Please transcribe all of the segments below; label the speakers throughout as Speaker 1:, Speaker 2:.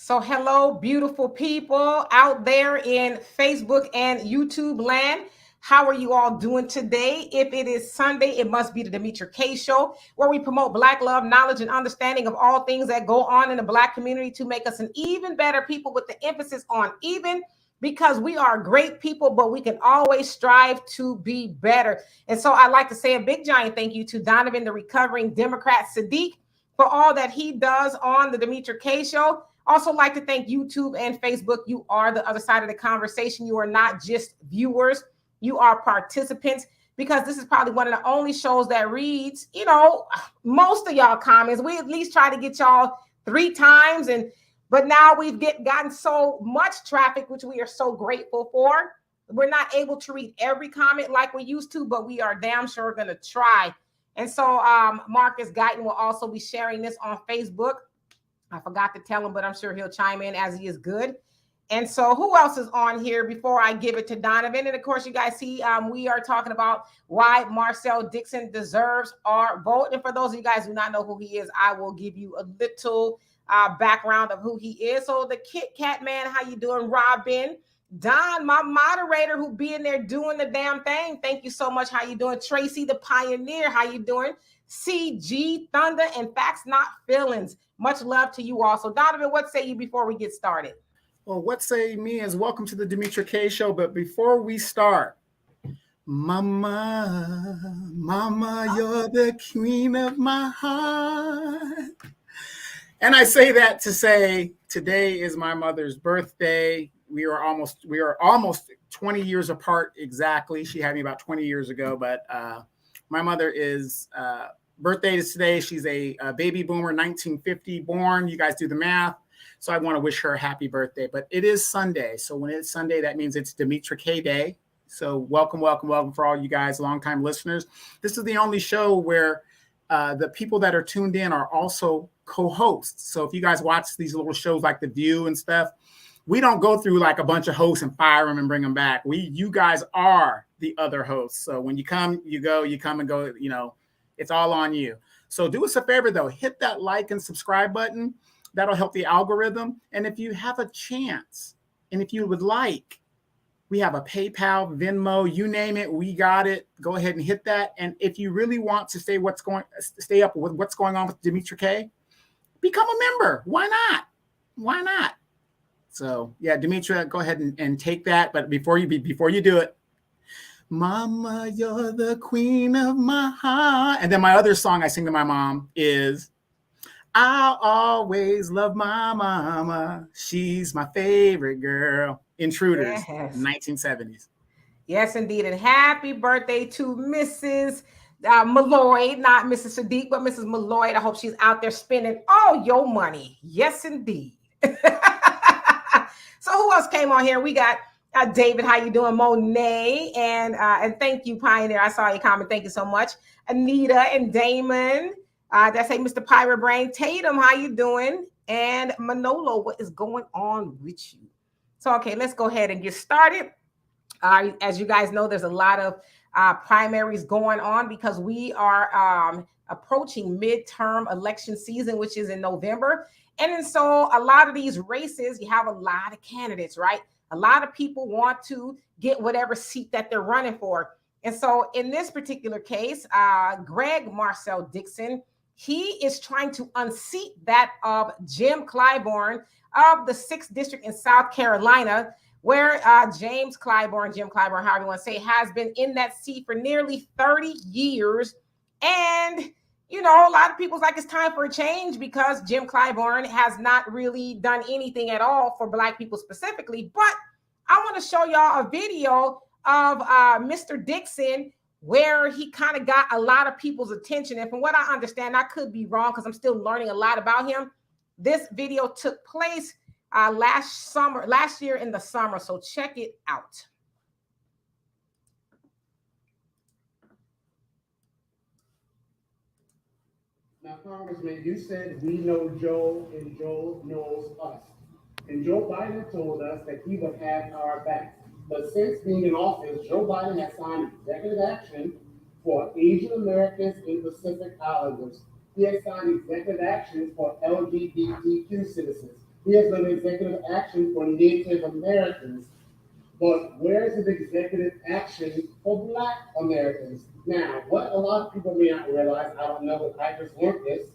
Speaker 1: So hello, beautiful people out there in Facebook and YouTube land. How are you all doing today? If it is Sunday, it must be the Demetra K Show, where we promote Black love, knowledge, and understanding of all things that go on in the Black community to make us an even better people with the emphasis on even, because we are great people, but we can always strive to be better. And so I'd like to say a big giant thank you to Donovan, the recovering Democrat Saadiq, for all that he does on the Demetra K Show. Also like to thank YouTube and Facebook. You are the other side of the conversation. You are not just viewers, you are participants, because this is probably one of the only shows that reads, most of y'all comments. We at least try to get y'all 3 times, but now we've gotten so much traffic, which we are so grateful for. We're not able to read every comment like we used to, but we are damn sure going to try. And so Marcus Guyton will also be sharing this on Facebook. I forgot to tell him, but I'm sure he'll chime in as he is good. And so who else is on here before I give it to Donovan? And of course, you guys see, we are talking about why Marcel Dixon deserves our vote. And for those of you guys who do not know who he is, I will give you a little background of who he is. So the Kit Kat man, how you doing? Robin, Don, my moderator, who be in there doing the damn thing. Thank you so much. How you doing? Tracy, the pioneer, how you doing? CG, Thunder, and Facts Not Feelings. Much love to you all. So Donovan, what say you before we get started?
Speaker 2: Well, what say me is welcome to the Demetra K Show. But before we start, Mama, you're the queen of my heart. And I say that to say today is my mother's birthday. We are almost 20 years apart exactly. She had me about 20 years ago, but my mother is birthday is today. She's a baby boomer, 1950 born. You guys do the math. So I want to wish her a happy birthday. But it is Sunday. So when it's Sunday, that means it's Demetra K Day. So welcome for all you guys, longtime listeners. This is the only show where the people that are tuned in are also co-hosts. So if you guys watch these little shows like The View and stuff, we don't go through like a bunch of hosts and fire them and bring them back. You guys are the other hosts. So when you come, you go, you come and go, it's all on you. So do us a favor though, hit that like and subscribe button. That'll help the algorithm. And if you have a chance, and if you would like, we have a PayPal, Venmo, you name it, we got it. Go ahead and hit that. And if you really want to stay up with what's going on with Demetra K, become a member. Why not? So yeah, Demetra, go ahead and take that. But before you do it, Mama, you're the queen of my heart. And then my other song I sing to my mom is, I'll always love my mama. She's my favorite girl. Intruders,
Speaker 1: Yes.
Speaker 2: 1970s.
Speaker 1: Yes, indeed. And happy birthday to Mrs. Malloy, not Mrs. Saadiq, but Mrs. Malloy. I hope she's out there spending all your money. Yes, indeed. So who else came on here? We got David. How you doing? Monet. And thank you, Pioneer. I saw your comment. Thank you so much. Anita and Damon. That's Mr. Pirate Brain. Tatum, how you doing? And Manolo, what is going on with you? So, okay, let's go ahead and get started. As you guys know, there's a lot of primaries going on because we are approaching midterm election season, which is in November. And so a lot of these races, you have a lot of candidates, right? A lot of people want to get whatever seat that they're running for. And so in this particular case, Greg Marcel Dixon, he is trying to unseat that of Jim Clyburn of the 6th District in South Carolina, where Jim Clyburn, however you want to say, has been in that seat for nearly 30 years. And, a lot of people's like, it's time for a change because Jim Clyburn has not really done anything at all for Black people specifically. But I want to show y'all a video of Mr. Dixon, where he kind of got a lot of people's attention. And from what I understand, I could be wrong because I'm still learning a lot about him. This video took place last year in the summer. So check it out.
Speaker 3: Now, Congressman, you said we know Joe and Joe knows us. And Joe Biden told us that he would have our back. But since being in office, Joe Biden has signed executive action for Asian Americans and Pacific Islanders. He has signed executive actions for LGBTQ citizens. He has done executive action for Native Americans. But where is his executive action for Black Americans? Now, what a lot of people may not realize, I don't know if I just learned this.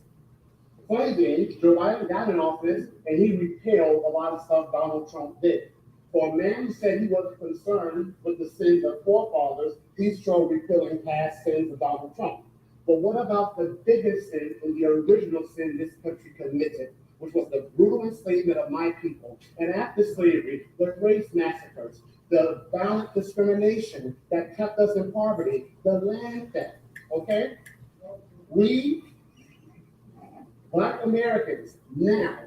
Speaker 3: Funny thing, Joe Biden got in office and he repealed a lot of stuff Donald Trump did. For a man who said he wasn't concerned with the sins of forefathers, he's showed repealing past sins of Donald Trump. But what about the biggest sin and the original sin this country committed, which was the brutal enslavement of my people? And after slavery, the race massacres, the violent discrimination that kept us in poverty, the land theft, okay? We Black Americans now,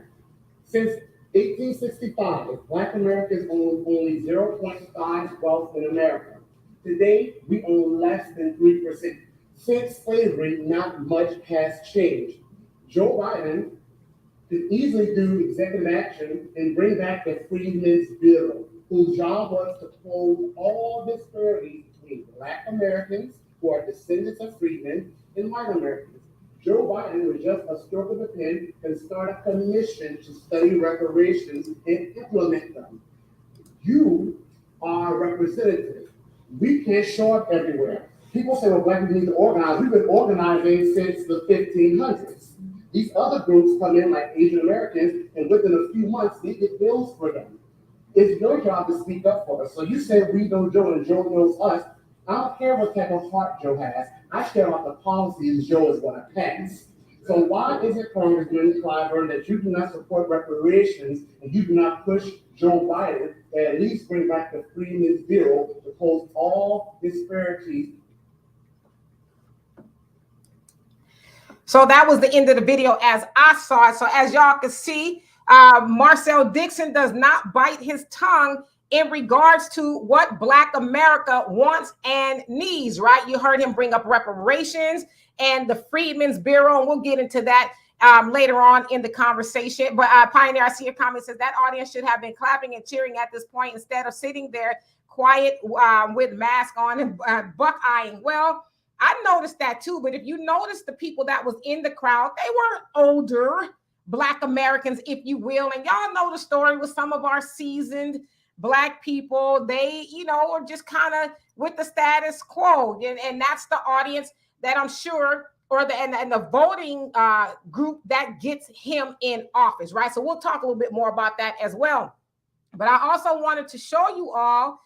Speaker 3: since 1865, Black Americans own only 0.5 wealth in America. Today, we own less than 3%. Since slavery, not much has changed. Joe Biden could easily do executive action and bring back the Freedmen's Bureau, whose job was to close all disparities between Black Americans, who are descendants of freedmen, and white Americans. Joe Biden, with just a stroke of the pen, can start a commission to study reparations and implement them. You are representatives. We can't show up everywhere. People say, well, Black people need to organize. We've been organizing since the 1500s. These other groups come in like Asian Americans, and within a few months, they get bills for them. It's your job to speak up for us. So you said we know Joe and Joe knows us. I don't care what type of heart Joe has. I care about the policies Joe is going to pass. So why is it, Congressman Clyburn, that you do not support reparations and you do not push Joe Biden to at least bring back the Freedmen's Bureau to close all disparities?
Speaker 1: So that was the end of the video as I saw it. So as y'all can see, Marcel Dixon does not bite his tongue in regards to what Black America wants and needs, right? You heard him bring up reparations and the Freedmen's Bureau, and we'll get into that later on in the conversation. But Pioneer, I see your comment, says that audience should have been clapping and cheering at this point instead of sitting there quiet with mask on and buck-eyeing. Well, I noticed that too, but if you notice the people that was in the crowd, they were older Black Americans, if you will. And y'all know the story with some of our seasoned Black people. They, are just kind of with the status quo. And that's the audience that I'm sure, or the voting group that gets him in office, right? So we'll talk a little bit more about that as well. But I also wanted to show you all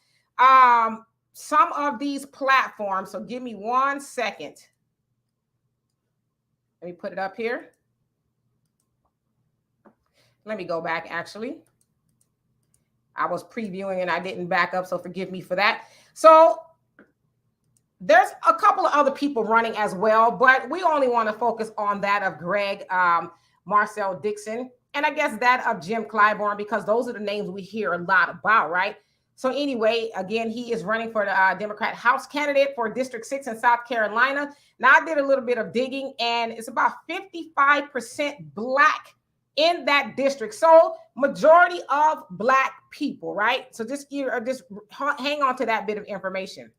Speaker 1: some of these platforms. So give me 1 second. Let me put it up here. Let me go back, actually. I was previewing and I didn't back up, so forgive me for that. So there's a couple of other people running as well, but we only want to focus on that of Greg, Marcel Dixon, and I guess that of Jim Clyburn, because those are the names we hear a lot about, right? So anyway, again, he is running for the Democrat House candidate for District 6 in South Carolina. Now, I did a little bit of digging, and it's about 55% Black in that district. So majority of Black people, right? So just hang on to that bit of information.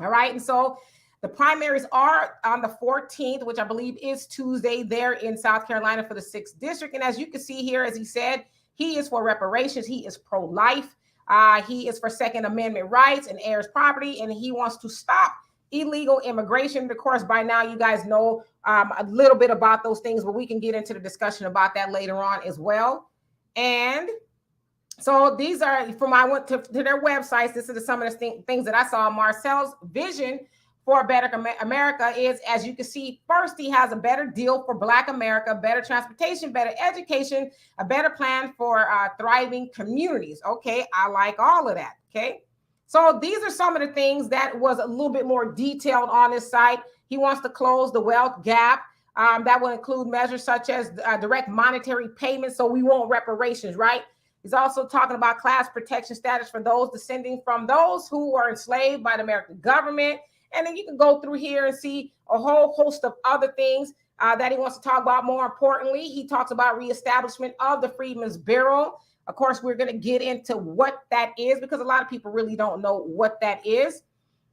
Speaker 1: All right. And so the primaries are on the 14th, which I believe is Tuesday there in South Carolina for the 6th district. And as you can see here, as he said, he is for reparations. He is pro-life. He is for Second Amendment rights and heirs property. And he wants to stop illegal immigration. Of course, by now, you guys know a little bit about those things, but we can get into the discussion about that later on as well. And so these are, I went to their websites. This is some of the things that I saw. Marcel's vision for a better America is, as you can see, first, he has a better deal for Black America, better transportation, better education, a better plan for thriving communities. Okay, I like all of that. Okay, so these are some of the things that was a little bit more detailed on his site. He wants to close the wealth gap. That will include measures such as direct monetary payments, so we want reparations, right? He's also talking about class protection status for those descending from those who were enslaved by the American government. And then you can go through here and see a whole host of other things that he wants to talk about. More importantly, he talks about reestablishment of the Freedmen's Bureau. Of course, we're going to get into what that is because a lot of people really don't know what that is.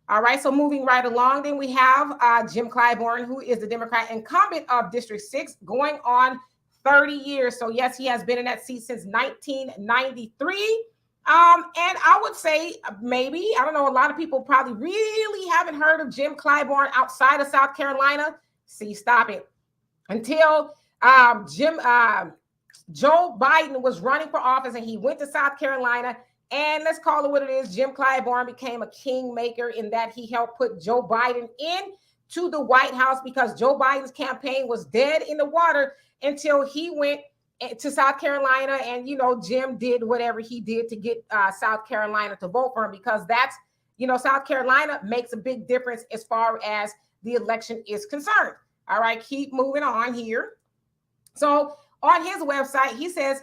Speaker 1: All right, so moving right along, then we have Jim Clyburn, who is the Democrat incumbent of District 6, going on 30 years. So yes, he has been in that seat since 1993. And I would say maybe, I don't know, a lot of people probably really haven't heard of Jim Clyburn outside of South Carolina. See, stop it. Until Joe Biden was running for office and he went to South Carolina, and let's call it what it is, Jim Clyburn became a kingmaker in that he helped put Joe Biden into the White House because Joe Biden's campaign was dead in the water until he went to South Carolina. And, you know, Jim did whatever he did to get South Carolina to vote for him, because that's, you know, South Carolina makes a big difference as far as the election is concerned. All right, keep moving on here. So on his website, he says,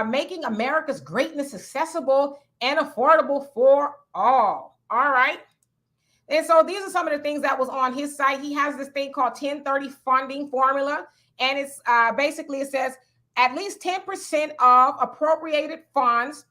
Speaker 1: making America's greatness accessible and affordable for all. All right. And so these are some of the things that was on his site. He has this thing called 1030 funding formula. And it's basically, it says at least 10% of appropriated funds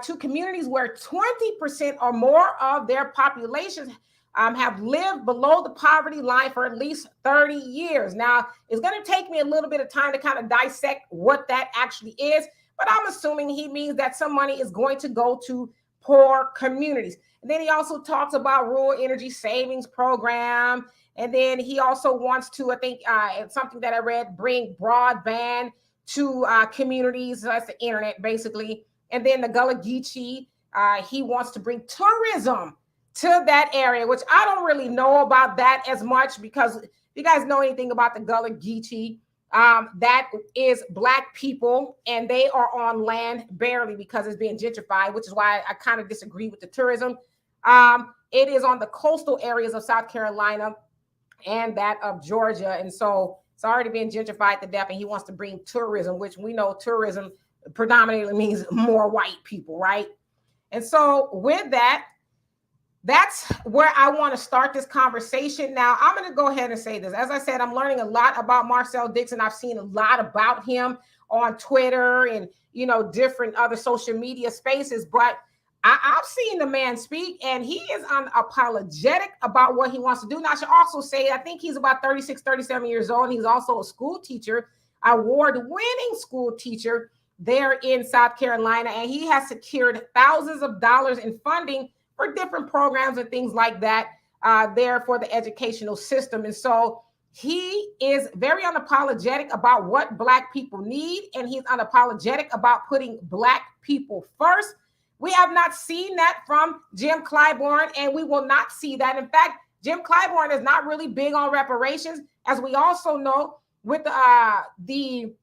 Speaker 1: to communities where 20% or more of their populations have lived below the poverty line for at least 30 years. Now, it's going to take me a little bit of time to kind of dissect what that actually is, but I'm assuming he means that some money is going to go to poor communities. And then he also talks about rural energy savings program. And then he also wants to, I think, it's something that I read, bring broadband to communities. So that's the internet, basically. And then the Gullah Geechee, he wants to bring tourism to that area, which I don't really know about that as much, because if you guys know anything about the Gullah Geechee, that is Black people, and they are on land barely because it's being gentrified, which is why I kind of disagree with the tourism. It is on the coastal areas of South Carolina and that of Georgia. And so it's already been gentrified to death, and he wants to bring tourism, which we know tourism predominantly means more white people, right? And so with that, that's where I want to start this conversation. Now, I'm going to go ahead and say this. As I said, I'm learning a lot about Marcel Dixon. I've seen a lot about him on Twitter and, you know, different other social media spaces, but I've seen the man speak, and he is unapologetic about what he wants to do. Now, I should also say, I think he's about 36, 37 years old. And he's also a school teacher, award-winning school teacher there in South Carolina. And he has secured thousands of dollars in funding for different programs and things like that there for the educational system. And so he is very unapologetic about what Black people need, and he's unapologetic about putting Black people first. We have not seen that from Jim Clyburn, and we will not see that. In fact, Jim Clyburn is not really big on reparations, as we also know with the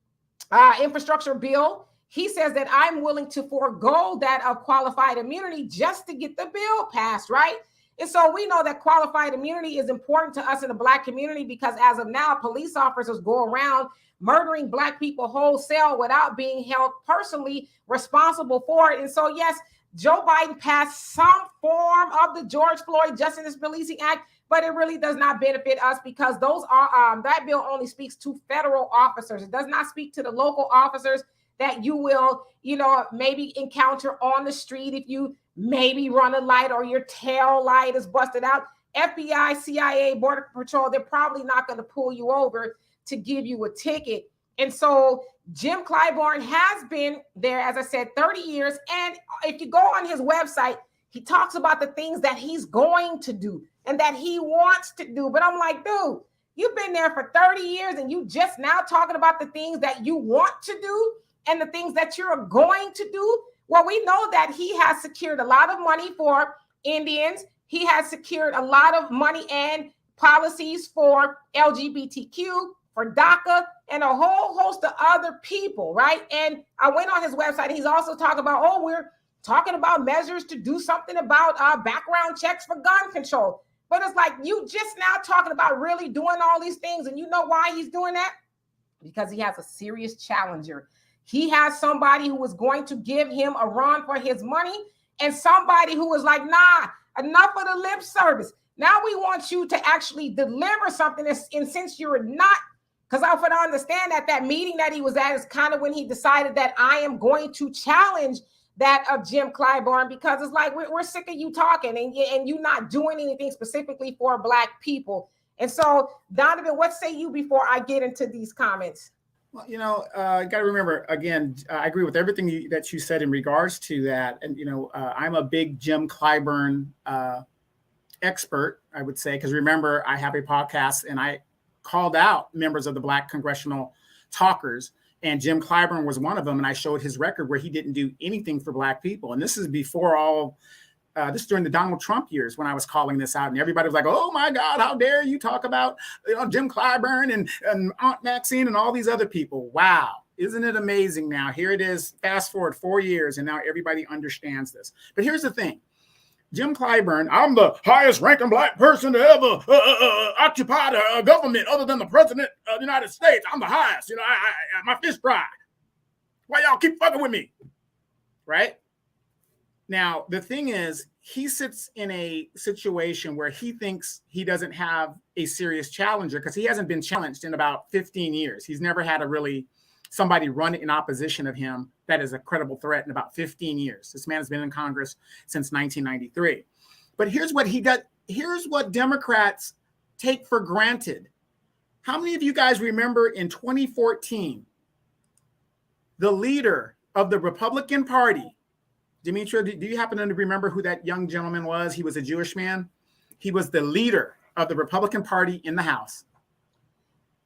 Speaker 1: infrastructure bill. He says that I'm willing to forego that of qualified immunity just to get the bill passed, right? And so we know that qualified immunity is important to us in the Black community, because as of now, police officers go around murdering Black people wholesale without being held personally responsible for it. And so, yes, Joe Biden passed some form of the George Floyd Justice Policing Act, but it really does not benefit us, because those are that bill only speaks to federal officers. It does not speak to the local officers that you will, you know, maybe encounter on the street if you maybe run a light or your tail light is busted out. FBI, CIA, Border Patrol, they're probably not going to pull you over to give you a ticket. And so Jim Clyburn has been there, as I said, 30 years. And if you go on his website, he talks about the things that he's going to do and that he wants to do. But I'm like, dude, you've been there for 30 years and you just now talking about the things that you want to do and the things that you're going to do. Well, we know that he has secured a lot of money for Indians. He has secured a lot of money and policies for LGBTQ, for DACA, and a whole host of other people, right? And I went on his website. He's also talking about, we're talking about measures to do something about background checks for gun control. But it's like, you just now talking about really doing all these things. And you know why he's doing that? Because he has a serious challenger. He has somebody who is going to give him a run for his money, and somebody who is like, nah, enough of the lip service. Now we want you to actually deliver something. And since you're not, because I would understand that meeting that he was at is kind of when he decided that I am going to challenge that of Jim Clyburn, because it's like, we're sick of you talking and you not doing anything specifically for Black people. And so, Donovan, what say you before I get into these comments?
Speaker 2: Well, you got to remember, again, I agree with everything that you said in regards to that. And, I'm a big Jim Clyburn expert, I would say, because remember, I have a podcast and I called out members of the Black Congressional Talkers, and Jim Clyburn was one of them. And I showed his record where he didn't do anything for Black people. And this is before this is during the Donald Trump years when I was calling this out, and everybody was like, "Oh my God, how dare you talk about Jim Clyburn and Aunt Maxine and all these other people?" Wow, isn't it amazing? Now here it is. Fast forward 4 years, and now everybody understands this. But here's the thing: Jim Clyburn, I'm the highest ranking Black person to ever occupy a government other than the president of the United States. I'm the highest. My fist dry. Why y'all keep fucking with me, right? Now, the thing is, he sits in a situation where he thinks he doesn't have a serious challenger because he hasn't been challenged in about 15 years. He's never had somebody run in opposition of him that is a credible threat in about 15 years. This man has been in Congress since 1993. But here's what he does. Here's what Democrats take for granted. How many of you guys remember in 2014, the leader of the Republican Party, Demetra, do you happen to remember who that young gentleman was? He was a Jewish man. He was the leader of the Republican Party in the House.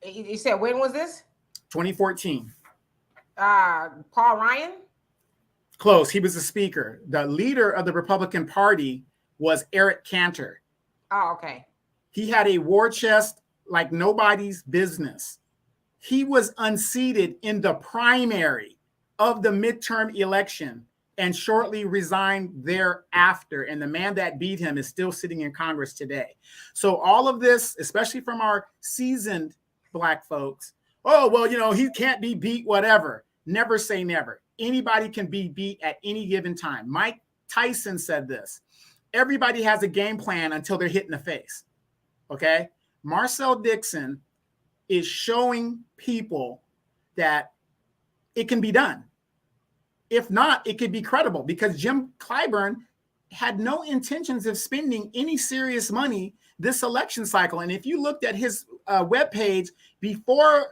Speaker 1: You said, when was this?
Speaker 2: 2014.
Speaker 1: Paul Ryan?
Speaker 2: Close. He was the speaker. The leader of the Republican Party was Eric Cantor.
Speaker 1: Oh, okay.
Speaker 2: He had a war chest like nobody's business. He was unseated in the primary of the midterm election and shortly resigned thereafter. And the man that beat him is still sitting in Congress today. So all of this, especially from our seasoned Black folks, oh, well, he can't be beat, whatever. Never say never. Anybody can be beat at any given time. Mike Tyson said this: everybody has a game plan until they're hit in the face. Okay? Marcel Dixon is showing people that it can be done. If not, it could be credible, because Jim Clyburn had no intentions of spending any serious money this election cycle. And if you looked at his webpage before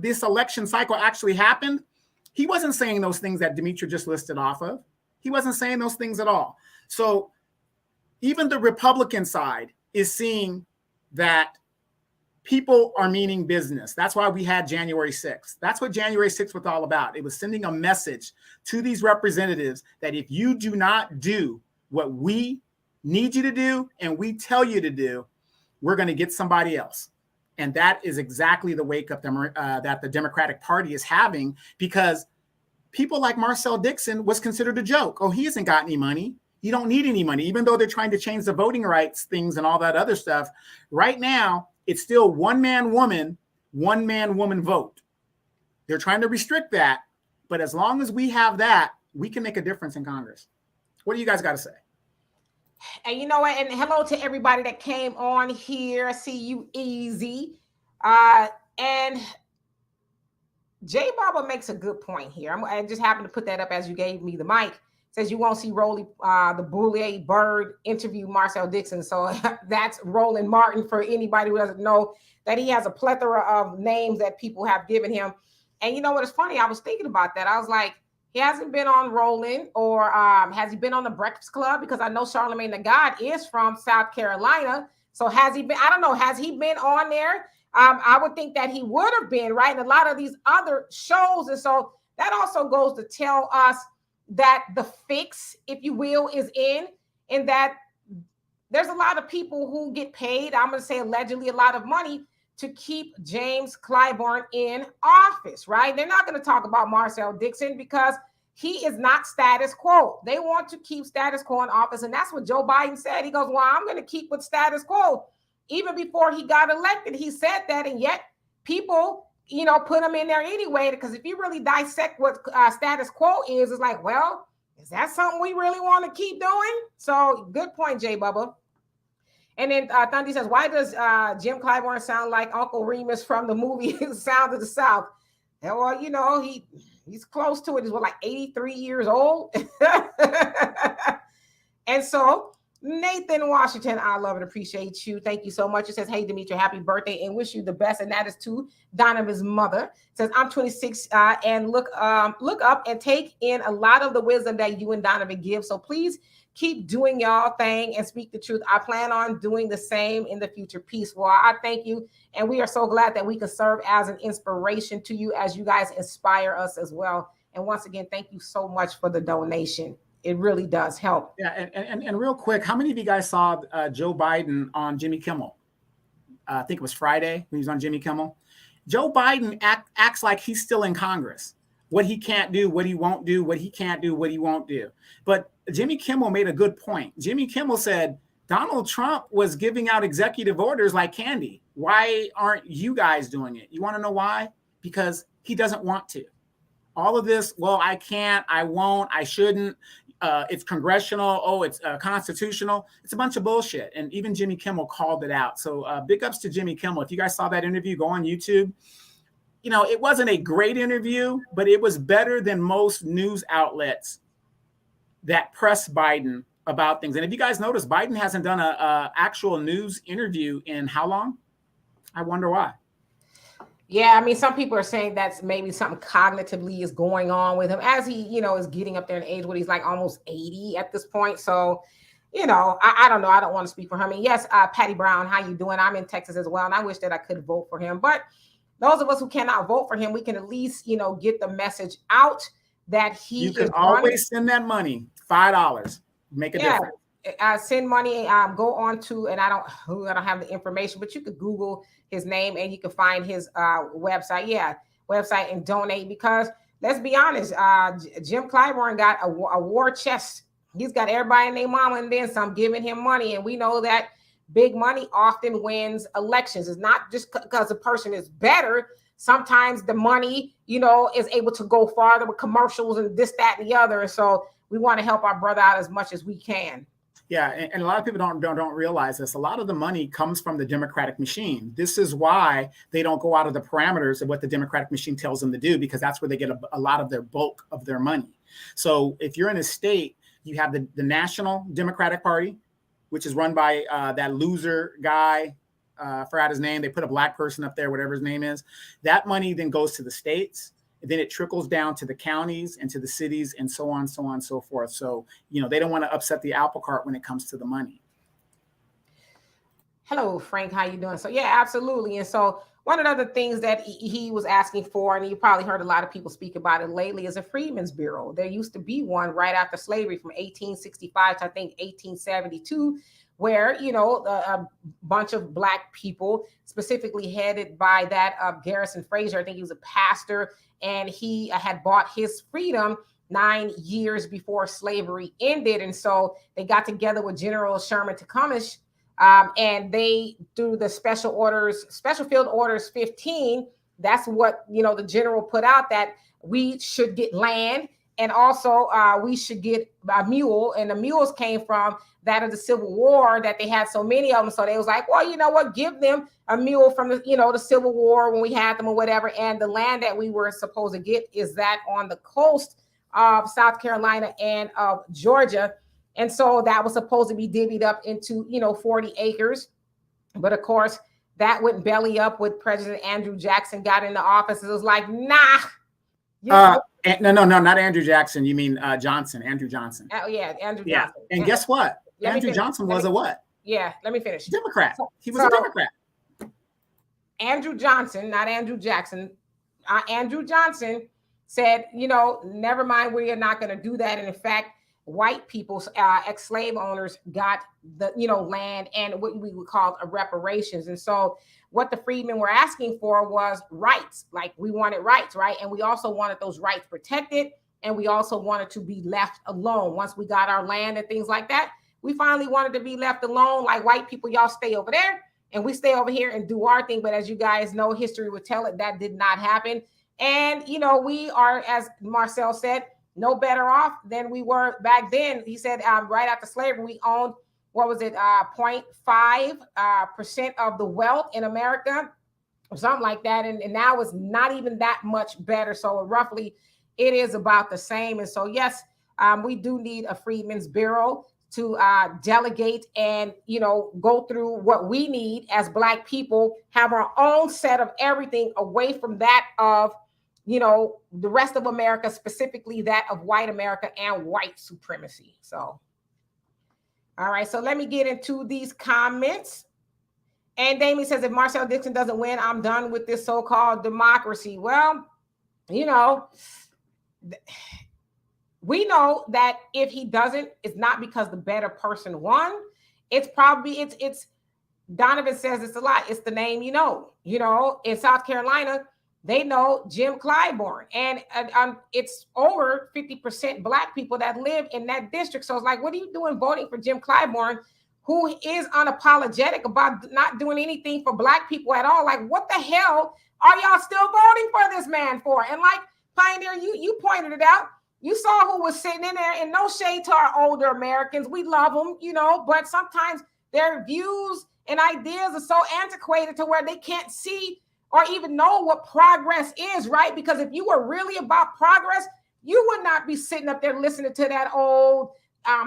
Speaker 2: this election cycle actually happened, he wasn't saying those things that Demetra just listed off of. He wasn't saying those things at all. So even the Republican side is seeing that people are meaning business. That's why we had January 6th. That's what January 6th was all about. It was sending a message to these representatives that if you do not do what we need you to do and we tell you to do, we're going to get somebody else. And that is exactly the wake up that the Democratic Party is having, because people like Marcel Dixon was considered a joke. Oh, he hasn't got any money. You don't need any money, even though they're trying to change the voting rights things and all that other stuff. Right now, it's still one man, woman vote. They're trying to restrict that. But as long as we have that, we can make a difference in Congress. What do you guys got to say?
Speaker 1: And you know what? And hello to everybody that came on here. I see you, Easy. And Jay Baba makes a good point here. I just happened to put that up as you gave me the mic. Says you won't see the Bully Bird interview Marcel Dixon. So that's Roland Martin, for anybody who doesn't know that he has a plethora of names that people have given him. And you know what is funny? I was thinking about that. I was like, he hasn't been on Roland, or has he been on the Breakfast Club? Because I know Charlemagne the God is from South Carolina. So has he been? I don't know. Has he been on there? I would think that he would have been, right? And a lot of these other shows. And so that also goes to tell us that the fix, if you will, is in that there's a lot of people who get paid, I'm going to say allegedly, a lot of money to keep James Clyburn in office, right? They're not going to talk about Marcel Dixon because he is not status quo. They want to keep status quo in office. And that's what Joe Biden said. He goes, well, I'm going to keep with status quo. Even before he got elected, he said that. And yet people, put him in there anyway, because if you really dissect what status quo is, it's like, well, is that something we really want to keep doing? So good point, Jay Bubba. And then Thundy says, why does Jim Clyburn sound like Uncle Remus from the movie Sound of the South? And, well, he's close to it. He's like 83 years old. And so Nathan Washington, I love and appreciate you. Thank you so much. It says, hey, Demetria, happy birthday and wish you the best. And that is to Donovan's mother. It says, I'm 26 and look up and take in a lot of the wisdom that you and Donovan give. So please keep doing y'all thing and speak the truth. I plan on doing the same in the future. Peace. Well, I thank you. And we are so glad that we can serve as an inspiration to you as you guys inspire us as well. And once again, thank you so much for the donation. It really does help.
Speaker 2: Yeah, and real quick, how many of you guys saw Joe Biden on Jimmy Kimmel? I think it was Friday when he was on Jimmy Kimmel. Joe Biden acts like he's still in Congress. What he can't do, what he won't do, what he can't do, what he won't do. But Jimmy Kimmel made a good point. Jimmy Kimmel said, Donald Trump was giving out executive orders like candy. Why aren't you guys doing it? You want to know why? Because he doesn't want to. All of this, well, I can't, I won't, I shouldn't. It's congressional. Oh, it's constitutional. It's a bunch of bullshit. And even Jimmy Kimmel called it out. So big ups to Jimmy Kimmel. If you guys saw that interview, go on YouTube. You know, it wasn't a great interview, but it was better than most news outlets that press Biden about things. And if you guys notice, Biden hasn't done a actual news interview in how long? I wonder why.
Speaker 1: Yeah, I mean, some people are saying that's maybe something cognitively is going on with him as he, is getting up there in age where he's like almost 80 at this point. So, I don't know. I don't want to speak for him. And yes, Patty Brown, how you doing? I'm in Texas as well. And I wish that I could vote for him. But those of us who cannot vote for him, we can at least, get the message out that he
Speaker 2: You can always send that money, $5, make a difference.
Speaker 1: Send money, go on to, and I don't have the information, but you could Google his name and you can find his website. Website and donate, because let's be honest, Jim Clyburn got a war chest. He's got everybody and their mama and then some giving him money. And we know that big money often wins elections. It's not just because the person is better. Sometimes the money, is able to go farther with commercials and this, that, and the other. So we want to help our brother out as much as we can.
Speaker 2: Yeah, and a lot of people don't realize this. A lot of the money comes from the Democratic machine. This is why they don't go out of the parameters of what the Democratic machine tells them to do, because that's where they get a lot of their bulk of their money. So if you're in a state, you have the National Democratic Party, which is run by that loser guy, forgot his name. They put a black person up there, whatever his name is. That money then goes to the states. Then it trickles down to the counties and to the cities and so on, so forth. So, they don't want to upset the apple cart when it comes to the money.
Speaker 1: Hello, Frank. How you doing? So, yeah, absolutely. And so one of the other things that he was asking for, and you probably heard a lot of people speak about it lately, is a Freedmen's Bureau. There used to be one right after slavery from 1865 to, I think, 1872. Where, a bunch of Black people, specifically headed by that Garrison Fraser, I think he was a pastor, and he had bought his freedom 9 years before slavery ended. And so they got together with General Sherman Tecumseh, and they, through the Special Field Orders 15, that's what, the general put out, that we should get land. And also we should get a mule, and the mules came from that of the Civil War, that they had so many of them. So they was like, well, you know what, give them a mule from the, the Civil War when we had them or whatever. And the land that we were supposed to get is that on the coast of South Carolina and of Georgia. And so that was supposed to be divvied up into, 40 acres. But of course, that went belly up with President Andrew Jackson got into office. It was like, nah.
Speaker 2: No, not Andrew Jackson. You mean Johnson, Andrew Johnson.
Speaker 1: Oh, yeah, Andrew Johnson.
Speaker 2: And guess what? Andrew Johnson was a what?
Speaker 1: Yeah, let me finish.
Speaker 2: Democrat. He was a Democrat.
Speaker 1: Andrew Johnson, not Andrew Jackson. Andrew Johnson said, never mind, we are not going to do that. And in fact, white people, ex-slave owners got the, land and what we would call reparations. And so what the freedmen were asking for was rights. Like, we wanted rights, right? And we also wanted those rights protected. And we also wanted to be left alone. Once we got our land and things like that, we finally wanted to be left alone. Like, white people, y'all stay over there and we stay over here and do our thing. But as you guys know, history would tell it that did not happen. And, we are, as Marcel said, no better off than we were back then. He said right after slavery, we owned, 0.5% of the wealth in America or something like that. And now it's not even that much better. So roughly it is about the same. And so, yes, we do need a Freedmen's Bureau to delegate and, go through what we need as Black people, have our own set of everything away from that of, the rest of America, specifically that of white America and white supremacy. So, all right. So let me get into these comments. And Damien says, if Marcel Dixon doesn't win, I'm done with this so-called democracy. Well, we know that if he doesn't, it's not because the better person won. It's probably, it's Donovan says it's a lot. It's the name, in South Carolina, they know Jim Clyburn, and it's over 50% Black people that live in that district. So it's like, what are you doing voting for Jim Clyburn, who is unapologetic about not doing anything for Black people at all? Like, what the hell are y'all still voting for this man for? And like Pioneer, you pointed it out. You saw who was sitting in there, and no shade to our older Americans. We love them, but sometimes their views and ideas are so antiquated to where they can't see or even know what progress is, right? Because if you were really about progress, you would not be sitting up there listening to that old,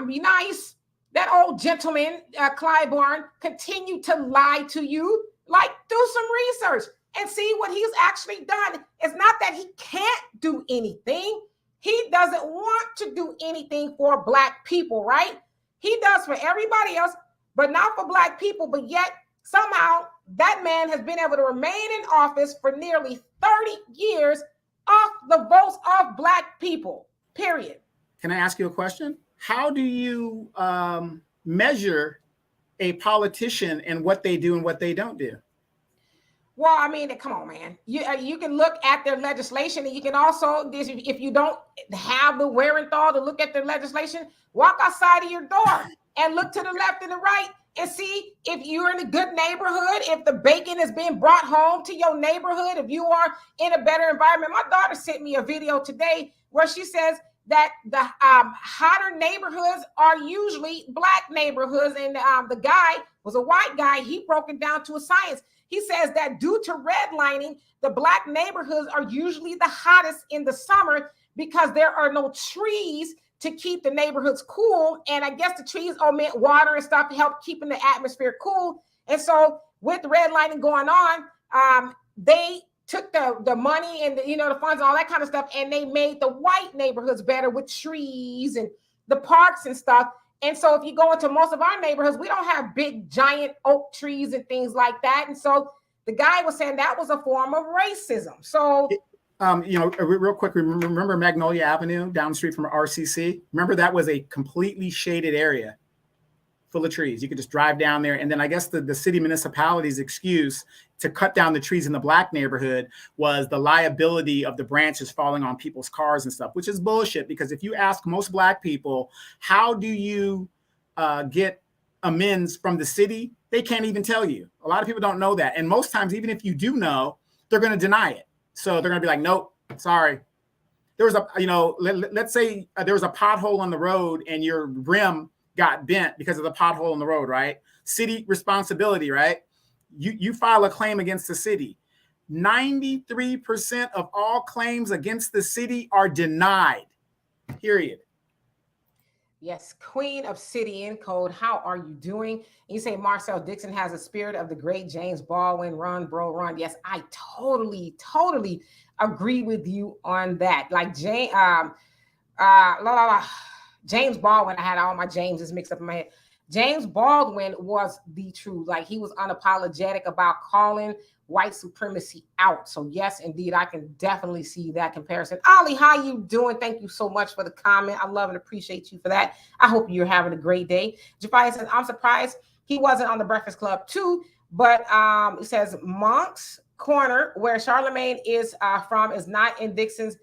Speaker 1: be nice, that old gentleman, Clyburn, continue to lie to you. Like, do some research and see what he's actually done. It's not that he can't do anything. He doesn't want to do anything for Black people, right? He does for everybody else, but not for Black people. But yet, somehow, that man has been able to remain in office for nearly 30 years off the votes of Black people, period.
Speaker 2: Can I ask you a question? How do you measure a politician and what they do and what they don't do?
Speaker 1: Well, I mean, come on, man. You can look at their legislation, and you can also, if you don't have the wherewithal to look at their legislation, walk outside of your door and look to the left and the right and see if you're in a good neighborhood, if the bacon is being brought home to your neighborhood, if you are in a better environment. My daughter sent me a video today where she says that the hotter neighborhoods are usually Black neighborhoods. And the guy was a white guy. He broke it down to a science. He says that due to redlining, the Black neighborhoods are usually the hottest in the summer because there are no trees to keep the neighborhoods cool. And I guess the trees omit water and stuff to help keeping the atmosphere cool. And so with the redlining going on, they took the money and the funds and all that kind of stuff, and they made the white neighborhoods better with trees and the parks and stuff. And so if you go into most of our neighborhoods, we don't have big, giant oak trees and things like that. And so the guy was saying that was a form of racism. So,
Speaker 2: real quick, remember Magnolia Avenue down the street from RCC? Remember that was a completely shaded area full of trees. You could just drive down there. And then I guess the city municipality's excuse to cut down the trees in the Black neighborhood was the liability of the branches falling on people's cars and stuff, which is bullshit. Because if you ask most Black people, how do you get amends from the city? They can't even tell you. A lot of people don't know that. And most times, even if you do know, they're going to deny it. So they're going to be like, nope, sorry. There was let's say there was a pothole on the road and your rim got bent because of the pothole in the road, right? City responsibility, right? You file a claim against the city. 93% of all claims against the city are denied, period.
Speaker 1: Yes, Queen of City in Code, how are you doing? You say Marcel Dixon has a spirit of the great James Baldwin. Run, bro, run. Yes, I totally agree with you on that. Like James Baldwin, I had all my Jameses mixed up in my head. James Baldwin was the truth. Like, he was unapologetic about calling white supremacy out. So yes, indeed, I can definitely see that comparison. Ali, how you doing? Thank you so much for the comment. I love and appreciate you for that. I hope you're having a great day. Jafai says, I'm surprised he wasn't on the Breakfast Club too, but it says Monk's Corner, where Charlemagne is from, is not in Dixon's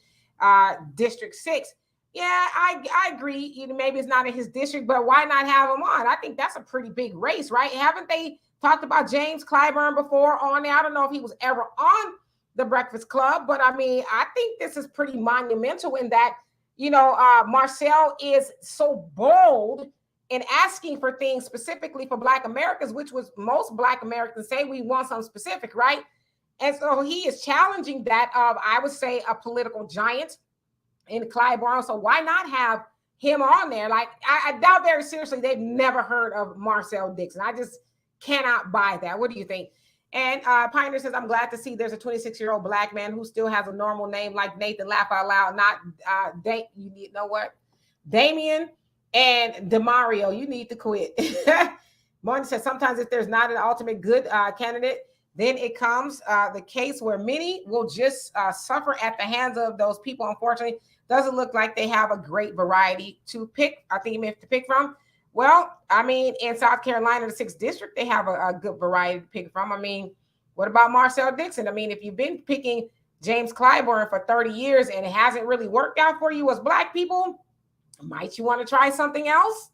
Speaker 1: District 6. Yeah, I agree. Maybe it's not in his district, but why not have him on? I think that's a pretty big race, right? Haven't they talked about James Clyburn before on there? I don't know if he was ever on the Breakfast Club, but I mean, I think this is pretty monumental in that, Marcel is so bold in asking for things specifically for Black Americans, which was most Black Americans say we want something specific, right? And so he is challenging that of, I would say, a political giant in Clyburn. So why not have him on there. Like, I doubt very seriously they've never heard of Marcel Dixon. I just cannot buy that. What do you think? And Pioneer says, I'm glad to see there's a 26-year-old black man who still has a normal name like Nathan. Laugh out loud. Not you know what? Damien and Demario, you need to quit. Martin says, sometimes if there's not an ultimate good candidate, then it comes the case where many will just suffer at the hands of those people. Unfortunately, doesn't look like they have a great variety to pick. I think you have to pick from. Well, I mean, in South Carolina, the 6th district, they have a good variety to pick from. I mean, what about Marcel Dixon? I mean, if you've been picking James Clyburn for 30 years and it hasn't really worked out for you as black people, might you want to try something else?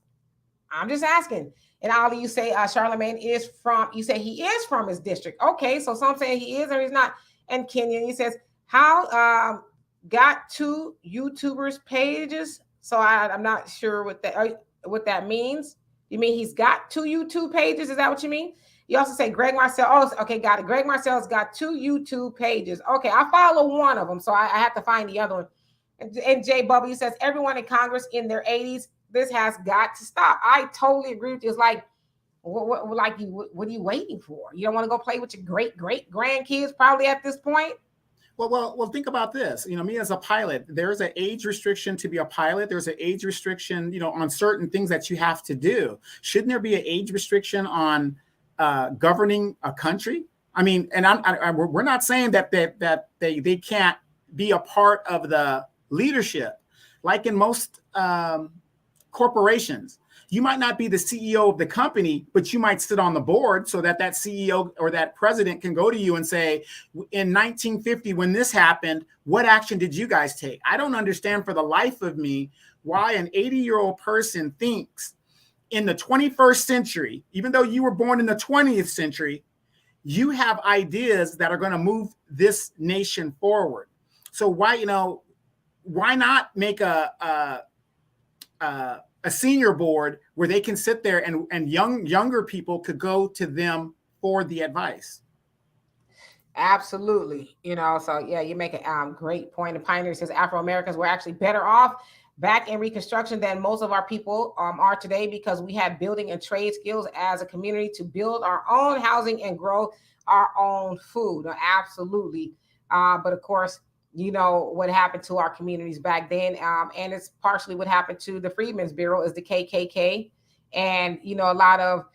Speaker 1: I'm just asking. And Ali, you say Charlemagne is from, you say he is from his district. Okay, so some say he is or he's not. And Kenyon, he says, how got 2 YouTubers pages? So I'm not sure what that means. You mean he's got 2 YouTube pages? Is that what you mean? You also say Greg Marcel. Oh, okay, got it. Greg Marcel's got 2 YouTube pages. Okay, I follow one of them, so I have to find the other one. And Jay W says, everyone in Congress in their 80s, this has got to stop. I totally agree with you. It's like, what are you waiting for? You don't want to go play with your great grandkids probably at this point?
Speaker 2: Well, think about this. You know, me as a pilot, there's an age restriction to be a pilot. There's an age restriction, you know, on certain things that you have to do. Shouldn't there be an age restriction on governing a country? I mean, and we're not saying that they can't be a part of the leadership, like in most corporations. You might not be the CEO of the company, but you might sit on the board so that CEO or that president can go to you and say, in 1950, when this happened, what action did you guys take? I don't understand for the life of me why an 80-year-old person thinks in the 21st century, even though you were born in the 20th century, you have ideas that are going to move this nation forward. So why not make a senior board where they can sit there and younger people could go to them for the advice?
Speaker 1: Absolutely. You know, so yeah, you make a great point. The Pioneer says Afro-Americans were actually better off back in Reconstruction than most of our people are today, because we had building and trade skills as a community to build our own housing and grow our own food. Absolutely. But of course, you know what happened to our communities back then, and it's partially what happened to the Freedmen's Bureau is the KKK, and you know a lot of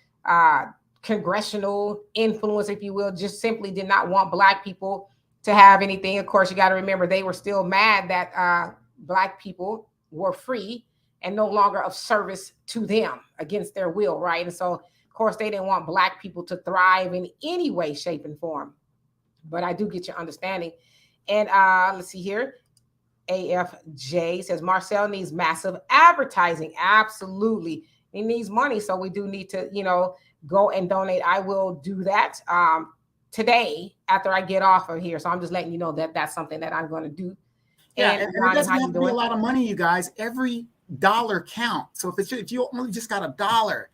Speaker 1: congressional influence, if you will, just simply did not want black people to have anything. Of course, you got to remember they were still mad that black people were free and no longer of service to them against their will, right? And so, of course, they didn't want black people to thrive in any way, shape, and form. But I do get your understanding. And let's see here. AFJ says Marcel needs massive advertising. Absolutely. He needs money. So we do need to, you know, go and donate. I will do that today after I get off of here. So I'm just letting you know that that's something that I'm going to do.
Speaker 2: Yeah, and it doesn't have to be a lot of money, you guys. Every dollar counts. So if you only just got $1,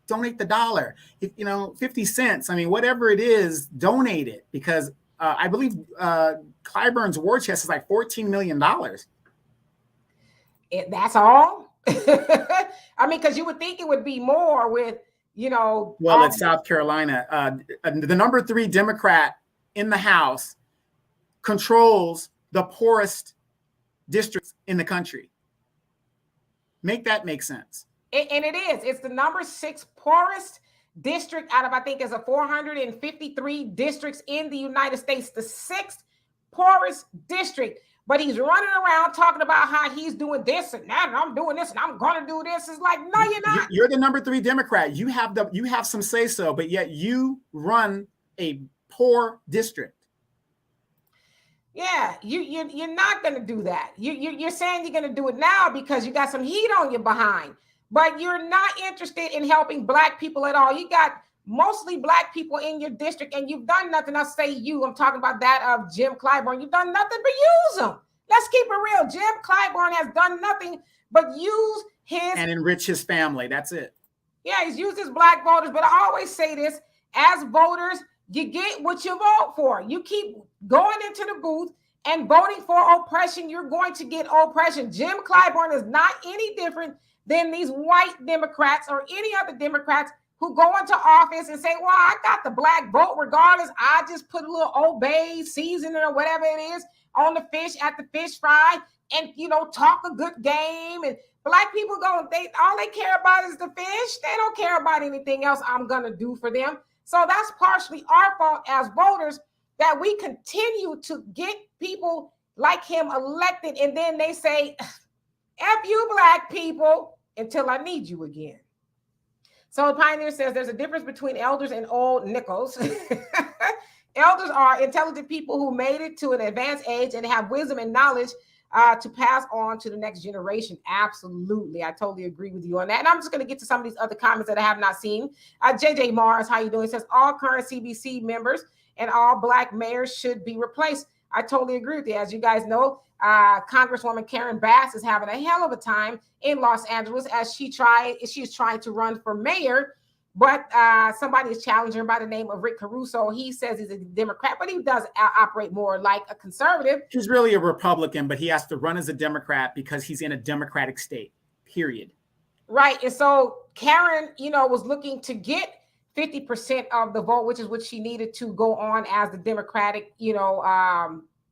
Speaker 2: donate the dollar. If, 50 cents. I mean, whatever it is, donate it, because I believe Clyburn's war chest is like $14 million.
Speaker 1: That's all? I mean, because you would think it would be more with, Well,
Speaker 2: it's South Carolina. The number 3 Democrat in the House controls the poorest districts in the country. Make that make sense.
Speaker 1: And it is. It's the number 6 poorest district out of, I think, is a 453 districts in the United States, the 6th poorest district. But he's running around talking about how he's doing this and that, and I'm doing this, and I'm going to do this. It's like, no, you're not.
Speaker 2: You're the number 3 Democrat. You have some say so, but yet you run a poor district.
Speaker 1: Yeah, you're not going to do that. You're saying you're going to do it now because you got some heat on your behind, but you're not interested in helping black people at all. You got mostly black people in your district, and you've done nothing. I'll say you. I'm talking about that of Jim Clyburn. You've done nothing but use him. Let's keep it real. Jim Clyburn has done nothing but use his
Speaker 2: and enrich his family. That's it.
Speaker 1: Yeah, he's used his black voters. But I always say this: as voters, you get what you vote for. You keep going into the booth and voting for oppression, you're going to get oppression. Jim Clyburn is not any different than these white Democrats or any other Democrats who go into office and say, well, I got the black vote regardless. I just put a little Old Bay seasoning or whatever it is on the fish at the fish fry and, talk a good game. And black people all they care about is the fish. They don't care about anything else I'm going to do for them. So that's partially our fault as voters that we continue to get people like him elected. And then they say, F you black people until I need you again. So Pioneer says there's a difference between elders and old nickels. Elders are intelligent people who made it to an advanced age and have wisdom and knowledge to pass on to the next generation. Absolutely. I totally agree with you on that. And I'm just going to get to some of these other comments that I have not seen. JJ Mars, how you doing? He says all current CBC members and all black mayors should be replaced. I totally agree with you. As you guys know, Congresswoman Karen Bass is having a hell of a time in Los Angeles as she's trying to run for mayor. But somebody is challenging her by the name of Rick Caruso. He says he's a Democrat, but he does operate more like a conservative.
Speaker 2: He's really a Republican, but he has to run as a Democrat because he's in a Democratic state, period.
Speaker 1: Right. And so Karen, was looking to get 50% of the vote, which is what she needed to go on as the Democratic,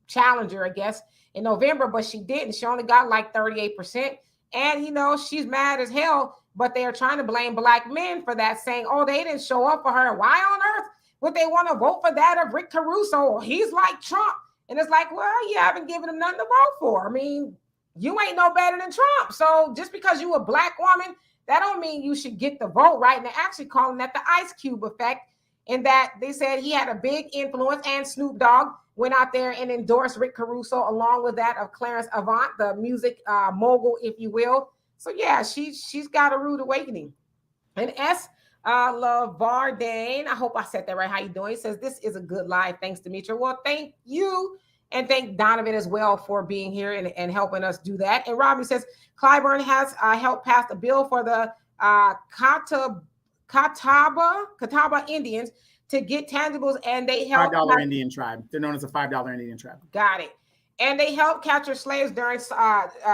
Speaker 1: challenger, I guess, in November, but she didn't. She only got like 38%. And, she's mad as hell, but they are trying to blame black men for that, saying, oh, they didn't show up for her. Why on earth would they want to vote for that of Rick Caruso? He's like Trump. And it's like, well, you haven't given him nothing to vote for. I mean, you ain't no better than Trump. So just because you a black woman, that don't mean you should get the vote, right? And they're actually calling that the Ice Cube effect, in that they said he had a big influence, and Snoop Dogg went out there and endorsed Rick Caruso along with that of Clarence Avant, the music mogul, if you will. So yeah, she's got a rude awakening. And S. Lavardane, I hope I said that right. How you doing? He says, this is a good live. Thanks, Demetra. Well, thank you. And thank Donovan as well for being here and helping us do that. And Robbie says, Clyburn has helped pass a bill for the Catawba Indians to get tangibles, and they help
Speaker 2: $5 Indian tribe. They're known as a $5 Indian tribe.
Speaker 1: Got it. And they helped capture slaves during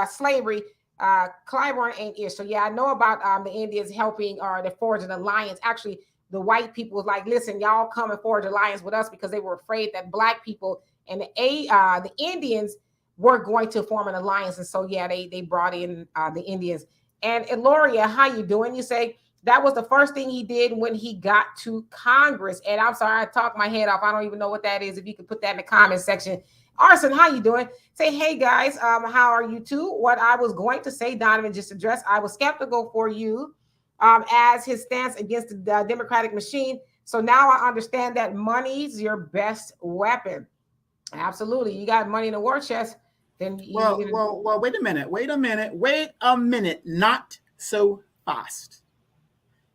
Speaker 1: slavery. Clyburn ain't it. So yeah, I know about the Indians helping the forging alliance. Actually, the white people was like, listen, y'all come and forge alliance with us, because they were afraid that black people and the Indians were going to form an alliance. And so yeah, they brought in the Indians. And Eloria, how you doing? You say that was the first thing he did when he got to Congress. And I'm sorry, I talked my head off. I don't even know what that is. If you could put that in the comment section. Arson, how you doing? Say, hey guys, how are you too? What I was going to say, Donovan just addressed, I was skeptical for you as his stance against the Democratic machine. So now I understand that money's your best weapon. Absolutely. You got money in the war chest. Then
Speaker 2: well, wait a minute. Not so fast.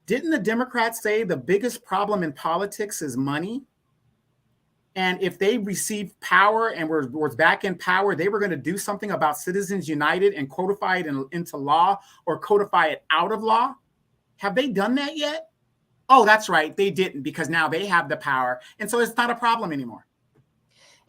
Speaker 2: Didn't the Democrats say the biggest problem in politics is money? And if they received power and were back in power, they were going to do something about Citizens United and codify it into law, or codify it out of law. Have they done that yet? Oh, that's right. They didn't, because now they have the power. And so it's not a problem anymore.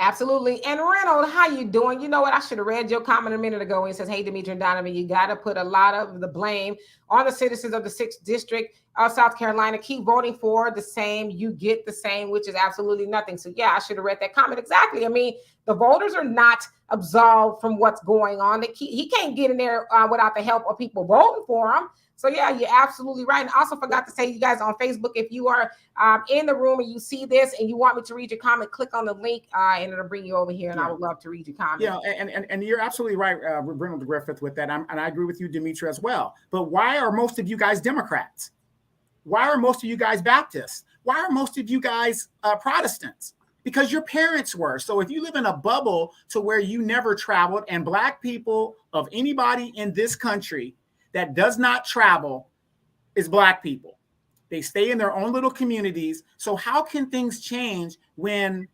Speaker 1: Absolutely. And Reynolds, how you doing? You know what? I should have read your comment a minute ago. He says, hey, Demetra and Donovan, you got to put a lot of the blame on the citizens of the 6th District of South Carolina. Keep voting for the same. You get the same, which is absolutely nothing. So, yeah, I should have read that comment. Exactly. I mean, the voters are not absolved from what's going on. He can't get in there without the help of people voting for him. So, yeah, you're absolutely right. And I also forgot to say, you guys on Facebook, if you are in the room and you see this and you want me to read your comment, click on the link and it'll bring you over here. And I would love to read your comment.
Speaker 2: Yeah, and you're absolutely right, Reynolds Griffith, with that. And I agree with you, Demetra, as well. But why are most of you guys Democrats? Why are most of you guys Baptists? Why are most of you guys Protestants? Because your parents were. So if you live in a bubble to where you never traveled, and black people of anybody in this country that does not travel is black people. They stay in their own little communities. So how can things change when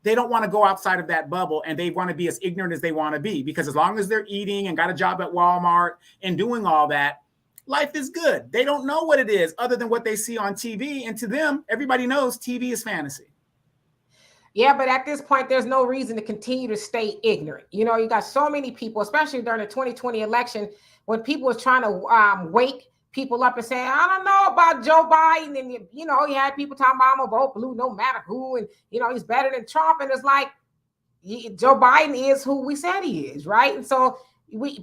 Speaker 2: they don't want to go outside of that bubble and they want to be as ignorant as they want to be? Because as long as they're eating and got a job at Walmart and doing all that, life is good. They don't know what it is other than what they see on TV. And to them, everybody knows TV is fantasy.
Speaker 1: Yeah, but at this point, there's no reason to continue to stay ignorant. You know, you got so many people, especially during the 2020 election, when people was trying to wake people up and say, I don't know about Joe Biden. And, you know, you had people talking about, I'm going to vote blue no matter who. And, you know, he's better than Trump. And it's like, Joe Biden is who we said he is, right? And so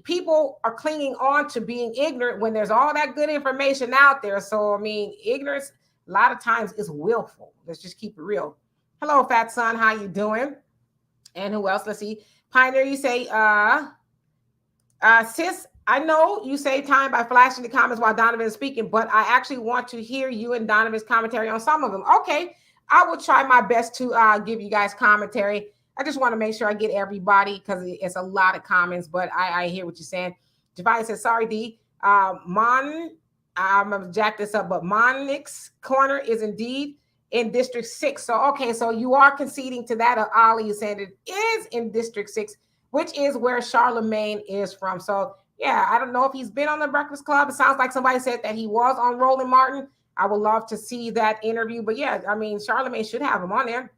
Speaker 1: people are clinging on to being ignorant when there's all that good information out there. So, I mean, ignorance a lot of times is willful. Let's just keep it real. Hello, Fat Son. How you doing? And who else? Let's see. Pioneer, you say, sis, I know you save time by flashing the comments while Donovan is speaking, but I actually want to hear you and Donovan's commentary on some of them. Okay, I will try my best to give you guys commentary. I just want to make sure I get everybody because it's a lot of comments, but I hear what you're saying. Javine says, sorry, D. I'm going to jack this up, but Monix Corner is indeed in District 6. So, okay, so you are conceding to that. Ali is saying it is in District 6, which is where Charlemagne is from. So, yeah, I don't know if he's been on the Breakfast Club. It sounds like somebody said that he was on Roland Martin. I would love to see that interview. But, yeah, I mean, Charlemagne should have him on there.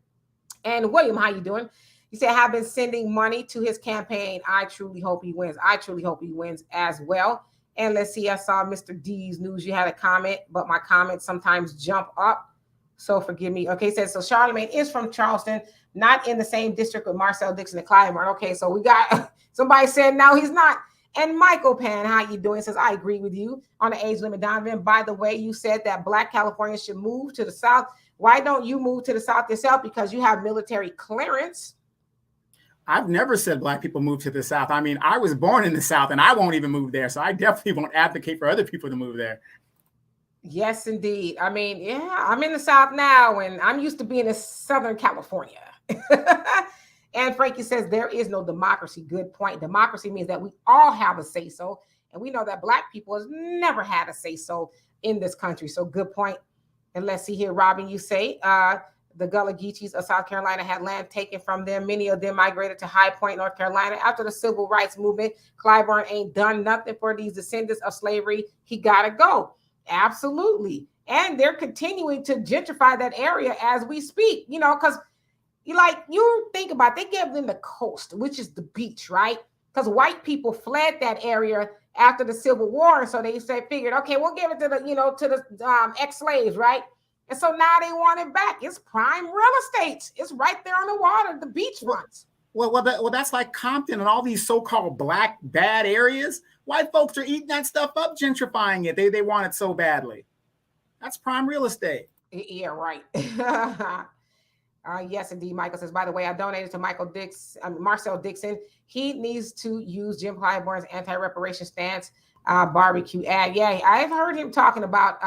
Speaker 1: And William, how you doing? He said, have been sending money to his campaign. I truly hope he wins. I truly hope he wins as well. And let's see, I saw Mr. D's news. You had a comment, but my comments sometimes jump up. So forgive me. Okay, says, so Charlemagne is from Charleston, not in the same district with Marcel Dixon and Clyburn. Okay, so we got somebody said, no, he's not. And Michael Pan, how you doing? Says, I agree with you on the age limit, Donovan. By the way, you said that Black Californians should move to the South. Why don't you move to the South yourself? Because you have military clearance.
Speaker 2: I've never said Black people move to the South. I mean, I was born in the South and I won't even move there. So I definitely won't advocate for other people to move there.
Speaker 1: Yes, indeed. I mean, yeah, I'm in the South now and I'm used to being in Southern California. And Frankie says there is no democracy. Good point. Democracy means that we all have a say-so. And we know that Black people has never had a say-so in this country. So good point. And let's see here, Robin, you say the Gullah Geechees of South Carolina had land taken from them. Many of them migrated to High Point, North Carolina. After the Civil Rights Movement, Clyburn ain't done nothing for these descendants of slavery. He got to go. Absolutely. And they're continuing to gentrify that area as we speak, you know, because you think about it, they gave them the coast, which is the beach, right? Because white people fled that area after the Civil War. So they figured, okay, we'll give it to the ex-slaves, right? And so now they want it back. It's prime real estate. It's right there on the water, the beachfronts.
Speaker 2: Well, that's like Compton and all these so-called Black bad areas. White folks are eating that stuff up, gentrifying it. They want it so badly. That's prime real estate.
Speaker 1: Yeah, right. Yes, indeed. Michael says, by the way, I donated to Marcel Dixon. He needs to use Jim Clyburn's anti-reparation stance, barbecue ad. Yeah, I've heard him talking about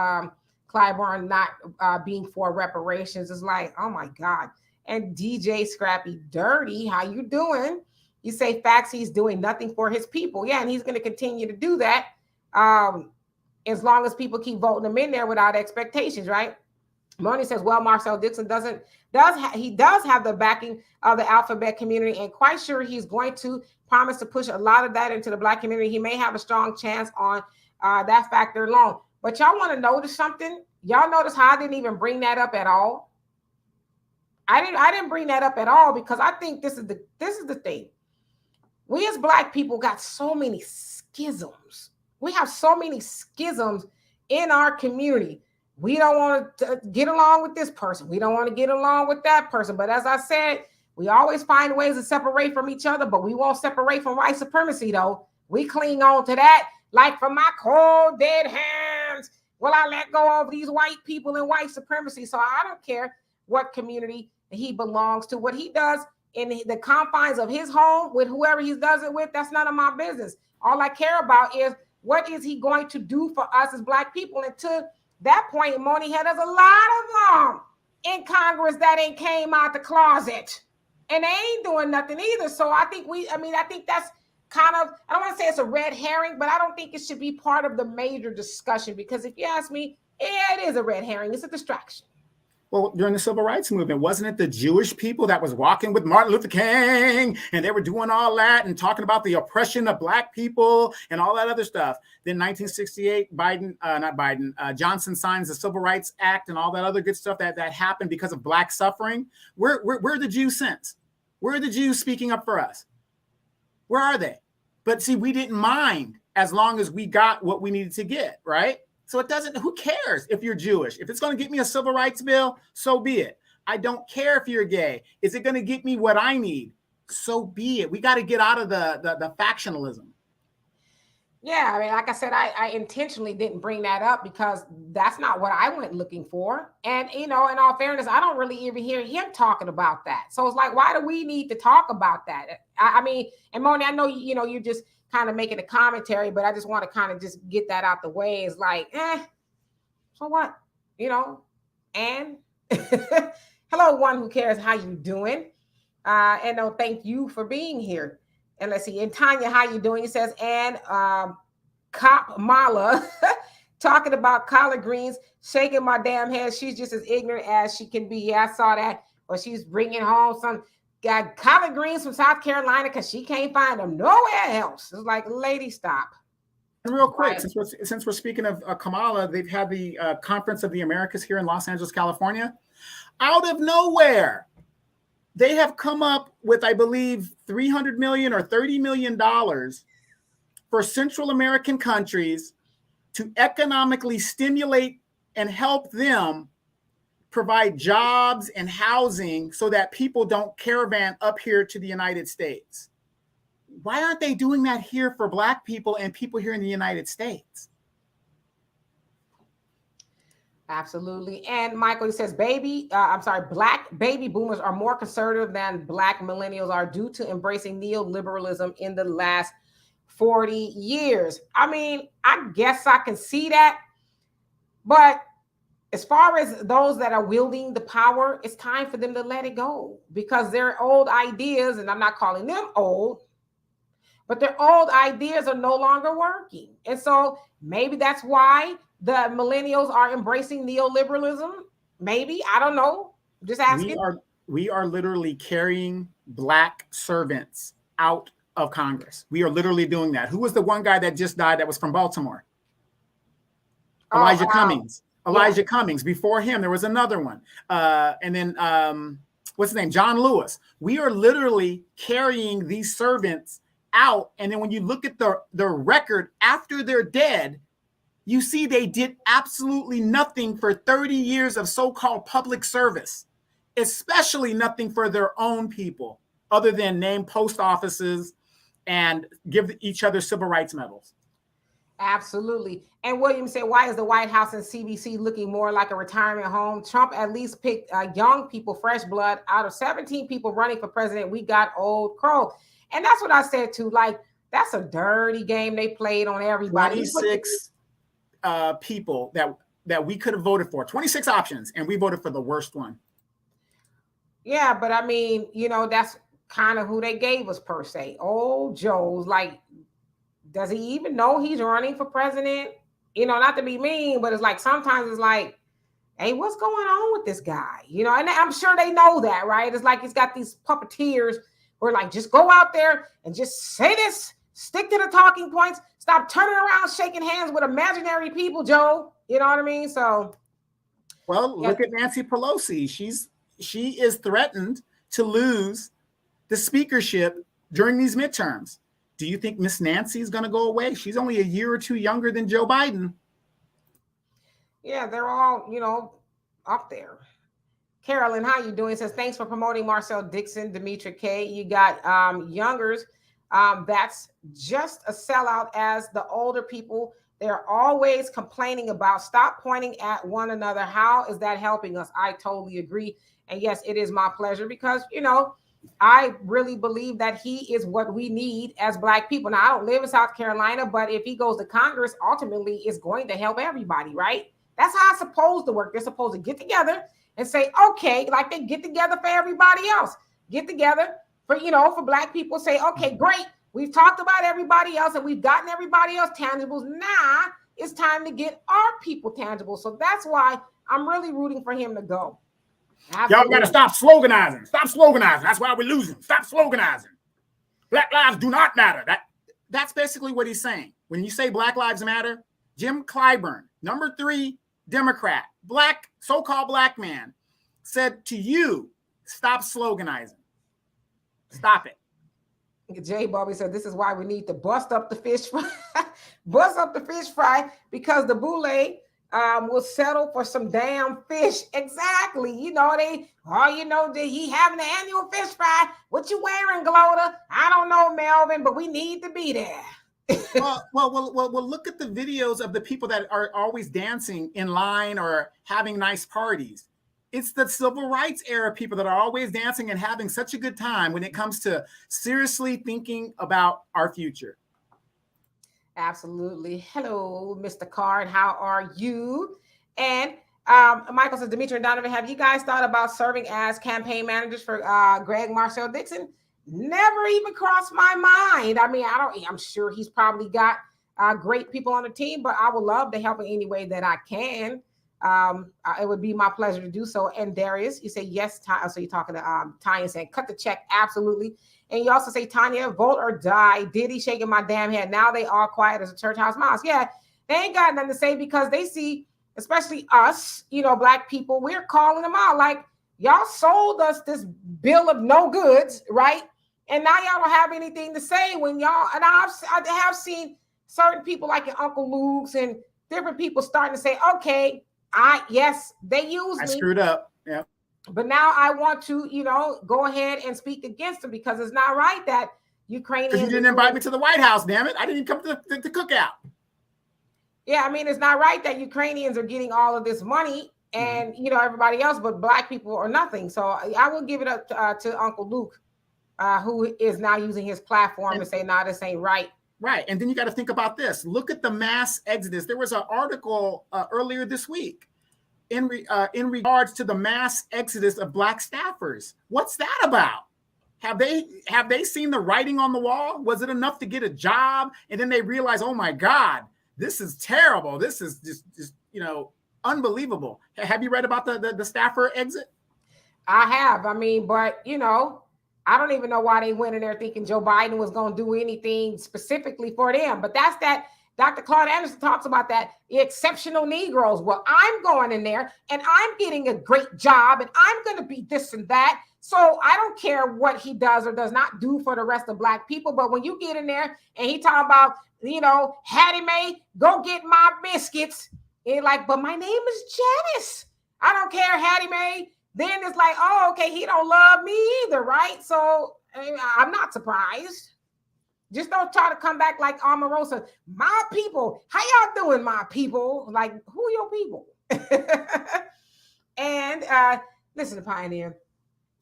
Speaker 1: Clyburn not being for reparations. It's like, oh my God. And DJ Scrappy Dirty, how you doing? You say facts, he's doing nothing for his people. Yeah, and he's going to continue to do that as long as people keep voting him in there without expectations, right? Moni says, well, Marcel Dixon does have the backing of the alphabet community, and quite sure he's going to promise to push a lot of that into the Black community. He may have a strong chance on that factor alone. But y'all want to notice something? Y'all notice how I didn't even bring that up at all? I didn't bring that up at all because I think this is the thing. We as Black people got so many schisms. We have so many schisms in our community. We don't want to get along with this person. We don't want to get along with that person. But as I said, we always find ways to separate from each other, but we won't separate from white supremacy, though. We cling on to that like from my cold, dead hands. Will I let go of these white people and white supremacy? So I don't care what community he belongs to. What he does in the confines of his home with whoever he does it with, that's none of my business. All I care about is what is he going to do for us as Black people. And to that point, Moni, there's a lot of them in Congress that ain't came out the closet and they ain't doing nothing either. So I think that's kind of, I don't want to say it's a red herring, but I don't think it should be part of the major discussion because if you ask me, yeah, it is a red herring. It's a distraction.
Speaker 2: Well, during the civil rights movement, wasn't it the Jewish people that was walking with Martin Luther King and they were doing all that and talking about the oppression of Black people and all that other stuff? Then 1968, Johnson signs the Civil Rights Act and all that other good stuff that happened because of Black suffering. Where are the Jews since? Where are the Jews speaking up for us? Where are they? But see, we didn't mind as long as we got what we needed to get, right? So it doesn't, who cares if you're Jewish? If it's going to get me a civil rights bill, so be it. I don't care if you're gay. Is it going to get me what I need? So be it. We got to get out of the factionalism.
Speaker 1: Yeah, I mean, like I said, I intentionally didn't bring that up because that's not what I went looking for. And, you know, in all fairness, I don't really even hear him talking about that. So it's like, why do we need to talk about that? I mean, and Moni, I know, you know, you're just kind of making a commentary, but I just want to kind of just get that out the way. It's like, so what? You know, and hello, one who cares how you doing. And no, thank you for being here. And let's see, and Tanya, how you doing? It says, and Cop Mala talking about collard greens, shaking my damn head. She's just as ignorant as she can be. Yeah, I saw that. Or she's bringing home some collard greens from South Carolina because she can't find them nowhere else. It's like, lady, stop.
Speaker 2: And real quick, since we're speaking of Kamala, they've had the Conference of the Americas here in Los Angeles, California. Out of nowhere, they have come up with, I believe, $300 million or $30 million for Central American countries to economically stimulate and help them provide jobs and housing so that people don't caravan up here to the United States. Why aren't they doing that here for Black people and people here in the United States?
Speaker 1: Absolutely. And Michael, he says, Black baby boomers are more conservative than Black millennials are due to embracing neoliberalism in the last 40 years. I mean, I guess I can see that. But as far as those that are wielding the power, it's time for them to let it go because their old ideas, and I'm not calling them old, but their old ideas are no longer working. And so maybe that's why the millennials are embracing neoliberalism. Maybe, I don't know. Just asking.
Speaker 2: We are literally carrying Black servants out of Congress. We are literally doing that. Who was the one guy that just died that was from Baltimore? Elijah Cummings. Elijah Cummings. Before him, there was another one. And then, what's his name? John Lewis. We are literally carrying these servants out. And then when you look at the record after they're dead, you see they did absolutely nothing for 30 years of so-called public service, especially nothing for their own people, other than name post offices and give each other civil rights medals.
Speaker 1: Absolutely. And William said, why is the White House and CBC looking more like a retirement home? Trump at least picked young people, fresh blood. Out of 17 people running for president, we got old crow. And that's what I said too. Like, that's a dirty game they played on everybody.
Speaker 2: 26 people that we could have voted for, 26 options, and we voted for the worst one.
Speaker 1: Yeah, but I mean, you know, that's kind of who they gave us per se. Old Joe's like, does he even know he's running for president? You know, not to be mean, but it's like sometimes it's like, hey, what's going on with this guy? You know, and I'm sure they know that, right? It's like he's got these puppeteers who are like, just go out there and just say this, stick to the talking points, stop turning around, shaking hands with imaginary people, Joe. You know what I mean? So,
Speaker 2: well, look at Nancy Pelosi. She is threatened to lose the speakership during these midterms. Do you think Miss Nancy is going to go away? She's only a year or two younger than Joe Biden.
Speaker 1: Yeah, they're all, you know, up there. Carolyn, how you doing? Says, thanks for promoting Marcel Dixon, Demetra K. You got youngers. That's just a sellout as the older people. They're always complaining about, stop pointing at one another. How is that helping us? I totally agree. And yes, it is my pleasure because, you know, I really believe that he is what we need as Black people. Now, I don't live in South Carolina, but if he goes to Congress, ultimately it's going to help everybody, right? That's how it's supposed to work. They're supposed to get together and say, okay, like they get together for everybody else. Get together for, you know, for Black people, say, okay, great. We've talked about everybody else and we've gotten everybody else tangibles. Now it's time to get our people tangible. So that's why I'm really rooting for him to go.
Speaker 2: Y'all got to stop sloganizing. Stop sloganizing. That's why we're losing. Stop sloganizing. Black lives do not matter. That's basically what he's saying. When you say Black Lives Matter, Jim Clyburn, number 3 Democrat, black, so-called black man, said to you, stop sloganizing. Stop it.
Speaker 1: Jay Bobby said, this is why we need to bust up the fish fry. Bust up the fish fry, because the boule will settle for some damn fish. Exactly. He having an annual fish fry. What you wearing, Gloda? I don't know, Melvin, but we need to be there.
Speaker 2: well, look at the videos of the people that are always dancing in line or having nice parties. It's the civil rights era people that are always dancing and having such a good time when it comes to seriously thinking about our future.
Speaker 1: Absolutely. Hello, Mr. Card. How are you? And Michael says, Demetri and Donovan, have you guys thought about serving as campaign managers for Greg Marcel Dixon? Never even crossed my mind. I mean, I'm sure he's probably got great people on the team, but I would love to help in any way that I can. It would be my pleasure to do so. And Darius, you say yes. So you're talking to Tanya saying, cut the check. Absolutely. And you also say, Tanya, vote or die. Diddy shaking my damn head. Now they all quiet as a church house mouse. Yeah, they ain't got nothing to say because they see, especially us, black people, we're calling them out. Like, y'all sold us this bill of no goods, right? And now y'all don't have anything to say when y'all, and I have seen certain people like your Uncle Luke's and different people starting to say, okay, yes, they used me.
Speaker 2: I screwed up. Yeah.
Speaker 1: But now I want to, go ahead and speak against them because it's not right that Ukrainians.
Speaker 2: Because you didn't invite me to the White House, damn it. I didn't come to the cookout.
Speaker 1: Yeah, I mean, it's not right that Ukrainians are getting all of this money and, everybody else, but black people are nothing. So I will give it up to Uncle Luke, who is now using his platform to say, nah, this ain't right.
Speaker 2: Right. And then you got to think about this. Look at the mass exodus. There was an article earlier this week in regards to the mass exodus of black staffers. What's that about? Have they seen the writing on the wall? Was it enough to get a job? And then they realize, oh my God, this is terrible. This is just unbelievable. Have you read about the staffer exit?
Speaker 1: I have. I mean, but I don't even know why they went in there thinking Joe Biden was going to do anything specifically for them. But that's that. Dr. Claude Anderson talks about that exceptional Negroes. Well, I'm going in there and I'm getting a great job and I'm going to be this and that. So I don't care what he does or does not do for the rest of black people. But when you get in there and he talking about, Hattie Mae, go get my biscuits. And like, but my name is Janice. I don't care, Hattie Mae. Then it's like, oh, okay, he don't love me either, right? So I'm not surprised. Just don't try to come back like Omarosa. My people, how y'all doing, my people? Like, who are your people? And listen, Pioneer,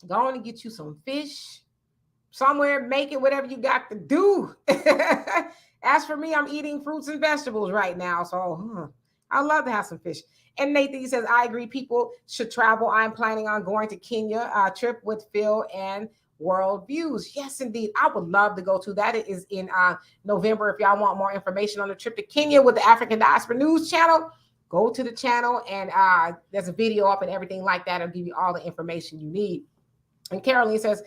Speaker 1: go on and get you some fish somewhere, make it whatever you got to do. As for me, I'm eating fruits and vegetables right now. So I'd love to have some fish. And Nathan, he says, I agree. People should travel. I'm planning on going to Kenya, trip with Phil and World Views. Yes, indeed. I would love to go to that. It is in November. If y'all want more information on the trip to Kenya with the African Diaspora News channel, go to the channel and there's a video up and everything like that. It'll give you all the information you need. And Caroline says,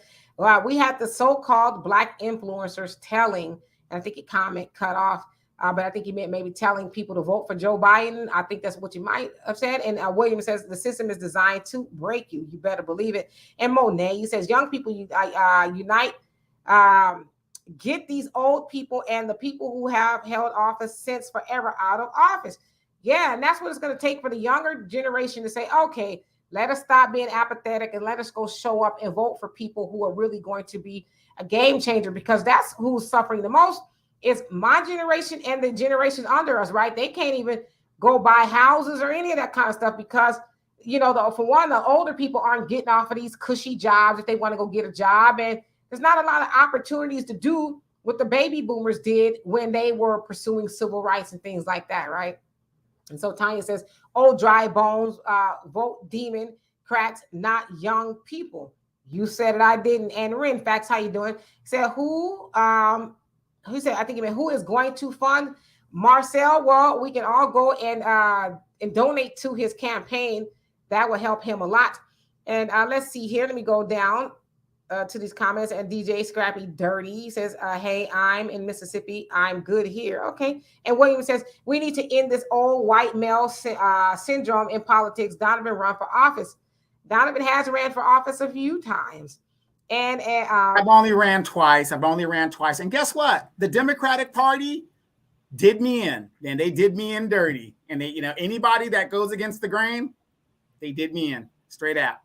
Speaker 1: we had the so-called black influencers telling, and I think your comment cut off, but I think he meant maybe telling people to vote for Joe Biden. I think that's what you might have said. And William says the system is designed to break you. You better believe it. And Monet, he says young people unite, get these old people and the people who have held office since forever out of office. Yeah, and that's what it's going to take for the younger generation to say, okay, let us stop being apathetic and let us go show up and vote for people who are really going to be a game changer, because that's who's suffering the most. It's my generation and the generations under us, right? They can't even go buy houses or any of that kind of stuff because, for one, the older people aren't getting off of these cushy jobs if they want to go get a job. And there's not a lot of opportunities to do what the baby boomers did when they were pursuing civil rights and things like that, right? And so Tanya says, oh, dry bones, vote Democrats, not young people. You said it, I didn't. And Ren, facts, how you doing? He said, who said, I think he meant who is going to fund Marcel? Well, we can all go and donate to his campaign. That will help him a lot. And let's see here. Let me go down to these comments. And DJ Scrappy Dirty says, hey, I'm in Mississippi. I'm good here. Okay. And William says, we need to end this old white male syndrome in politics. Donovan run for office. Donovan has ran for office a few times. And
Speaker 2: I've only ran twice. And guess what? The Democratic Party did me in, and they did me in dirty. And they, anybody that goes against the grain, they did me in straight out.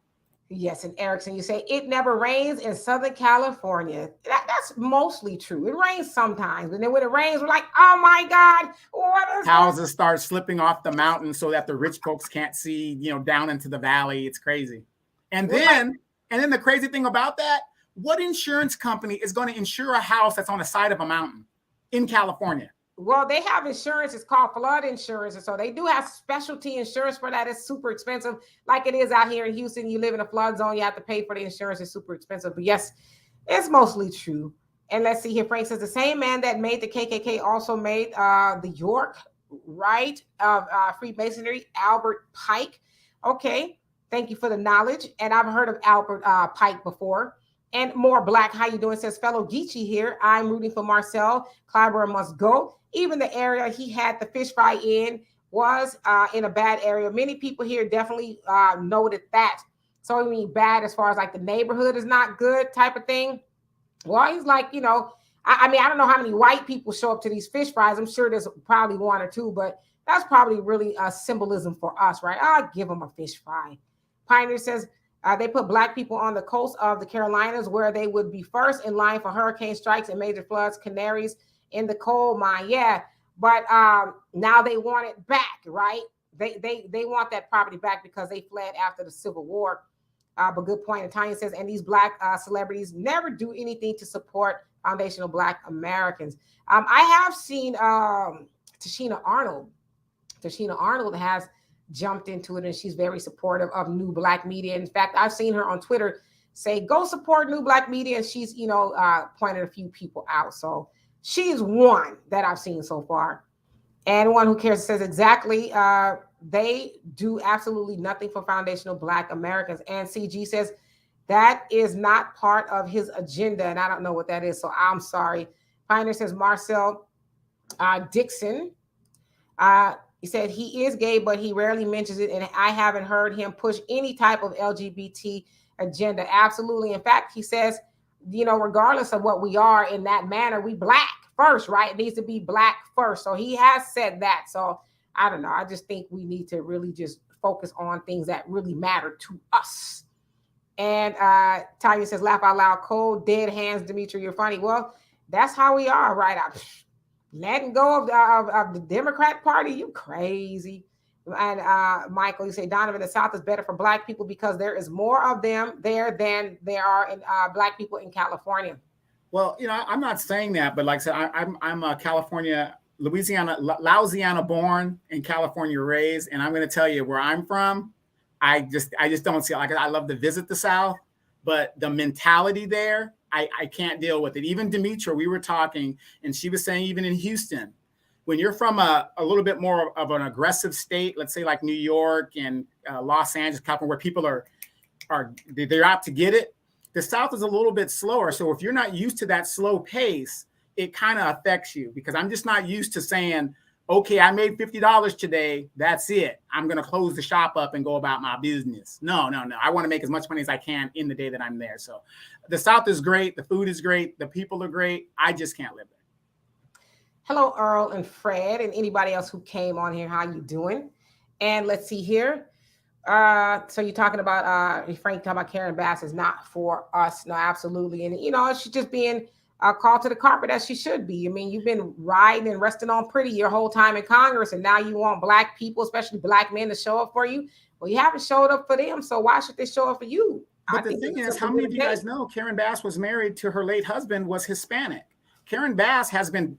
Speaker 1: Yes, and Erickson, you say it never rains in Southern California. That's mostly true. It rains sometimes, and then when it rains, we're like, "Oh my God, what is?"
Speaker 2: Houses start slipping off the mountain so that the rich folks can't see, down into the valley. It's crazy. And then the crazy thing about that, what insurance company is going to insure a house that's on the side of a mountain in California?
Speaker 1: Well, they have insurance. It's called flood insurance. And so they do have specialty insurance for that. It's super expensive. Like it is out here in Houston. You live in a flood zone. You have to pay for the insurance. It's super expensive. But yes, it's mostly true. And let's see here. Frank says the same man that made the KKK also made the York Rite of Freemasonry, Albert Pike. Okay. Thank you for the knowledge. And I've heard of Albert Pike before. And more Black, how you doing? Says fellow Geechee here. I'm rooting for Marcel. Clyburn must go. Even the area he had the fish fry in was in a bad area. Many people here definitely noted that. So I mean bad as far as like the neighborhood is not good type of thing. Well, he's like, I don't know how many white people show up to these fish fries. I'm sure there's probably one or two, but that's probably really a symbolism for us, right? I'll give them a fish fry. Pioneer says, they put Black people on the coast of the Carolinas where they would be first in line for hurricane strikes and major floods, canaries in the coal mine. Yeah, but now they want it back, right? They want that property back because they fled after the Civil War. But good point. And Tanya says, and these Black celebrities never do anything to support foundational Black Americans. I have seen Tashina Arnold. Tashina Arnold has jumped into it, and she's very supportive of new Black media. In fact, I've seen her on Twitter say, go support new Black media. And she's, pointed a few people out. So she's one that I've seen so far. And one who cares says exactly, they do absolutely nothing for foundational Black Americans. And CG says that is not part of his agenda. And I don't know what that is. So I'm sorry. Pioneer says Marcel Dixon. He said he is gay, but he rarely mentions it. And I haven't heard him push any type of LGBT agenda. Absolutely. In fact, he says, regardless of what we are in that manner, we Black first, right? It needs to be Black first. So he has said that. So I don't know. I just think we need to really just focus on things that really matter to us. And Tanya says, laugh out loud, cold, dead hands, Demetri, you're funny. Well, that's how we are, right? Letting go of the Democrat Party, you crazy. And Michael, you say Donovan, the South is better for Black people because there is more of them there than there are in Black people in California.
Speaker 2: Well, I'm not saying that, but like I said, I'm a California, Louisiana born and California raised, and I'm going to tell you where I'm from. I just don't see it. Like I love to visit the South, but the mentality there, I can't deal with it. Even Demetria, we were talking, and she was saying even in Houston, when you're from a little bit more of an aggressive state, let's say like New York and Los Angeles, California, where people they're out to get it, the South is a little bit slower. So if you're not used to that slow pace, it kind of affects you, because I'm just not used to saying, okay, I made $50 today. That's it. I'm going to close the shop up and go about my business. No. I want to make as much money as I can in the day that I'm there. So the South is great. The food is great. The people are great. I just can't live there.
Speaker 1: Hello, Earl and Fred and anybody else who came on here. How you doing? And let's see here. So you're talking about, Frank, talking about Karen Bass is not for us. No, absolutely. And, she's just being called to the carpet as she should be. I mean, you've been riding and resting on pretty your whole time in Congress, and now you want Black people, especially Black men, to show up for you. Well, you haven't showed up for them, so why should they show up for you?
Speaker 2: But the thing is, how many of you guys know Karen Bass was married to her late husband was Hispanic? Karen Bass has been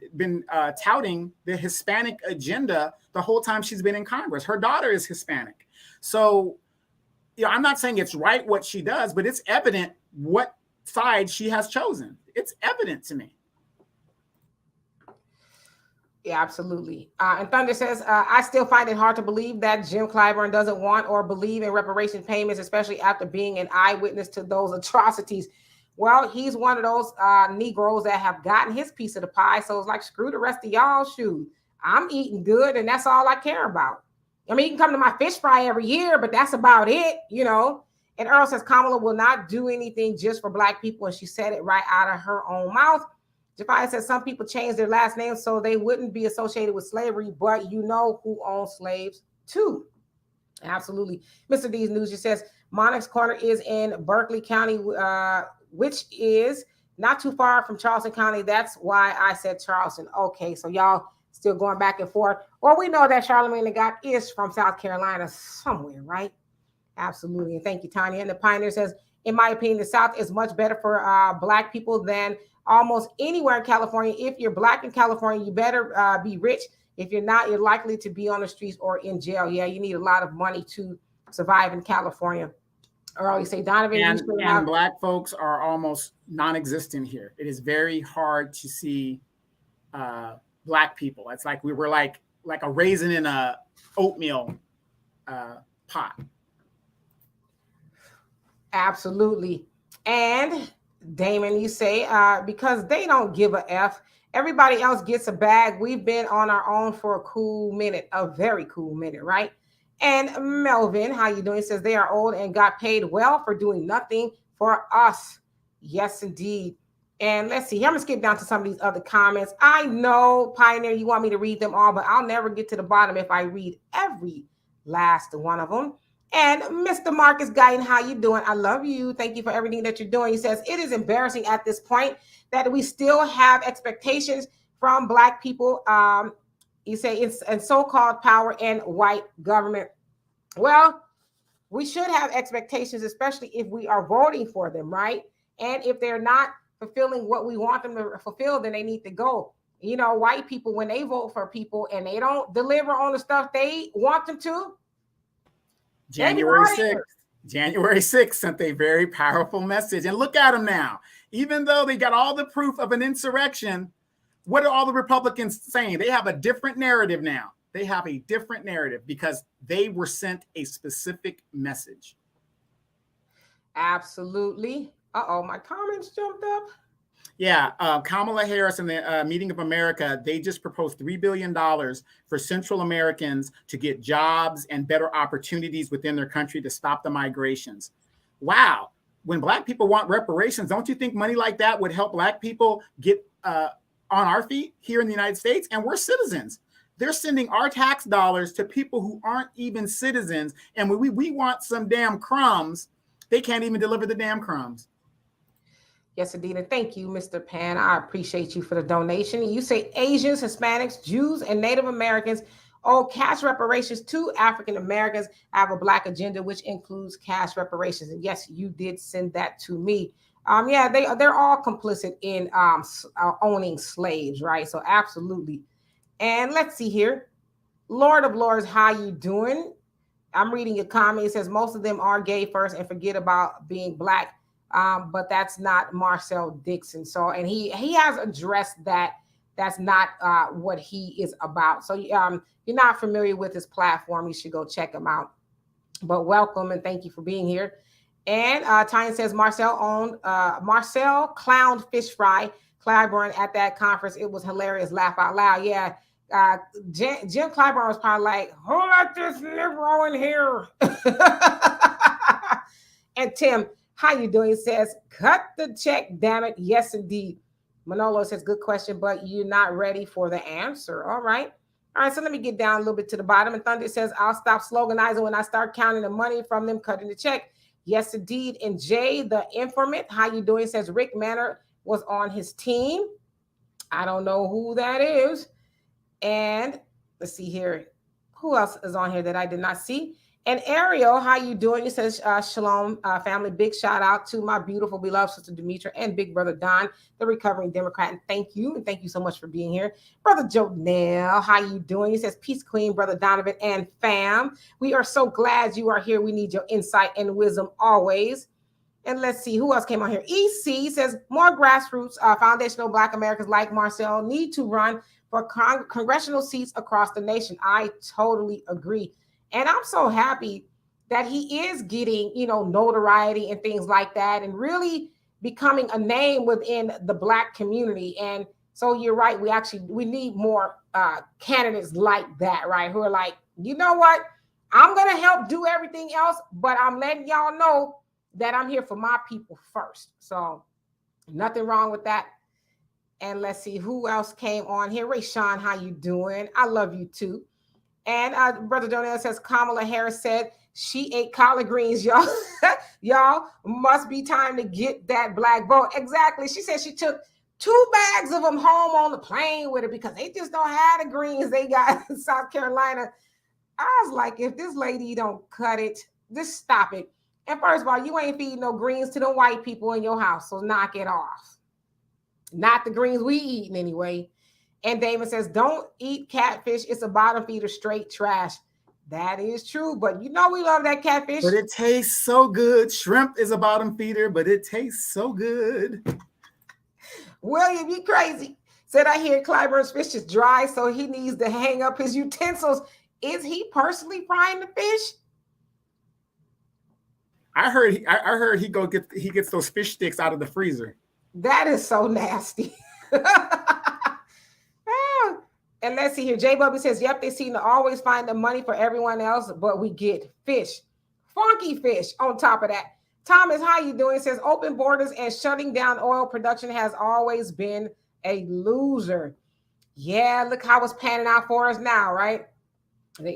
Speaker 2: touting the Hispanic agenda the whole time she's been in Congress. Her daughter is Hispanic. So, I'm not saying it's right what she does, but it's evident what side she has chosen. It's evident to me.
Speaker 1: Yeah, absolutely. And Thunder says, I still find it hard to believe that Jim Clyburn doesn't want or believe in reparation payments, especially after being an eyewitness to those atrocities. Well, he's one of those Negroes that have gotten his piece of the pie. So it's like, screw the rest of y'all. Shoot, I'm eating good, and that's all I care about. I mean, you can come to my fish fry every year, but that's about it, you know. And Earl says Kamala will not do anything just for Black people, and she said it right out of her own mouth. Jafar says some people changed their last name so they wouldn't be associated with slavery, but you know who owns slaves too. Absolutely. Mr. D's News just says Monarch's Corner is in Berkeley County, which is not too far from Charleston County. That's why I said Charleston. Okay, so y'all still going back and forth. Well, we know that Charlemagne the God is from South Carolina somewhere, right? Absolutely. And thank you, Tanya. And the Pioneer says, in my opinion, the South is much better for Black people than almost anywhere in California. If you're Black in California, you better be rich. If you're not, you're likely to be on the streets or in jail. Yeah, you need a lot of money to survive in California. Or you say, Donovan,
Speaker 2: and Black folks are almost non-existent here. It is very hard to see Black people. It's like we were like a raisin in a oatmeal pot.
Speaker 1: Absolutely. And Damon, you say, because they don't give a F. Everybody else gets a bag. We've been on our own for a cool minute, a very cool minute, right? And Melvin, how you doing? Says they are old and got paid well for doing nothing for us. Yes, indeed. And let's see. I'm going to skip down to some of these other comments. I know, Pioneer, you want me to read them all, but I'll never get to the bottom if I read every last one of them. And Mr. Marcus Guyton, how you doing? I love you. Thank you for everything that you're doing. He says, it is embarrassing at this point that we still have expectations from Black people. You say it's and so-called power and white government. Well, we should have expectations, especially if we are voting for them, right? And if they're not fulfilling what we want them to fulfill, then they need to go. You know, white people, when they vote for people and they don't deliver on the stuff they want them to,
Speaker 2: January 6th sent a very powerful message. And look at them now. Even though they got all the proof of an insurrection, what are all the Republicans saying? They have a different narrative now. They have a different narrative because they were sent a specific message.
Speaker 1: Absolutely. Uh-oh, my comments jumped up.
Speaker 2: Yeah, Kamala Harris and the Meeting of America, they just proposed $3 billion for Central Americans to get jobs and better opportunities within their country to stop the migrations. Wow. When Black people want reparations, don't you think money like that would help Black people get on our feet here in the United States? And we're citizens. They're sending our tax dollars to people who aren't even citizens. And when we want some damn crumbs, they can't even deliver the damn crumbs.
Speaker 1: Yes, indeed. And thank you, Mr. Pan. I appreciate you for the donation. You say Asians, Hispanics, Jews, and Native Americans owe cash reparations to African Americans. I have a Black agenda, which includes cash reparations. And yes, you did send that to me. Yeah, they're all complicit in owning slaves, right? So absolutely. And let's see here. Lord of Lords, how you doing? I'm reading your comment. It says most of them are gay first and forget about being Black. But that's not Marcel Dixon. So, and he has addressed that. That's not what he is about. So, you're not familiar with his platform, you should go check him out. But welcome and thank you for being here. And Tanya says Marcel clowned fish fry Clyburn at that conference. It was hilarious. Laugh out loud. Yeah. Jim Clyburn was probably like, who let this Negro in here? And Tim, how you doing? It says, cut the check, damn it. Yes, indeed. Manolo says, good question, but you're not ready for the answer. All right. All right, so let me get down a little bit to the bottom. And Thunder says, I'll stop sloganizing when I start counting the money from them cutting the check. Yes, indeed. And Jay, the informant, how you doing? Says Rick Manor was on his team. I don't know who that is. And let's see here. Who else is on here that I did not see? And Ariel, how you doing? It says, Shalom, family. Big shout out to my beautiful, beloved sister Demetra and big brother Don, the recovering Democrat. And thank you. And thank you so much for being here. Brother Jonell, how you doing? He says, peace, queen, brother Donovan and fam. We are so glad you are here. We need your insight and wisdom always. And let's see who else came on here. EC says more grassroots foundational Black Americans like Marcel need to run for congressional seats across the nation. I totally agree. And I'm so happy that he is getting, notoriety and things like that and really becoming a name within the Black community. And so you're right. We need more candidates like that, right? Who are like, you know what? I'm going to help do everything else, but I'm letting y'all know that I'm here for my people first. So nothing wrong with that. And let's see who else came on here. Ray Sean, how you doing? I love you too. And Brother Donnell says Kamala Harris said she ate collard greens, y'all. Y'all must be time to get that Black vote. Exactly. She said she took 2 bags of them home on the plane with her because they just don't have the greens they got in South Carolina. I was like, if this lady don't cut it, just stop it. And first of all, you ain't feeding no greens to the white people in your house, so knock it off. Not the greens we eating anyway. And Damon says, don't eat catfish. It's a bottom feeder, straight trash. That is true, but we love that catfish.
Speaker 2: But it tastes so good. Shrimp is a bottom feeder, but it tastes so good.
Speaker 1: William, you crazy. Said, I hear Clyburn's fish is dry, so he needs to hang up his utensils. Is he personally frying the fish?
Speaker 2: I heard he gets those fish sticks out of the freezer.
Speaker 1: That is so nasty. And let's see here. J Bubby says, yep, they seem to always find the money for everyone else, but we get fish. Funky fish on top of that. Thomas, how you doing? Says open borders and shutting down oil production has always been a loser. Yeah, look how it's panning out for us now, right?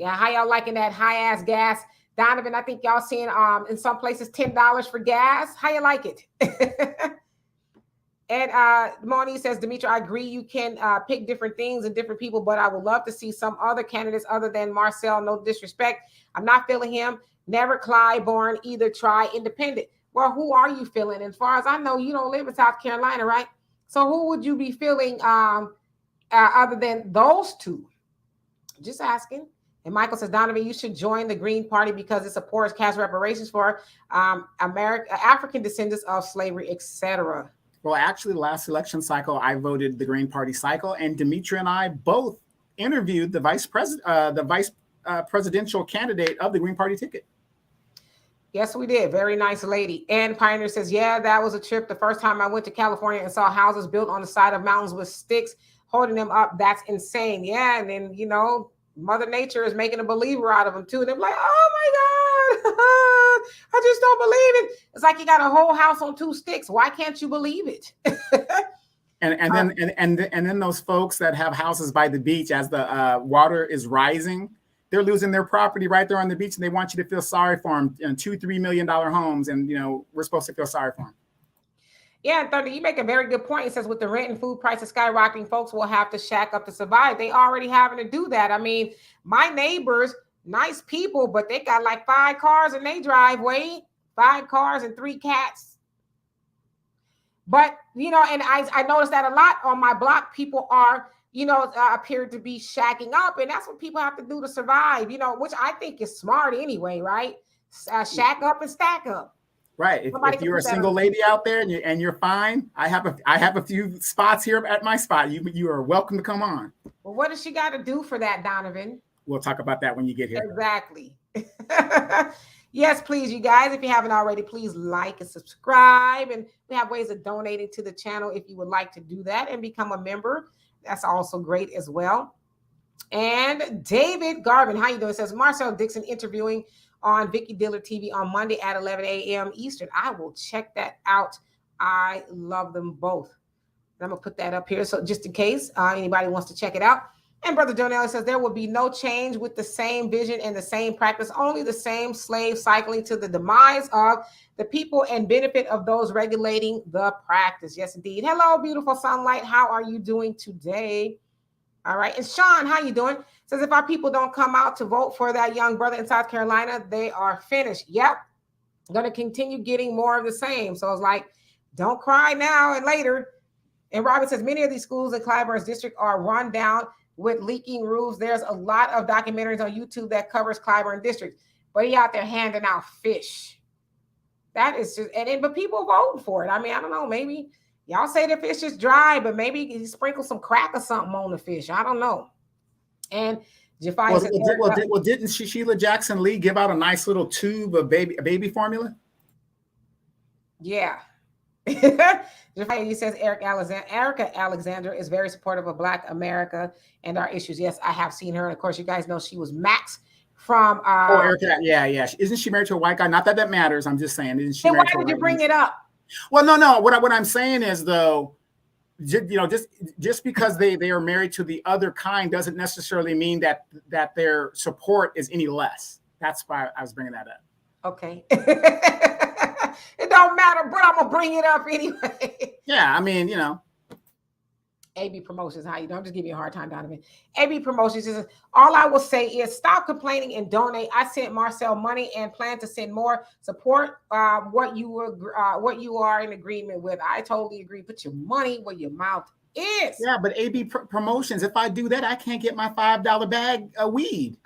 Speaker 1: How y'all liking that high-ass gas? Donovan, I think y'all seeing in some places $10 for gas. How you like it? And Moni says, Demetra, I agree you can pick different things and different people, but I would love to see some other candidates other than Marcel. No disrespect. I'm not feeling him. Never Clyburn, either try independent. Well, who are you feeling? As far as I know, you don't live in South Carolina, right? So who would you be feeling other than those two? Just asking. And Michael says, Donovan, you should join the Green Party because it supports cash reparations for African descendants of slavery, etc.
Speaker 2: Well, actually, last election cycle, I voted the Green Party cycle, and Demetra and I both interviewed the vice presidential candidate of the Green Party ticket.
Speaker 1: Yes, we did. Very nice lady. And Pioneer says, yeah, that was a trip. The first time I went to California and saw houses built on the side of mountains with sticks holding them up. That's insane. Yeah. And then, Mother Nature is making a believer out of them too. And they're like, oh my God, I just don't believe it. It's like you got a whole house on 2 sticks. Why can't you believe it?
Speaker 2: and then those folks that have houses by the beach as the water is rising, they're losing their property right there on the beach, and they want you to feel sorry for them. $2-3 million homes, and we're supposed to feel sorry for them.
Speaker 1: Yeah, Thunder, you make a very good point. It says with the rent and food prices skyrocketing, folks will have to shack up to survive. They already having to do that. I mean, my neighbors, nice people, but they got like 5 cars in their driveway, 5 cars and 3 cats. But, and I noticed that a lot on my block, people are, appear to be shacking up. And that's what people have to do to survive, which I think is smart anyway, right? Shack up and stack up.
Speaker 2: Right. If you're a single lady out there and you're fine, I have a few spots here at my spot. You are welcome to come on.
Speaker 1: Well, what does she got to do for that, Donovan?
Speaker 2: We'll talk about that when you get here.
Speaker 1: Exactly. Yes, please, you guys, if you haven't already, please like and subscribe. And we have ways of donating to the channel if you would like to do that and become a member. That's also great as well. And David Garvin, how you doing? Says Marcel Dixon interviewing on Vicky Diller TV on Monday at 11 a.m. Eastern. I will check that out. I love them both. I'm going to put that up here. So just in case anybody wants to check it out. And Brother Donnell says there will be no change with the same vision and the same practice, only the same slave cycling to the demise of the people and benefit of those regulating the practice. Yes, indeed. Hello, beautiful sunlight. How are you doing today? All right. And Sean, how you doing? Says if our people don't come out to vote for that young brother in South Carolina, they are finished. Yep. Going to continue getting more of the same. So it's like, don't cry now and later. And Robert says many of these schools in Clyburn's district are run down with leaking roofs. There's a lot of documentaries on YouTube that covers Clyburn district, but he out there handing out fish. That is just, but people voting for it. I mean, I don't know. Maybe y'all say the fish is dry, but maybe you sprinkle some crack or something on the fish. I don't know. And Jafai says,
Speaker 2: didn't Sheila Jackson Lee give out a nice little tube of baby formula?
Speaker 1: Yeah. He says Erica Alexander is very supportive of Black America and our issues. Yes, I have seen her. And of course, you guys know she was Max from
Speaker 2: Erica, yeah. Isn't she married to a white guy? Not that that matters. I'm just saying, isn't she married to a white guy? Why did you
Speaker 1: bring it up?
Speaker 2: Well, no. What I'm saying is, though, just because they are married to the other kind doesn't necessarily mean that their support is any less. That's why I was bringing that up.
Speaker 1: Okay. It don't matter, but I'm gonna bring it up anyway.
Speaker 2: Yeah, I mean,
Speaker 1: AB Promotions, how you doing? I'm just giving you a hard time, Donovan. AB Promotions is all I will say is stop complaining and donate. I sent Marcel money and plan to send more. Support what you are in agreement with. I totally agree. Put your money where your mouth is.
Speaker 2: Yeah, but AB Promotions, if I do that, I can't get my $5 bag of weed.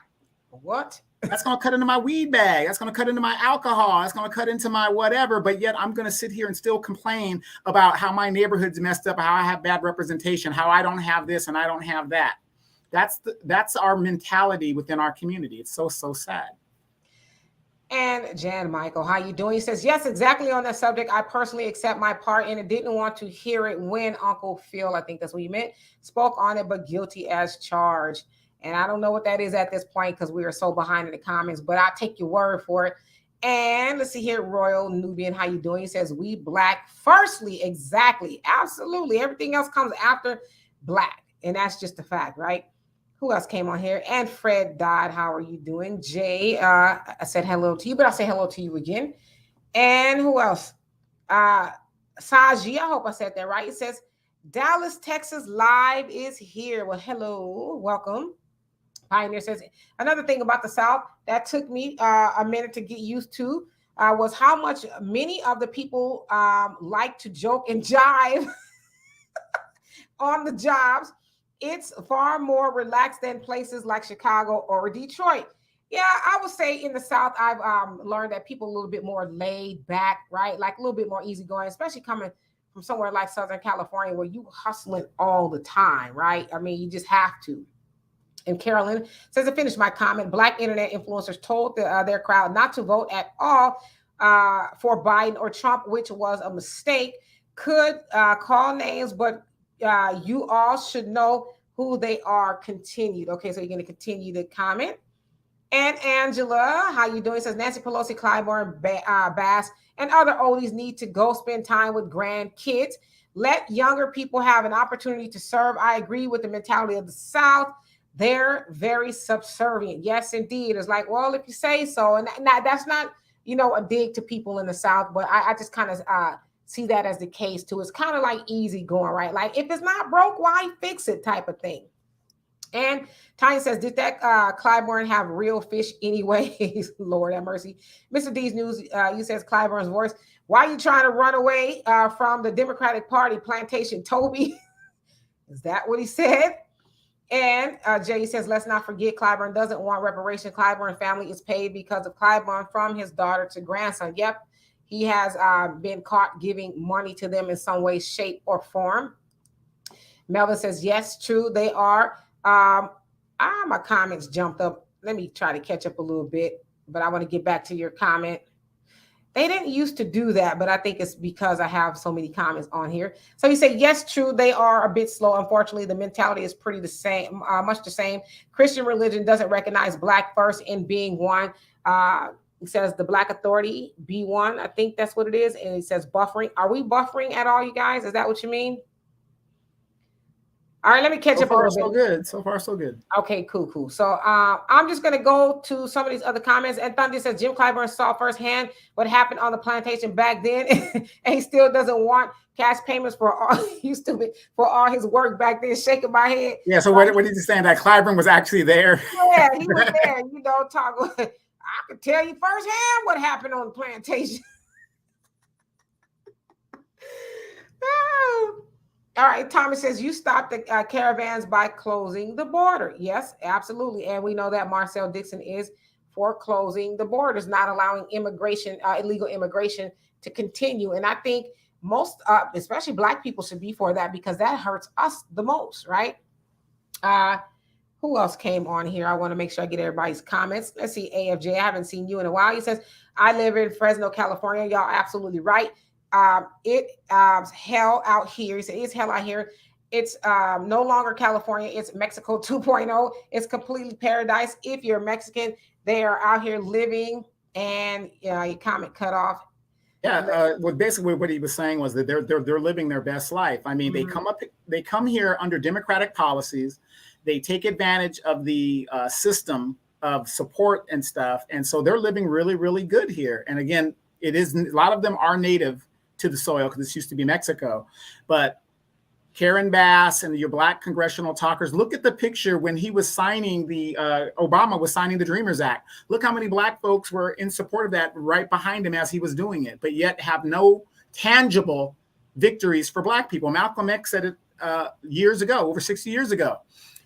Speaker 1: What?
Speaker 2: That's going to cut into my weed bag. That's going to cut into my alcohol. That's going to cut into my whatever. But yet I'm going to sit here and still complain about how my neighborhood's messed up, how I have bad representation, how I don't have this and I don't have that. That's our mentality within our community. It's so sad.
Speaker 1: And Jan Michael, how you doing? He says, yes, exactly on that subject. I personally accept my part in it. Didn't want to hear it when Uncle Phil, I think that's what you meant, spoke on it, but guilty as charged. And I don't know what that is at this point because we are so behind in the comments, but I'll take your word for it. And let's see here, Royal Nubian, how you doing? He says, we Black firstly, exactly, absolutely. Everything else comes after Black. And that's just a fact, right? Who else came on here? And Fred Dodd, how are you doing? Jay, I said hello to you, but I'll say hello to you again. And who else? Saji, I hope I said that right. It says, Dallas, Texas live is here. Well, hello, welcome. Pioneer says, another thing about the South that took me a minute to get used to was how much many of the people like to joke and jive on the jobs. It's far more relaxed than places like Chicago or Detroit. Yeah, I would say in the South, I've learned that people are a little bit more laid back, right? Like a little bit more easygoing, especially coming from somewhere like Southern California where you hustling all the time, right? I mean, you just have to. And Carolyn says, to finish my comment, Black internet influencers told their crowd not to vote at all for Biden or Trump, which was a mistake. Could call names, but you all should know who they are. Continued. Okay, so you're going to continue to comment. And Angela, how you doing? Says Nancy Pelosi, Clyburn, Bass, and other oldies need to go spend time with grandkids. Let younger people have an opportunity to serve. I agree with the mentality of the South. They're very subservient. Yes, indeed. It's like, well, if you say so. And that's not, a dig to people in the South, but I just kind of see that as the case too. It's kind of like easy going, right? Like if it's not broke, why fix it type of thing. And Tanya says, did that Clyburn have real fish anyways? Lord have mercy. Mr. D's News, you says Clyburn's voice. Why are you trying to run away from the Democratic Party, Plantation Toby? Is that what he said? And Jay says, let's not forget Clyburn doesn't want reparation. Clyburn family is paid because of Clyburn from his daughter to grandson. Yep, he has been caught giving money to them in some way, shape, or form. Melvin says, yes, true, they are. My comments jumped up. Let me try to catch up a little bit, but I want to get back to your comment. They didn't used to do that, but I think it's because I have so many comments on here. So you say, yes, true, they are a bit slow. Unfortunately, the mentality is pretty the same, much the same. Christian religion doesn't recognize Black first in being one. He says the Black authority be one. I think that's what it is. And he says buffering. Are we buffering at all, you guys? Is that what you mean? All right, let me catch up a little bit.
Speaker 2: So far, so good.
Speaker 1: Okay, cool. So I'm just going to go to some of these other comments. And Thunder says Jim Clyburn saw firsthand what happened on the plantation back then, and he still doesn't want cash payments for all his work back then. Shaking my head.
Speaker 2: Yeah. So what did you say? That Clyburn was actually there?
Speaker 1: Yeah, he was there. I could tell you firsthand what happened on the plantation. Oh. All right, Thomas says, you stopped the caravans by closing the border. Yes, absolutely. And we know that Marcel Dixon is for closing the borders, not allowing illegal immigration to continue. And I think most, especially Black people, should be for that because that hurts us the most, right? Who else came on here? I want to make sure I get everybody's comments. Let's see, AFJ, I haven't seen you in a while. He says, I live in Fresno, California. Y'all absolutely right. It's hell out here. He said, it's hell out here. It's no longer California. It's Mexico 2.0. It's completely paradise. If you're Mexican, they are out here living. And your comment cut off.
Speaker 2: Yeah, well, basically what he was saying was that they're living their best life. I mean, they come here under democratic policies. They take advantage of the system of support and stuff, and so they're living really, really good here. And again, a lot of them are native to the soil because this used to be Mexico, but Karen Bass and your Black congressional talkers, look at the picture when he was signing Obama was signing the Dreamers Act. Look how many Black folks were in support of that right behind him as he was doing it, but yet have no tangible victories for Black people. Malcolm X said it years ago, over 60 years ago.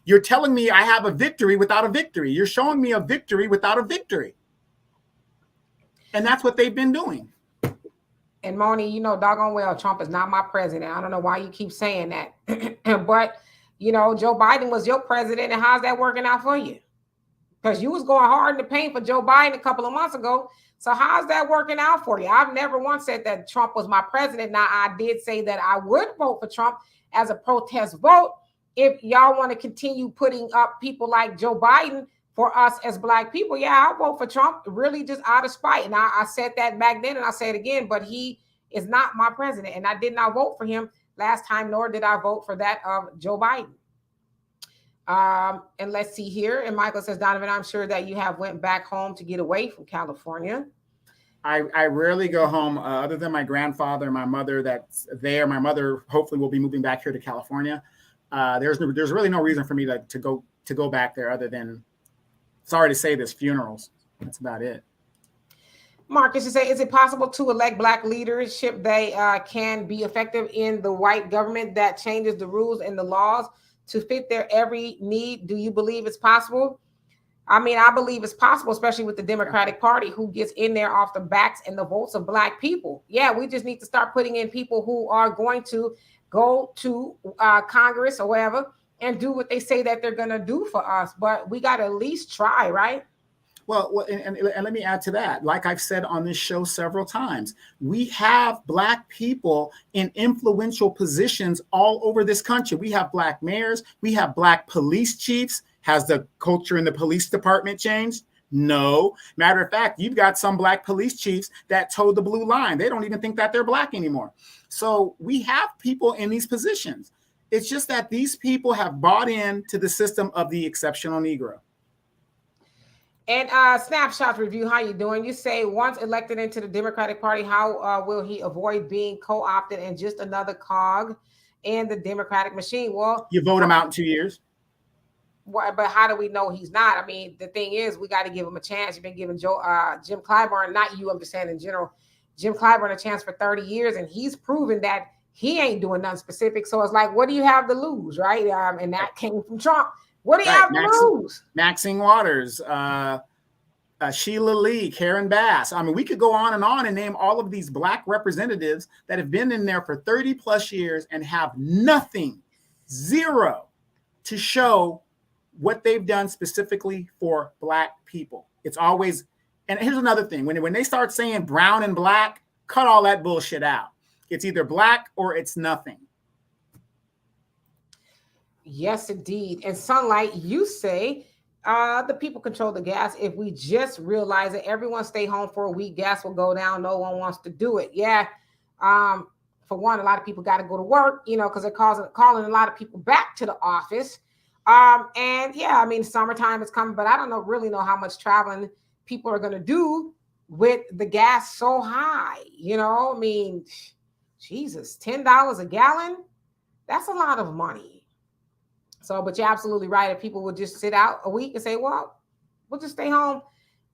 Speaker 2: You're telling me I have a victory without a victory. You're showing me a victory without a victory. And that's what they've been doing.
Speaker 1: And Moni, you know, doggone well, Trump is not my president. I don't know why you keep saying that. But, you know, Joe Biden was your president. And how's that working out for you? Because you was going hard in the paint for Joe Biden a couple of months ago. So how's that working out for you? I've never once said that Trump was my president. Now, I did say that I would vote for Trump as a protest vote if y'all want to continue putting up people like Joe Biden for us as Black people. Yeah, I'll vote for Trump, really just out of spite. And I said that back then and I'll say it again, but he is not my president. And I did not vote for him last time, nor did I vote for that of Joe Biden. And let's see here. And Michael says, Donovan, I'm sure that you have went back home to get away from California.
Speaker 2: I rarely go home other than my grandfather and my mother that's there. My mother hopefully will be moving back here to California. There's really no reason for me to go back there other than, sorry to say this, funerals. That's about it.
Speaker 1: Marcus, you say, is it possible to elect Black leadership they can be effective in the white government that changes the rules and the laws to fit their every need? Do you believe it's possible? I mean, I believe it's possible, especially with the Democratic Party, who gets in there off the backs and the votes of Black people. Yeah, we just need to start putting in people who are going to go to Congress or wherever and do what they say that they're going to do for us. But we got to at least try, right?
Speaker 2: Well, and let me add to that. Like I've said on this show several times, we have Black people in influential positions all over this country. We have Black mayors. We have Black police chiefs. Has the culture in the police department changed? No. Matter of fact, you've got some Black police chiefs that toe the blue line. They don't even think that they're Black anymore. So we have people in these positions. It's just that these people have bought into the system of the exceptional Negro.
Speaker 1: And Snapshot Review, how you doing? You say, once elected into the Democratic Party, how will he avoid being co-opted and just another cog in the Democratic machine? Well,
Speaker 2: you vote him out in 2 years.
Speaker 1: But how do we know he's not? I mean, the thing is, we got to give him a chance. You've been giving Jim Clyburn, not you, I'm just saying in general, Jim Clyburn a chance for 30 years, and he's proven that he ain't doing nothing specific. So it's like, what do you have to lose, right? And that came from Trump. What do you have to lose?
Speaker 2: Maxine Waters, Sheila Lee, Karen Bass. I mean, we could go on and name all of these Black representatives that have been in there for 30 plus years and have nothing, zero, to show what they've done specifically for Black people. It's always, and here's another thing, when they start saying brown and Black, cut all that bullshit out. It's either Black or it's nothing.
Speaker 1: Yes, indeed. And Sunlight, you say the people control the gas. If we just realize that everyone stay home for a week, gas will go down. No one wants to do it. Yeah. For one, a lot of people got to go to work, because they're calling a lot of people back to the office. And yeah, I mean, summertime is coming, but I don't really know how much traveling people are going to do with the gas so high. I mean, Jesus, $10 a gallon. That's a lot of money. So, but you're absolutely right. If people would just sit out a week and say, well, we'll just stay home,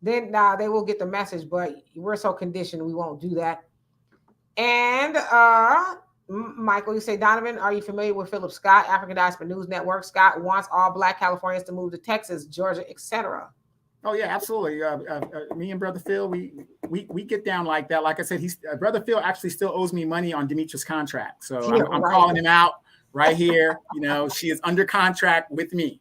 Speaker 1: then they will get the message, but we're so conditioned, we won't do that. And, Michael, you say, Donovan, are you familiar with Philip Scott, African Diaspora News Network? Scott wants all Black Californians to move to Texas, Georgia, etc.
Speaker 2: Oh yeah, absolutely. Me and Brother Phil, we get down like that. Like I said, he's Brother Phil actually still owes me money on Demetra's contract, so
Speaker 1: Yeah,
Speaker 2: I'm
Speaker 1: right.
Speaker 2: calling him out right here. You know, she is under contract with me.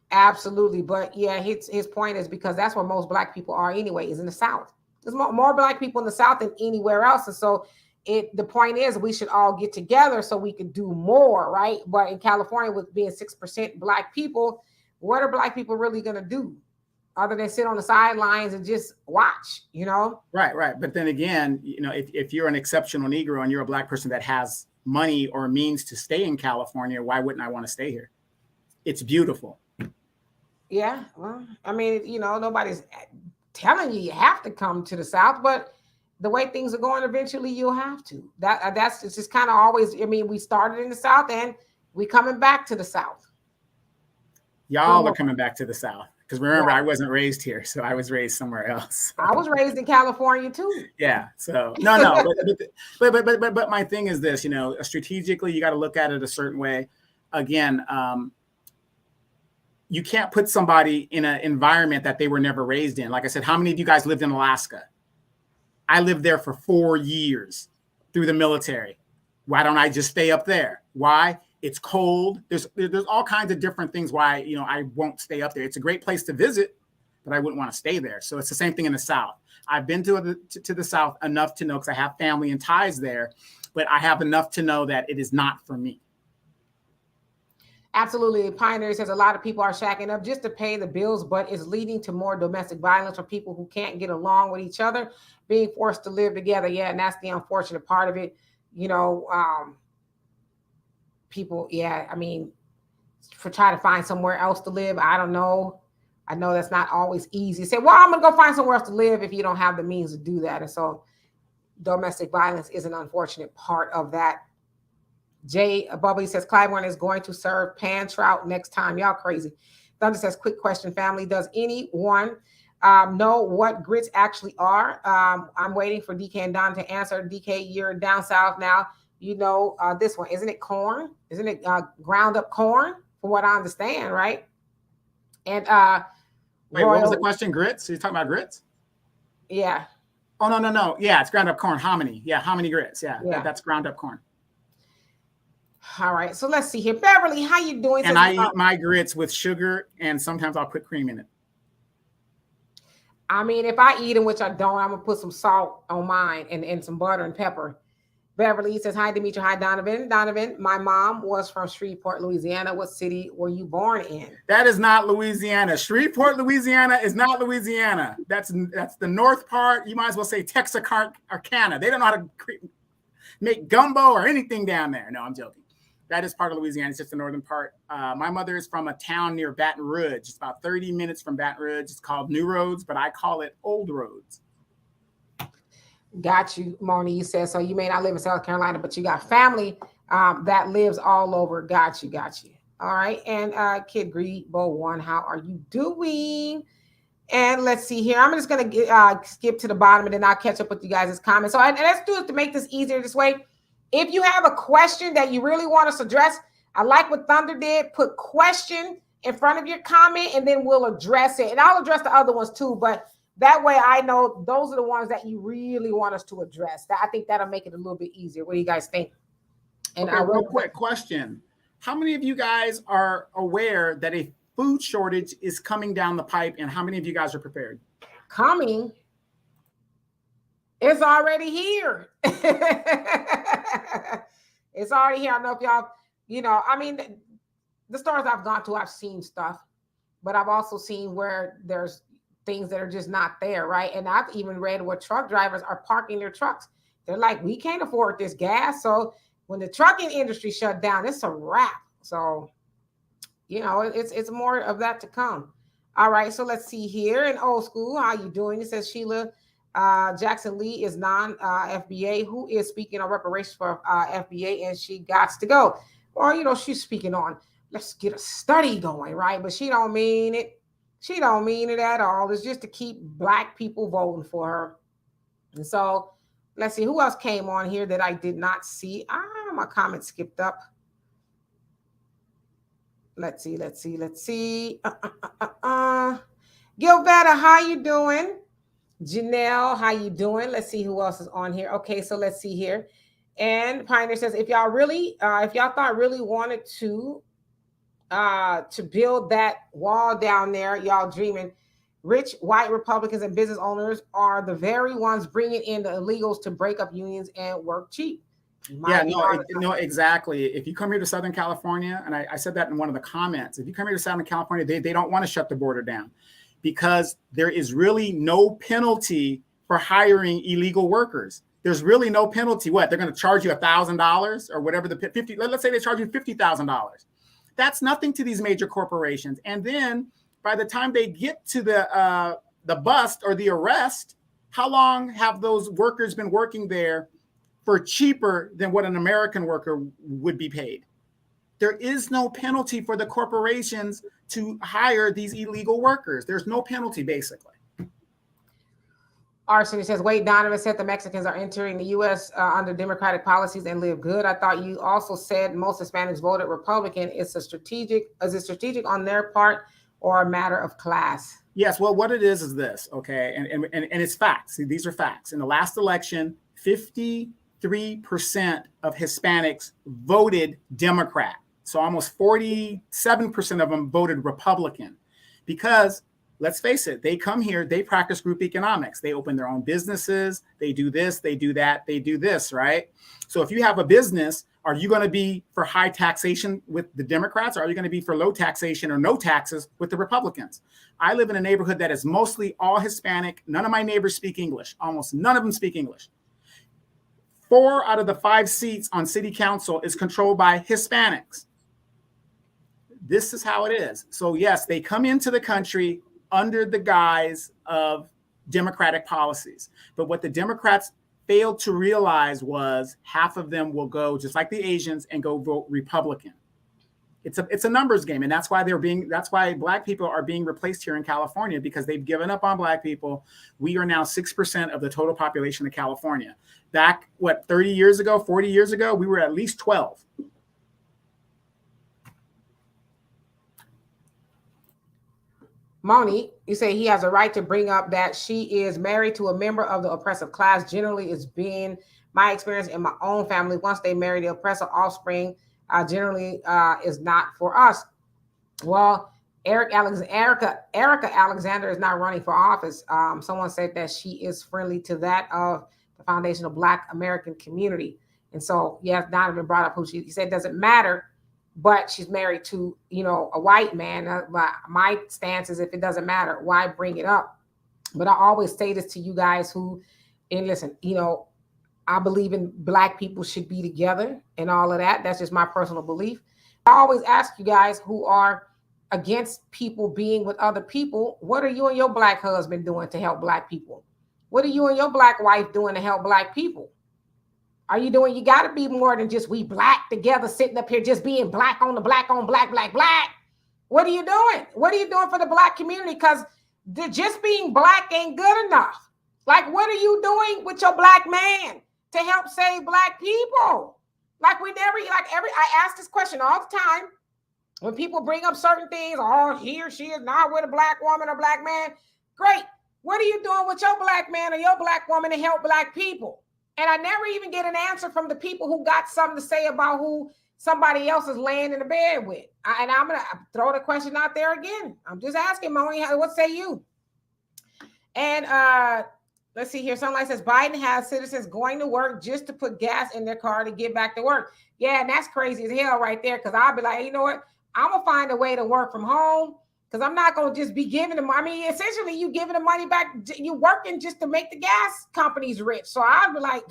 Speaker 1: Absolutely. But yeah, his point is because that's where most black people are anyway, is in the South. There's more black people in the South than anywhere else. And so the point is we should all get together so we could do more, right? But in California, with being 6% black people, what are black people really gonna do other than sit on the sidelines and just watch, you know?
Speaker 2: Right. But then again, you know, if you're an exceptional Negro and you're a black person that has money or means to stay in California, why wouldn't I want to stay here? It's beautiful.
Speaker 1: Yeah, well, I mean, you know, nobody's telling you have to come to the South, but the way things are going, eventually you'll have to. That's it's just kind of always. I mean, we started in the South and we coming back to the South.
Speaker 2: Y'all are coming back to the South because remember,
Speaker 1: Right.
Speaker 2: I wasn't raised here, so I was raised somewhere else.
Speaker 1: I was raised in California too.
Speaker 2: Yeah. So no. But my thing is this, you know, strategically, you got to look at it a certain way. Again, you can't put somebody in an environment that they were never raised in. Like I said, how many of you guys lived in Alaska? I lived there for 4 years through the military. Why don't I just stay up there? Why? It's cold. There's all kinds of different things why, you know, I won't stay up there. It's a great place to visit, but I wouldn't want to stay there. So it's the same thing in the South. I've been to the South enough to know, because I have family and ties there, but I have enough to know that it is not for me.
Speaker 1: Absolutely. Pioneer says a lot of people are shacking up just to pay the bills, but it's leading to more domestic violence for people who can't get along with each other, being forced to live together. Yeah, and that's the unfortunate part of it. You know, people, yeah, I mean, for trying to find somewhere else to live, I don't know. I know that's not always easy. Say, well, I'm going to go find somewhere else to live if you don't have the means to do that. And so domestic violence is an unfortunate part of that. Jay Bubbly says Clyburn is going to serve pan trout next time. Y'all crazy. Thunder says, quick question, family. Does anyone know what grits actually are? I'm waiting for DK and Don to answer. DK, you're down south now. You know this one. Isn't it corn? Isn't it ground up corn? From what I understand, right? And
Speaker 2: wait, what was the question? Grits? Are you talking about grits?
Speaker 1: Yeah.
Speaker 2: Oh, no. Yeah, it's ground up corn. Hominy. Yeah, hominy grits. Yeah. That's ground up corn.
Speaker 1: All right, so let's see here. Beverly, how you doing?
Speaker 2: And I eat my grits with sugar, and sometimes I'll put cream in it.
Speaker 1: I mean, if I eat them, which I don't, I'm going to put some salt on mine and some butter and pepper. Beverly says, hi, Demetri. Hi, Donovan. Donovan, my mom was from Shreveport, Louisiana. What city were you born in?
Speaker 2: That is not Louisiana. Shreveport, Louisiana is not Louisiana. That's the north part. You might as well say Texarkana. They don't know how to make gumbo or anything down there. No, I'm joking. That is part of Louisiana. It's just the northern part. My mother is from a town near Baton Rouge. It's about 30 minutes from Baton Rouge. It's called New Roads, but I call it Old Roads.
Speaker 1: Got you, Moni. You said, so you may not live in South Carolina, but you got family that lives all over. Got you. All right. And Kid Grebo One, how are you doing? And let's see here. I'm just going to skip to the bottom and then I'll catch up with you guys' comments. So and let's do it to make this easier this way. If you have a question that you really want us to address, I like what Thunder did. Put question in front of your comment and then we'll address it. And I'll address the other ones too. But that way I know those are the ones that you really want us to address. I think that'll make it a little bit easier. What do you guys think?
Speaker 2: And okay, real quick question. How many of you guys are aware that a food shortage is coming down the pipe, and how many of you guys are prepared?
Speaker 1: Coming? It's already here. It's already here. I don't know if y'all, you know, I mean, the stores I've gone to, I've seen stuff, but I've also seen where there's things that are just not there, right? And I've even read where truck drivers are parking their trucks. They're like, we can't afford this gas. So when the trucking industry shut down, it's a wrap. So, you know, it's more of that to come. All right, so let's see here. In old school, how you doing? It says Sheila Jackson Lee is non-FBA, who is speaking on reparations for FBA, and she got to go. Or, you know, she's speaking on, let's get a study going, right? But she don't mean it. She don't mean it at all. It's just to keep Black people voting for her. And so let's see who else came on here that I did not see. My comment skipped up. Let's see. Gilvetta, how you doing? Janelle, how you doing? Let's see who else is on here. Okay, so let's see here. And Pioneer says, if y'all thought really wanted to build that wall down there, y'all dreaming. Rich white Republicans and business owners are the very ones bringing in the illegals to break up unions and work cheap.
Speaker 2: No, exactly. If you come here to Southern California, and I said that in one of the comments, if you come here to Southern California, they don't want to shut the border down because there is really no penalty for hiring illegal workers. There's really no penalty. What? They're going to charge you $1,000 or whatever the 50. Let's say they charge you $50,000. That's nothing to these major corporations. And then by the time they get to the bust or the arrest, how long have those workers been working there for cheaper than what an American worker would be paid? There is no penalty for the corporations to hire these illegal workers. There's no penalty, basically.
Speaker 1: Arson says, wait, Donovan said the Mexicans are entering the U.S. Under Democratic policies and live good. I thought you also said most Hispanics voted Republican. Is it strategic on their part or a matter of class?
Speaker 2: Yes, well, what it is this, okay? And it's facts. See, these are facts. In the last election, 53% of Hispanics voted Democrat. So almost 47% of them voted Republican because, let's face it, they come here, they practice group economics. They open their own businesses. They do this, they do that, they do this, right? So if you have a business, are you going to be for high taxation with the Democrats? Or are you going to be for low taxation or no taxes with the Republicans? I live in a neighborhood that is mostly all Hispanic. None of my neighbors speak English. Almost none of them speak English. 4 out of the 5 seats on city council is controlled by Hispanics. This is how it is. So yes, they come into the country under the guise of Democratic policies. But what the Democrats failed to realize was half of them will go, just like the Asians, and go vote Republican. It's a numbers game. And that's why Black people are being replaced here in California, because they've given up on Black people. We are now 6% of the total population of California. Back, 30 years ago, 40 years ago, we were at least 12.
Speaker 1: Moni, you say he has a right to bring up that she is married to a member of the oppressive class. Generally, it's been my experience in my own family. Once they marry the oppressive offspring, generally is not for us. Well, Erica Alexander is not running for office. Someone said that she is friendly to that of the Foundation of Black American Community. And so, yes, Donovan brought up who he said doesn't matter, but she's married to, a white man. My stance is if it doesn't matter, why bring it up? But I always say this to you guys and listen, I believe in Black people should be together and all of that. That's just my personal belief. I always ask you guys who are against people being with other people, what are you and your Black husband doing to help Black people? What are you and your Black wife doing to help Black people? Are you doing, you got to be more than just we Black together sitting up here just being Black on Black. What are you doing? What are you doing for the Black community? Because just being Black ain't good enough. Like, what are you doing with your Black man to help save Black people? I ask this question all the time when people bring up certain things. Oh, he or she is not with a Black woman or Black man. Great. What are you doing with your Black man or your Black woman to help Black people? And I never even get an answer from the people who got something to say about who somebody else is laying in the bed with. And I'm going to throw the question out there again. I'm just asking, Moni, what say you? And let's see here. Sunlight says, Biden has citizens going to work just to put gas in their car to get back to work. Yeah, and that's crazy as hell right there, because I'll be like, hey, you know what? I'm going to find a way to work from home, because I'm not going to just be giving them. I mean, essentially, you giving the money back. You working just to make the gas companies rich. So I'd be like,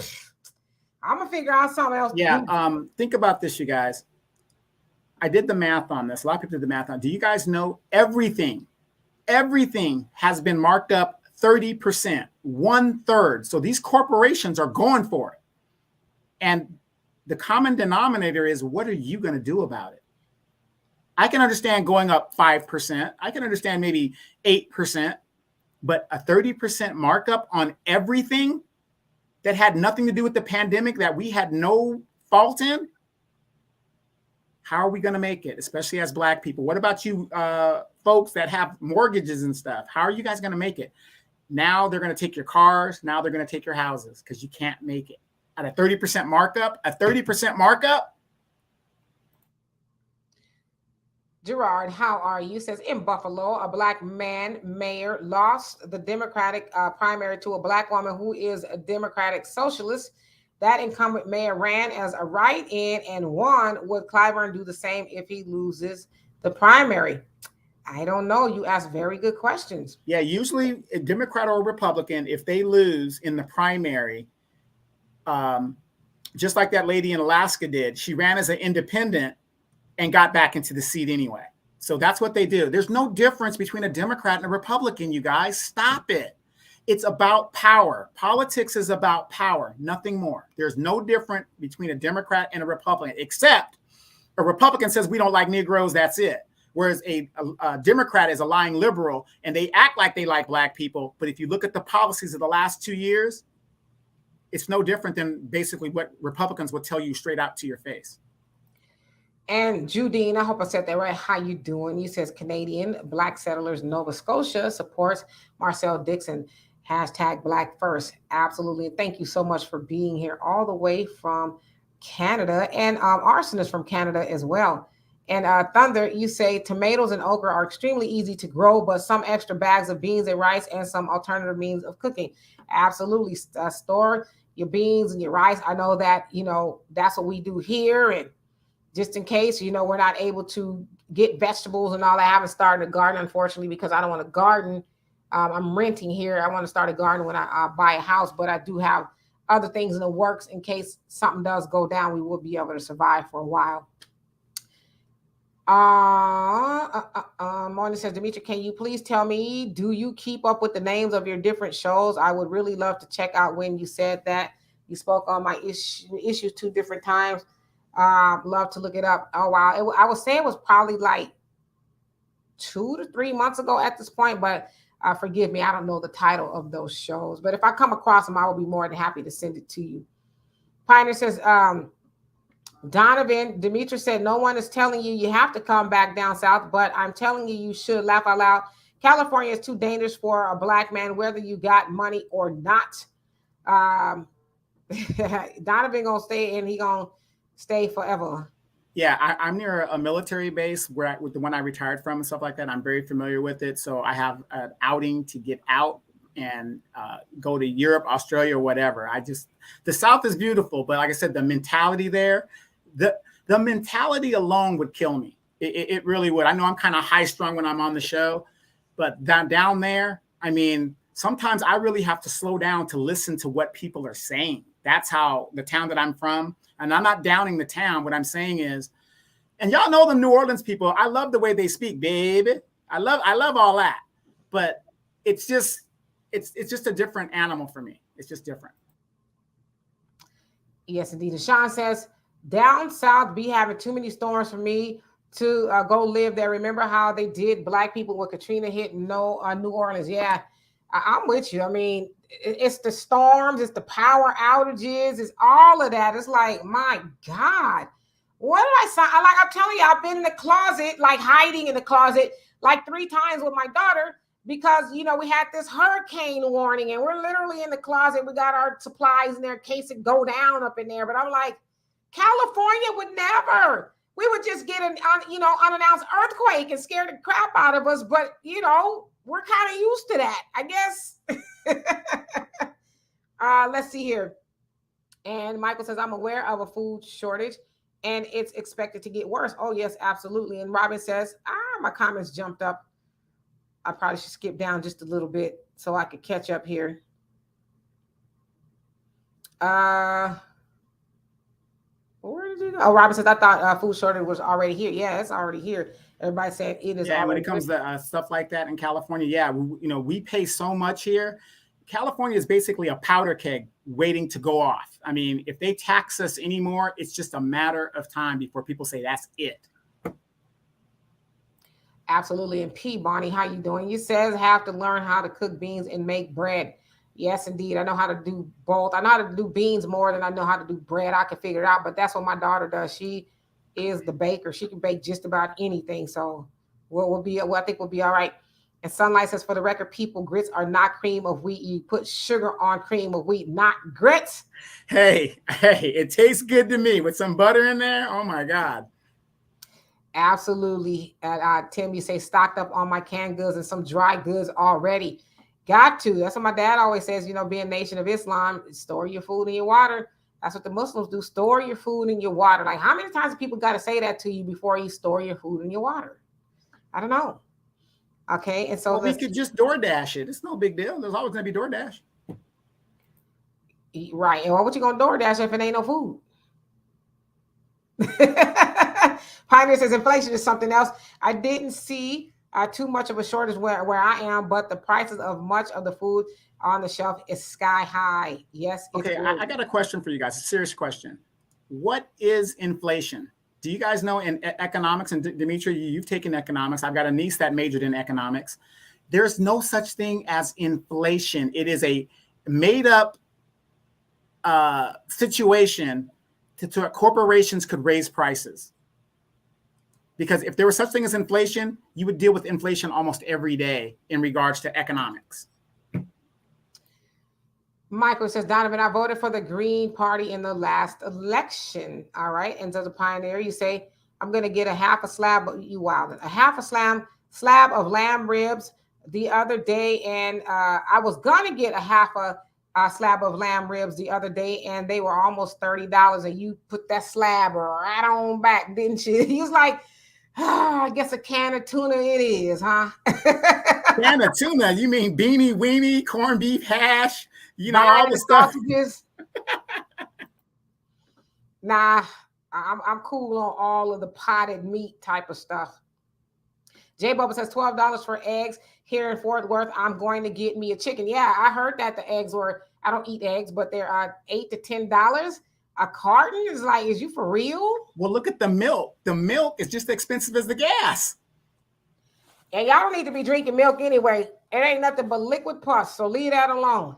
Speaker 1: I'm going to figure out something else.
Speaker 2: Yeah, think about this, you guys. I did the math on this. A lot of people did the math on. Do you guys know everything has been marked up 30%, 1/3. So these corporations are going for it. And the common denominator is, what are you going to do about it? I can understand going up 5%. I can understand maybe 8%, but a 30% markup on everything that had nothing to do with the pandemic that we had no fault in? How are we going to make it, especially as Black people? What about you folks that have mortgages and stuff? How are you guys going to make it? Now they're going to take your cars. Now they're going to take your houses because you can't make it. At a 30% markup,
Speaker 1: Gerard, how are you? Says in Buffalo, a Black man mayor lost the Democratic primary to a Black woman who is a Democratic socialist. That incumbent mayor ran as a write-in and won. Would Clyburn do the same if he loses the primary? I don't know. You ask very good questions.
Speaker 2: Yeah, usually a Democrat or a Republican, if they lose in the primary, just like that lady in Alaska did, she ran as an independent and got back into the seat anyway. So that's what they do. There's no difference between a Democrat and a Republican, you guys. Stop it. It's about power. Politics is about power, nothing more. There's no difference between a Democrat and a Republican, except a Republican says we don't like Negroes, that's it. Whereas a Democrat is a lying liberal, and they act like they like Black people. But if you look at the policies of the last 2 years, it's no different than basically what Republicans would tell you straight out to your face.
Speaker 1: And Judine, I hope I said that right. How you doing? You says Canadian Black settlers Nova Scotia supports Marcel Dixon. Hashtag Black First. Absolutely. Thank you so much for being here all the way from Canada. And Arson is from Canada as well. And Thunder, you say tomatoes and okra are extremely easy to grow, but some extra bags of beans and rice and some alternative means of cooking. Absolutely. Store your beans and your rice. I know that, that's what we do here. And just in case, we're not able to get vegetables and all that. I haven't started a garden, unfortunately, because I don't want to garden. I'm renting here. I want to start a garden when I buy a house, but I do have other things in the works in case something does go down. We will be able to survive for a while. Morning says, Demetri, can you please tell me, do you keep up with the names of your different shows? I would really love to check out when you said that. You spoke on my issues 2 different times. Love to look it up. Oh, wow. I would say it was probably like 2 to 3 months ago at this point, but forgive me, I don't know the title of those shows. But if I come across them, I will be more than happy to send it to you. Pioneer says, Donovan, Demetri said, no one is telling you have to come back down south, but I'm telling you should. Laugh out loud. California is too dangerous for a Black man, whether you got money or not. Donovan gonna stay and he gonna stay forever.
Speaker 2: Yeah, I'm near a military base with the one I retired from and stuff like that. I'm very familiar with it. So I have an outing to get out and go to Europe, Australia, or whatever. The South is beautiful, but like I said, the mentality there, the mentality alone would kill me. It really would. I know I'm kind of high strung when I'm on the show, but down there, I mean, sometimes I really have to slow down to listen to what people are saying. That's how the town that I'm from. And I'm not downing the town. What I'm saying is, and y'all know the New Orleans people, I love the way they speak, baby. I love all that. But it's just a different animal for me. It's just different.
Speaker 1: Yes, indeed. And Sean says, down south be having too many storms for me to go live there. Remember how they did Black people when Katrina hit New Orleans? Yeah, I'm with you. I mean, it's the storms, it's the power outages, it's all of that. It's like, my God, what did I say? I'm telling you, I've been in the closet, like hiding in the closet, like 3 times with my daughter because, we had this hurricane warning and we're literally in the closet. We got our supplies in there in case it go down up in there. But I'm like, California would never. We would just get an unannounced earthquake and scare the crap out of us. But, we're kind of used to that, I guess. Let's see here. And Michael says, I'm aware of a food shortage and it's expected to get worse. Oh, yes, absolutely. And Robin says, my comments jumped up. I probably should skip down just a little bit so I could catch up here. Where did you go? Oh, Robin says, I thought food shortage was already here. Yeah, it's already here. Everybody said it is.
Speaker 2: Yeah, when it comes to stuff like that in California, yeah, we pay so much here. California is basically a powder keg waiting to go off. I mean, if they tax us anymore, it's just a matter of time before people say that's it.
Speaker 1: Absolutely. And P. Bonnie, how you doing? You says have to learn how to cook beans and make bread. Yes, indeed. I know how to do both. I know how to do beans more than I know how to do bread. I can figure it out, but that's what my daughter does. She is the baker. She can bake just about anything. So I think we'll be all right. And Sunlight says, for the record, people, grits are not cream of wheat. You put sugar on cream of wheat, not grits.
Speaker 2: Hey, it tastes good to me with some butter in there. Oh my God.
Speaker 1: Absolutely. Tim, you say stocked up on my canned goods and some dry goods already. Got to. That's what my dad always says, being Nation of Islam, store your food in your water. That's what the Muslims do. Store your food in your water. Like, how many times do people got to say that to you before you store your food in your water? I don't know. Okay. And so
Speaker 2: we could just DoorDash it. It's no big deal. There's always going to be DoorDash.
Speaker 1: Right. And what you going to DoorDash if it ain't no food? Pioneer says inflation is something else. I didn't see too much of a shortage where I am, but the prices of much of the food on the shelf is sky high. Yes.
Speaker 2: Okay, I got a question for you guys. A serious question. What is inflation? Do you guys know in economics? And Dimitri, you've taken economics. I've got a niece that majored in economics. There's no such thing as inflation. It is a made up situation to corporations could raise prices. Because if there was such thing as inflation, you would deal with inflation almost every day in regards to economics.
Speaker 1: Michael says, Donovan, I voted for the Green Party in the last election. All right. And so the Pioneer, you say, I'm going to get a half a slab of lamb ribs the other day. And I was going to get a half a slab of lamb ribs the other day, and they were almost $30. And you put that slab right on back, didn't you? He was like, I guess a can of tuna it is, huh?
Speaker 2: Can of tuna? You mean beanie weenie, corned beef hash? All the stuff.
Speaker 1: Sausages. Nah, I'm cool on all of the potted meat type of stuff. J Bubba says $12 for eggs here in Fort Worth. I'm going to get me a chicken. Yeah, I heard that the eggs were, I don't eat eggs, but they're $8 to $10 a carton. Is like, is you for real?
Speaker 2: Well, look at the milk. The milk is just as expensive as the gas.
Speaker 1: And y'all don't need to be drinking milk anyway. It ain't nothing but liquid pus, so leave that alone.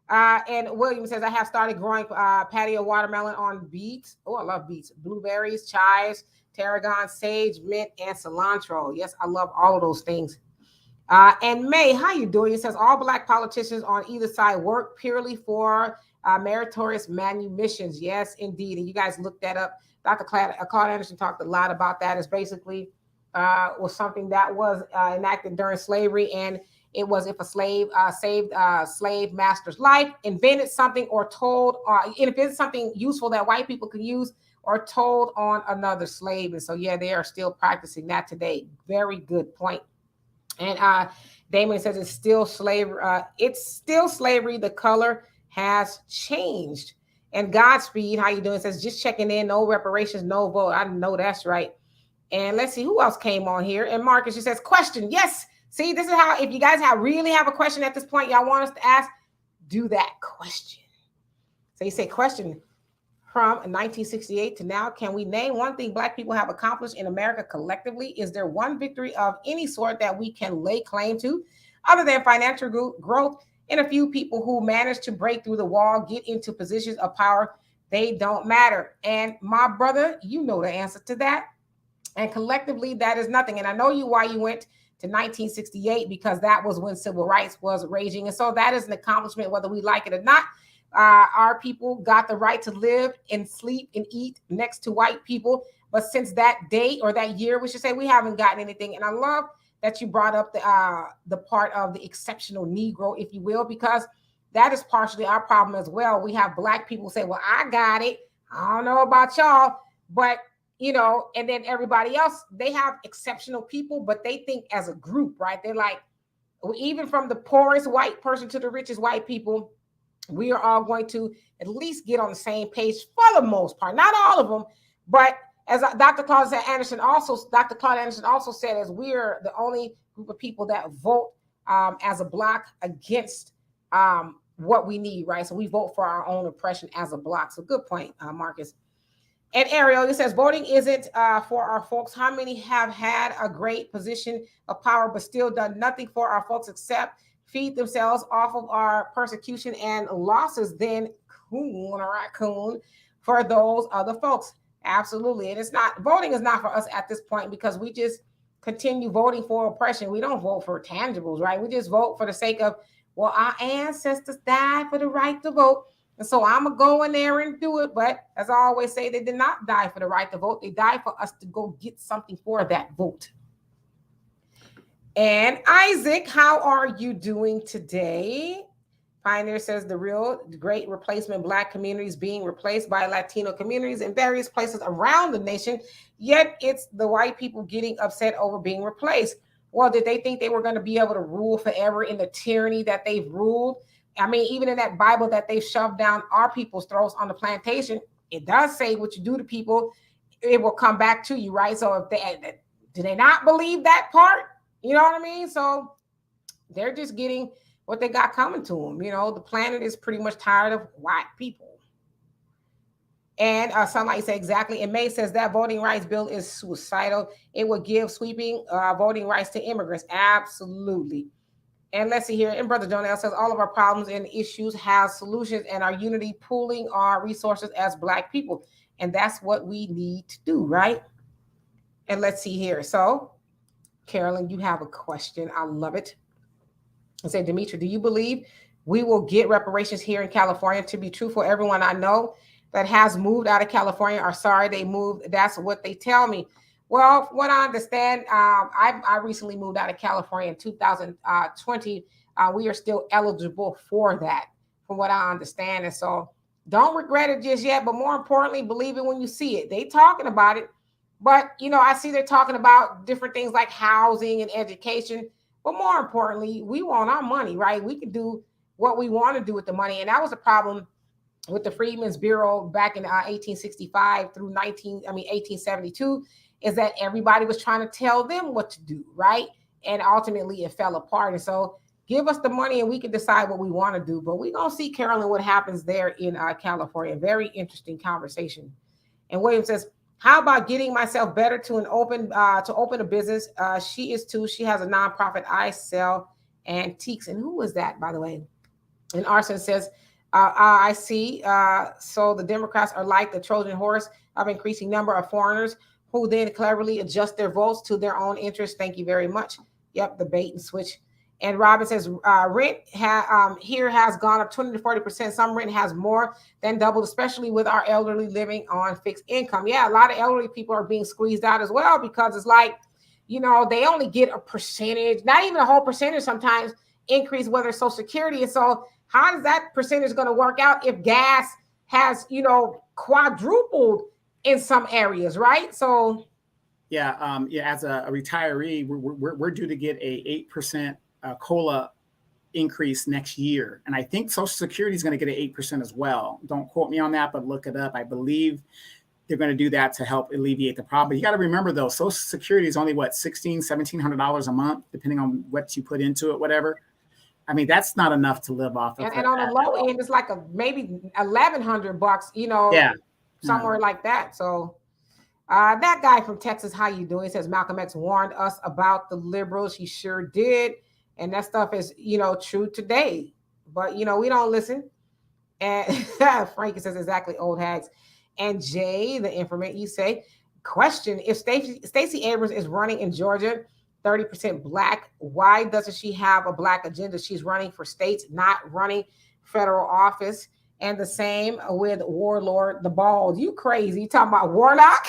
Speaker 1: And William says, I have started growing patio watermelon on beets. Oh, I love beets. Blueberries, chives, tarragon, sage, mint, and cilantro. Yes, I love all of those things. And May, how you doing? It says, all Black politicians on either side work purely for meritorious manumissions. Yes, indeed. And you guys looked that up. Dr. Claude Anderson talked a lot about that. It's basically was something that was enacted during slavery, and it was if a slave saved a slave master's life, invented something, or told, invented something useful that white people could use, or told on another slave. And so, yeah, they are still practicing that today. Very good point. And Damon says it's still slavery. It's still slavery. The color has changed. And Godspeed, how you doing? Says just checking in. No reparations, no vote. I know that's right. And let's see who else came on here. And Marcus, she says, question. Yes. See, this is how, if you guys really have a question at this point, y'all want us to ask, do that question. So you say question from 1968 to now. Can we name one thing Black people have accomplished in America collectively? Is there one victory of any sort that we can lay claim to other than financial growth and a few people who managed to break through the wall, get into positions of power? They don't matter. And my brother, you know the answer to that. And collectively, that is nothing. And I know why you went to 1968, because that was when civil rights was raging. And so that is an accomplishment, whether we like it or not. Our people got the right to live and sleep and eat next to white people. But since that day, or that year, we should say, we haven't gotten anything. And I love that you brought up the part of the exceptional Negro, if you will, because that is partially our problem as well. We have Black people say, well, I got it. I don't know about y'all, but and then everybody else, they have exceptional people, but they think as a group, right? They're like, even from the poorest white person to the richest white people, we are all going to at least get on the same page for the most part. Not all of them, but as Dr. Claude Anderson also said, as we're the only group of people that vote as a block against what we need, right? So we vote for our own oppression as a block. So good point, Marcus. And Ariel, it says, voting isn't for our folks. How many have had a great position of power but still done nothing for our folks except feed themselves off of our persecution and losses? Then coon or raccoon for those other folks. Absolutely. And voting is not for us at this point because we just continue voting for oppression. We don't vote for tangibles, right? We just vote for the sake of, well, our ancestors died for the right to vote. And so I'm going to go in there and do it. But as I always say, they did not die for the right to vote. They died for us to go get something for that vote. And Isaac, how are you doing today? Pioneer says the real great replacement Black communities being replaced by Latino communities in various places around the nation, yet it's the white people getting upset over being replaced. Well, did they think they were going to be able to rule forever in the tyranny that they've ruled? I mean, even in that Bible that they've shoved down our people's throats on the plantation, it does say what you do to people, it will come back to you, right? So if they do they not believe that part? You know what I mean? So they're just getting what they got coming to them. You know, the planet is pretty much tired of white people. And somebody said exactly. And May says that voting rights bill is suicidal. It would give sweeping voting rights to immigrants. Absolutely. And let's see here. And Brother Jonell says all of our problems and issues have solutions, and our unity pooling our resources as Black people. And that's what we need to do, right? And let's see here. So, Carolyn, you have a question. I love it. I said, Demetri, do you believe we will get reparations here in California? To be truthful, everyone I know that has moved out of California are sorry they moved. That's what they tell me. Well, from what I understand, I recently moved out of California in 2020. We are still eligible for that, from what I understand. And so don't regret it just yet. But more importantly, believe it when you see it. They talking about it. But, you know, I see they're talking about different things like housing and education. But more importantly, we want our money, right? We can do what we want to do with the money. And that was a problem with the Freedmen's Bureau back in 1865 through 1872, is that everybody was trying to tell them what to do, right? And ultimately it fell apart. And so give us the money and we can decide what we want to do. But we're going to see, Carolyn, what happens there in California. Very interesting conversation. And William says, how about getting myself better to open a business? She is too. She has a nonprofit. I sell antiques. And who is that, by the way? And Arson says, I see. So the Democrats are like the Trojan horse of increasing number of foreigners who then cleverly adjust their votes to their own interests. Thank you very much. Yep, the bait and switch. And Robin says, rent here has gone up 20 to 40%. Some rent has more than doubled, especially with our elderly living on fixed income. Yeah, a lot of elderly people are being squeezed out as well because it's like, you know, they only get a percentage, not even a whole percentage sometimes increase, whether it's Social Security. And so how is that percentage going to work out if gas has, you know, quadrupled in some areas, right? So,
Speaker 2: yeah, as a retiree, we're due to get a 8% COLA increase next year, and I think Social Security is going to get an 8% as well. Don't quote me on that, but look it up. I believe they're going to do that to help alleviate the problem. But you got to remember, though, Social Security is only what, $1,700 a month, depending on what you put into it, whatever. I mean, that's not enough to live off of.
Speaker 1: And on the low end, it's like maybe $1,100, you know,
Speaker 2: yeah,
Speaker 1: somewhere like that. So that guy from Texas, how you doing? He says Malcolm X warned us about the liberals. He sure did. And that stuff is, you know, true today. But, you know, we don't listen. And Frankie says exactly, old hags. And Jay, the informant, you say, question, if Stacey Abrams is running in Georgia, 30% Black, why doesn't she have a Black agenda? She's running for states, not running federal office. And the same with Warlord the Bald. You crazy. You talking about Warnock?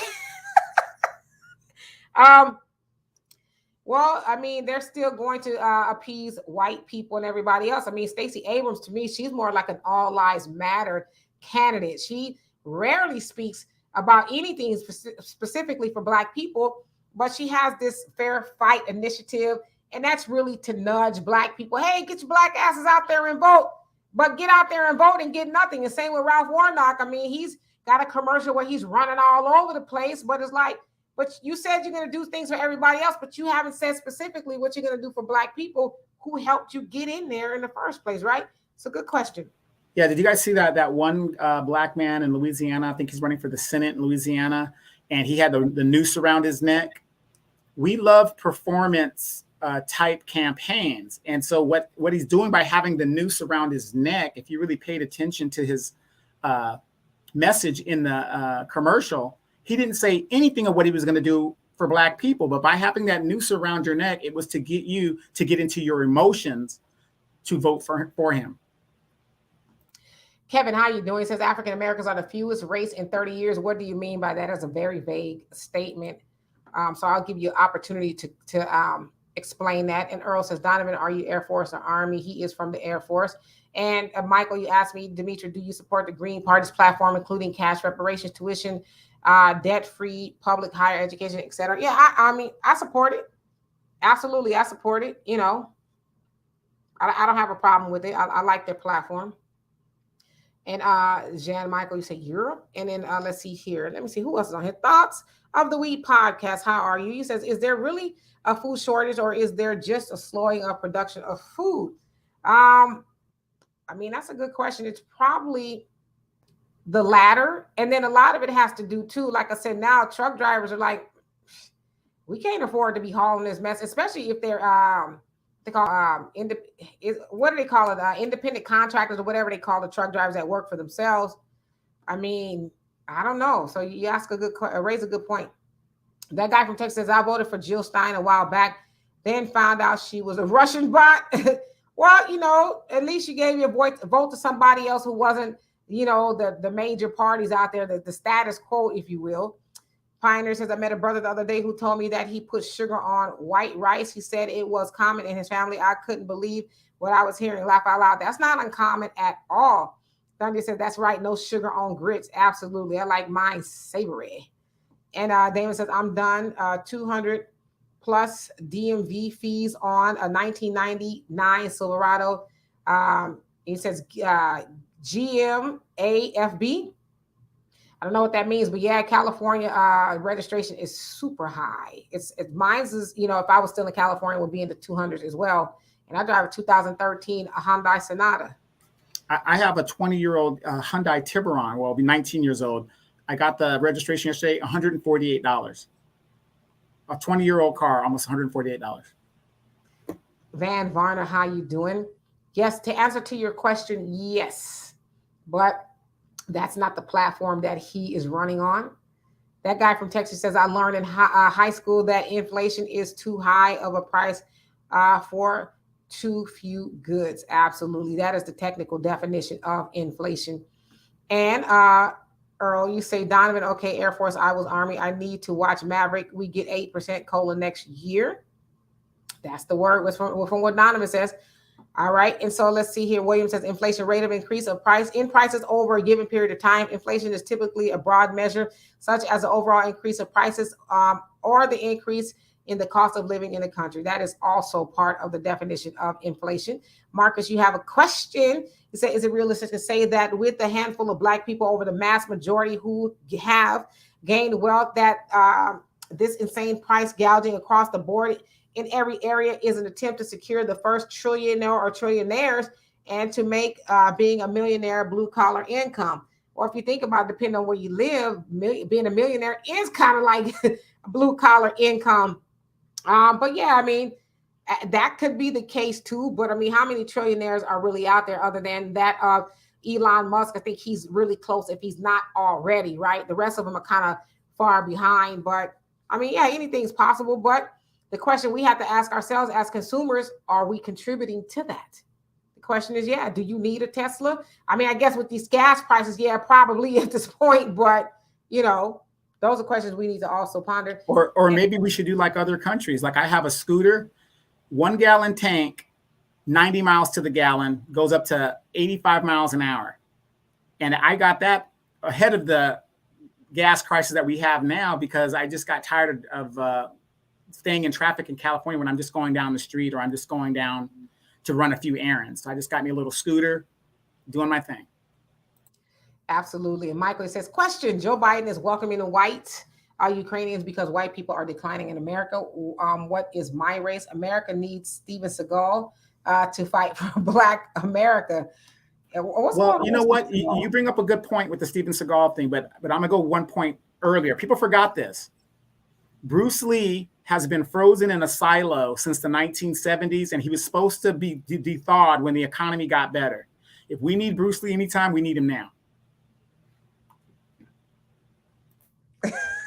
Speaker 1: Well, I mean, they're still going to appease white people and everybody else. I mean, Stacey Abrams, to me, she's more like an all lives matter candidate. She rarely speaks about anything specifically for Black people, but she has this fair fight initiative, and that's really to nudge Black people. Hey, get your Black asses out there and vote, but get out there and vote and get nothing. And same with Ralph Warnock. I mean, he's got a commercial where he's running all over the place, but it's like, but you said you're going to do things for everybody else, but you haven't said specifically what you're going to do for Black people who helped you get in there in the first place, right? It's a good question.
Speaker 2: Yeah, did you guys see that one Black man in Louisiana? I think he's running for the Senate in Louisiana, and he had the noose around his neck. We love performance type campaigns. And so what he's doing by having the noose around his neck, if you really paid attention to his message in the commercial, he didn't say anything of what he was going to do for Black people. But by having that noose around your neck, it was to get you to get into your emotions to vote for him.
Speaker 1: Kevin, how you doing? He says African Americans are the fewest race in 30 years. What do you mean by that? That's a very vague statement. So I'll give you an opportunity to explain that. And Earl says, Donovan, are you Air Force or Army? He is from the Air Force. And Michael, you asked me, Demetri, do you support the Green Party's platform, including cash reparations, tuition, debt-free, public higher education, et cetera? Yeah, I mean, I support it. Absolutely, I support it. You know, I don't have a problem with it. I like their platform. And Jan Michael, you say Europe. And then let's see here. Let me see who else is on here. Thoughts of the Week podcast. How are you? He says, is there really a food shortage or is there just a slowing of production of food? I mean, that's a good question. It's probably the latter. And then a lot of it has to do too. Like I said, now truck drivers are like, we can't afford to be hauling this mess, especially if they're they call what do they call it? Independent contractors or whatever they call the truck drivers that work for themselves. I mean, I don't know. So you ask raise a good point. That guy from Texas says, I voted for Jill Stein a while back, then found out she was a Russian bot. Well, you know, at least you gave your vote to somebody else who wasn't, you know, the major parties out there, the status quo, if you will. Pioneer says, I met a brother the other day who told me that he put sugar on white rice. He said it was common in his family. I couldn't believe what I was hearing. Laugh out loud. That's not uncommon at all. Thunder said, that's right. No sugar on grits. Absolutely. I like mine savory. And Damon says, I'm done. 200 plus DMV fees on a 1999 Silverado. He says GMAFB. I don't know what that means, but yeah, California registration is super high. Mine's is, you know, if I was still in California, would be in the 200s as well. And I drive a 2013 Hyundai Sonata.
Speaker 2: I have a 20-year-old Hyundai Tiburon. Well, I'll be 19 years old. I got the registration yesterday, $148. A 20-year-old car, almost $148.
Speaker 1: Van Varner, how you doing? Yes, to answer to your question, yes. But that's not the platform that he is running on. That guy from Texas says, I learned in high school that inflation is too high of a price for too few goods. Absolutely. That is the technical definition of inflation. And Earl, you say, Donovan, okay, Air Force, I was Army. I need to watch Maverick. We get 8% COLA next year. That's the word from what Donovan says. All right. And so let's see here. William says inflation rate of increase of prices over a given period of time. Inflation is typically a broad measure, such as the overall increase of prices or the increase in the cost of living in the country. That is also part of the definition of inflation. Marcus, you have a question. You say, is it realistic to say that with the handful of Black people over the mass majority who have gained wealth, that this insane price gouging across the board in every area is an attempt to secure the first trillionaire or trillionaires and to make being a millionaire blue collar income? Or if you think about it, depending on where you live, being a millionaire is kind of like blue collar income. But yeah, I mean, that could be the case too. But I mean, how many trillionaires are really out there other than that Elon Musk? I think he's really close if he's not already, right? The rest of them are kind of far behind. But I mean, yeah, anything's possible. But the question we have to ask ourselves as consumers, are we contributing to that? The question is, yeah, do you need a Tesla? I mean, I guess with these gas prices, yeah, probably at this point. But, you know, those are questions we need to also ponder.
Speaker 2: Or maybe we should do like other countries. Like I have a scooter, 1 gallon tank, 90 miles to the gallon, goes up to 85 miles an hour. And I got that ahead of the gas crisis that we have now because I just got tired of staying in traffic in California when I'm just going down the street or I'm just going down to run a few errands. So I just got me a little scooter, doing my thing.
Speaker 1: Absolutely. And Michael says, question, Joe Biden is welcoming the white Ukrainians because white people are declining in America. What is my race? America needs Steven Seagal to fight for Black America.
Speaker 2: Well, you know what? You bring up a good point with the Steven Seagal thing, but I'm going to go one point earlier. People forgot this. Bruce Lee has been frozen in a silo since the 1970s, and he was supposed to be thawed when the economy got better. If we need Bruce Lee anytime, we need him now.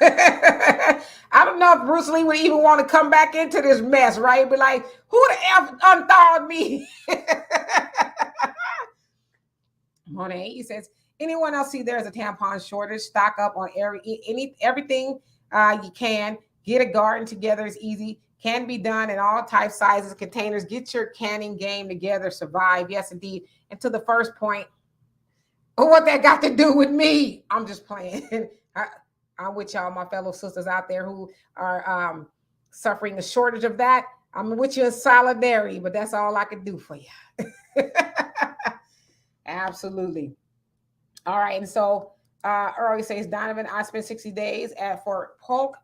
Speaker 1: I don't know if Bruce Lee would even want to come back into this mess, right? Be like, who the F unthawed me? Monet, he says, anyone else see there's a tampon shortage? Stock up on everything you can. Get a garden together is easy. Can be done in all types, sizes, containers. Get your canning game together. Survive. Yes, indeed. And to the first point, what that got to do with me? I'm just playing. I'm with y'all, my fellow sisters out there who are suffering a shortage of that. I'm with you in solidarity, but that's all I can do for you. Absolutely. All right. And so Earl says, Donovan, I spent 60 days at Fort Polk,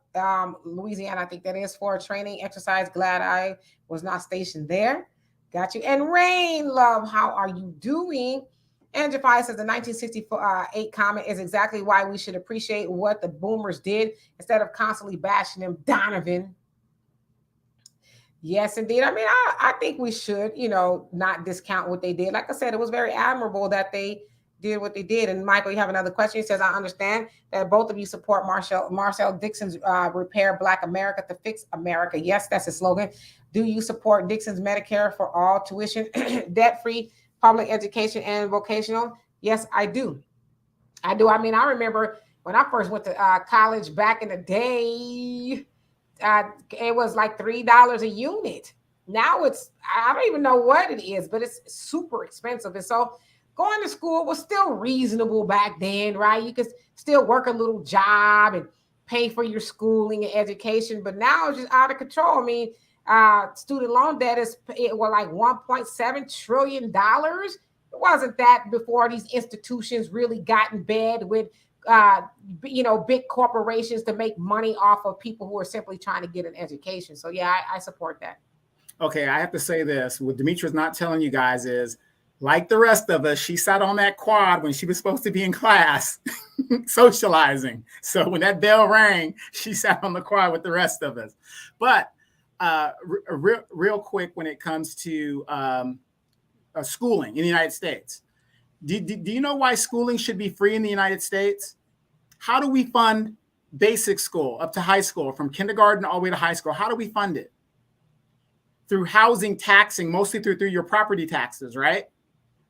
Speaker 1: Louisiana. I think that is for training exercise. Glad I was not stationed there. Got you. And Rain, love, how are you doing? And Jafai says the 1968 comment is exactly why we should appreciate what the boomers did instead of constantly bashing them. Donovan. Yes, indeed. I mean, I think we should, not discount what they did. Like I said, it was very admirable that they did what they did. And Michael, you have another question. He says, I understand that both of you support Marcel Dixon's Repair Black America to Fix America. Yes, that's his slogan. Do you support Dixon's Medicare for all tuition, debt-free public education and vocational? Yes, I do. I do. I mean, I remember when I first went to college back in the day, it was like $3 a unit. Now I don't even know what it is, but it's super expensive. And so going to school was still reasonable back then, right? You could still work a little job and pay for your schooling and education, but now it's just out of control. I mean, student loan debt is like $1.7 trillion. It wasn't that before these institutions really got in bed with big corporations to make money off of people who are simply trying to get an education. So yeah, I support that.
Speaker 2: Okay, I have to say this. What Demetra's not telling you guys is, like the rest of us, she sat on that quad when she was supposed to be in class socializing. So when that bell rang, she sat on the quad with the rest of us. But real quick, when it comes to schooling in the United States, do you know why schooling should be free in the United States? How do we fund basic school up to high school, from kindergarten all the way to high school? How do we fund it? Through housing taxing, mostly through your property taxes, right?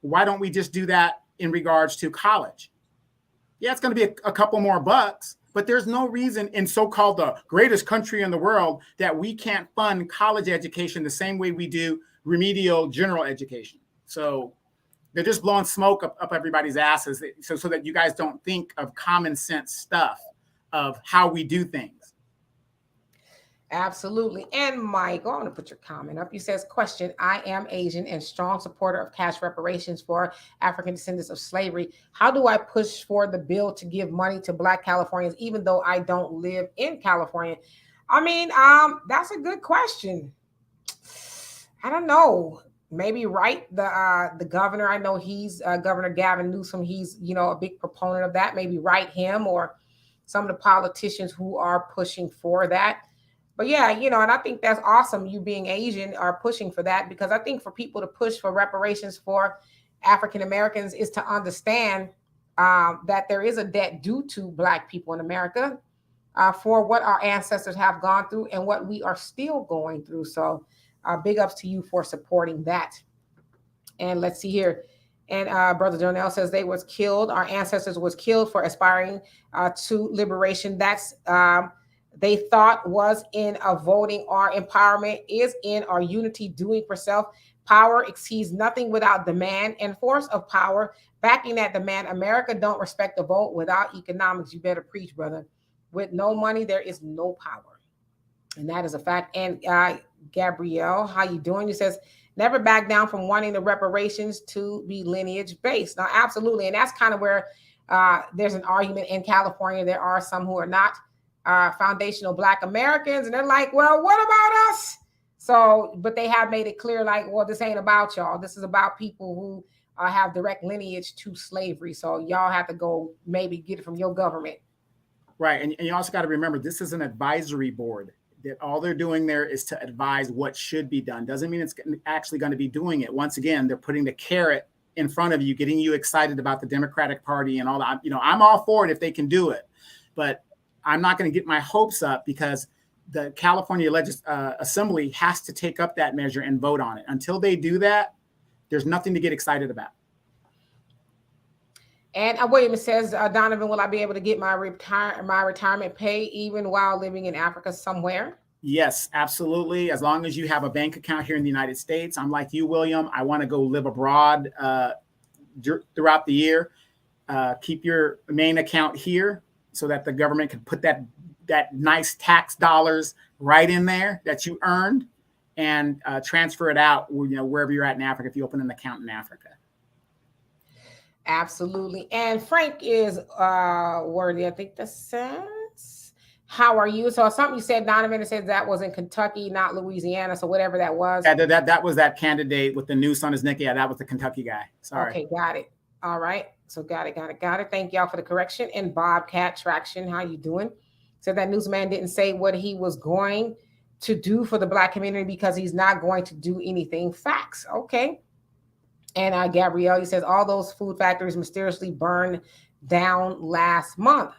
Speaker 2: Why don't we just do that in regards to college? Yeah, it's going to be a couple more bucks, but there's no reason in so-called the greatest country in the world that we can't fund college education the same way we do remedial general education. So they're just blowing smoke up everybody's asses so that you guys don't think of common sense stuff of how we do things.
Speaker 1: Absolutely. And Mike, I'm going to put your comment up. He says, question, I am Asian and strong supporter of cash reparations for African descendants of slavery. How do I push for the bill to give money to Black Californians, even though I don't live in California? I mean, that's a good question. I don't know. Maybe write the governor. I know he's Governor Gavin Newsom. He's, a big proponent of that. Maybe write him or some of the politicians who are pushing for that. But yeah, and I think that's awesome. You being Asian are pushing for that, because I think for people to push for reparations for African Americans is to understand that there is a debt due to Black people in America for what our ancestors have gone through and what we are still going through. So big ups to you for supporting that. And let's see here. And Brother Jonell says they was killed. Our ancestors was killed for aspiring to liberation. That's they thought was in a voting. Our empowerment is in our unity, doing for self. Power exceeds nothing without demand and force of power. Backing that demand, America don't respect the vote. Without economics, you better preach, brother. With no money, there is no power. And that is a fact. And Gabrielle, how you doing? He says, never back down from wanting the reparations to be lineage based. Now, absolutely. And that's kind of where there's an argument in California. There are some who are not foundational Black Americans, and they're like, well, what about us? So, but they have made it clear, like, well, this ain't about y'all. This is about people who have direct lineage to slavery. So y'all have to go maybe get it from your government.
Speaker 2: Right. And you also got to remember, this is an advisory board. That all they're doing there is to advise what should be done. Doesn't mean it's actually going to be doing it. Once again, they're putting the carrot in front of you, getting you excited about the Democratic Party and all that. I'm all for it if they can do it. But I'm not going to get my hopes up because the California Assembly has to take up that measure and vote on it. Until they do that, there's nothing to get excited about.
Speaker 1: And William says, Donovan, will I be able to get my retirement pay even while living in Africa somewhere?
Speaker 2: Yes, absolutely. As long as you have a bank account here in the United States. I'm like you, William. I want to go live abroad throughout the year. Keep your main account here so that the government can put that nice tax dollars right in there that you earned and transfer it out, wherever you're at in Africa if you open an account in Africa.
Speaker 1: Absolutely. And Frank is worthy. I think that says, how are you? So something you said, Donovan, it says that was in Kentucky, not Louisiana. So whatever that was.
Speaker 2: Yeah, that was that candidate with the noose on his neck. Yeah, that was the Kentucky guy. Sorry.
Speaker 1: Okay, got it. All right. So got it. Thank y'all for the correction. And Bobcat Traction, how you doing? Said that newsman didn't say what he was going to do for the Black community because he's not going to do anything. Facts. Okay. And Gabrielle, he says, all those food factories mysteriously burned down last month.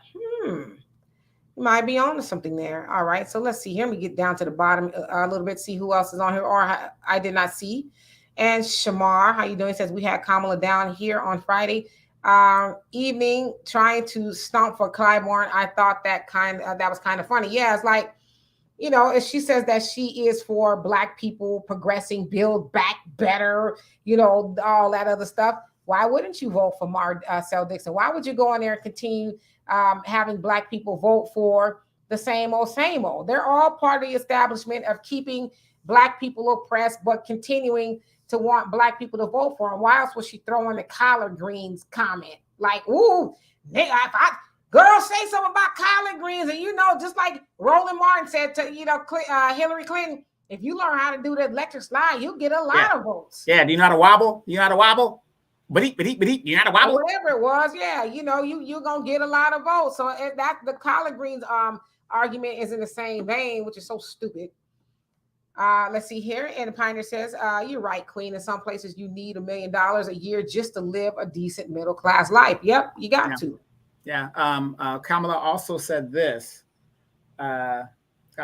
Speaker 1: Might be on to something there. All right. So let's see here. Let me get down to the bottom a little bit, see who else is on here or I did not see. And Shamar, how you doing? He says, we had Kamala down here on Friday evening trying to stomp for Clyburn. I thought that was kind of funny. Yeah, it's like, she says that she is for Black people progressing, build back better, all that other stuff. Why wouldn't you vote for Marcel Dixon? Why would you go in there and continue having Black people vote for the same old? They're all part of the establishment of keeping Black people oppressed, but continuing to want Black people to vote for them. Why else would she throw in the collard greens comment? Like, ooh, girl, say something about collard greens. And, just like Roland Martin said to, Hillary Clinton, if you learn how to do the electric slide, you'll get a lot of votes.
Speaker 2: Yeah. Do you know how to wobble? You know how to wobble? But you know how to wobble?
Speaker 1: Whatever it was. Yeah. You're going to get a lot of votes. So that the collard greens argument is in the same vein, which is so stupid. Let's see here. And the Pioneer says, you're right, Queen. In some places, you need $1 million a year just to live a decent middle-class life. Yep, you got to.
Speaker 2: Yeah. Kamala also said this. I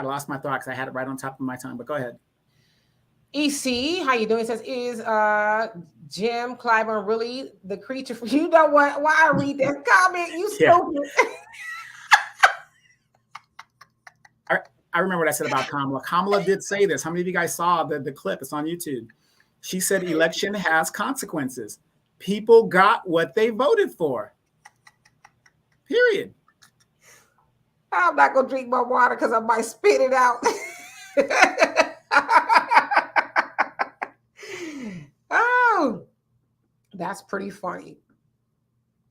Speaker 2: lost my thought because I had it right on top of my tongue, but go ahead.
Speaker 1: EC, how you doing? It says, is Jim Clyburn really the creature for you? Know what? Why I read that comment? You stupid.
Speaker 2: I remember what I said about Kamala. Kamala did say this. How many of you guys saw the clip? It's on YouTube. She said election has consequences. People got what they voted for. Period.
Speaker 1: I'm not going to drink my water because I might spit it out. Oh, that's pretty funny.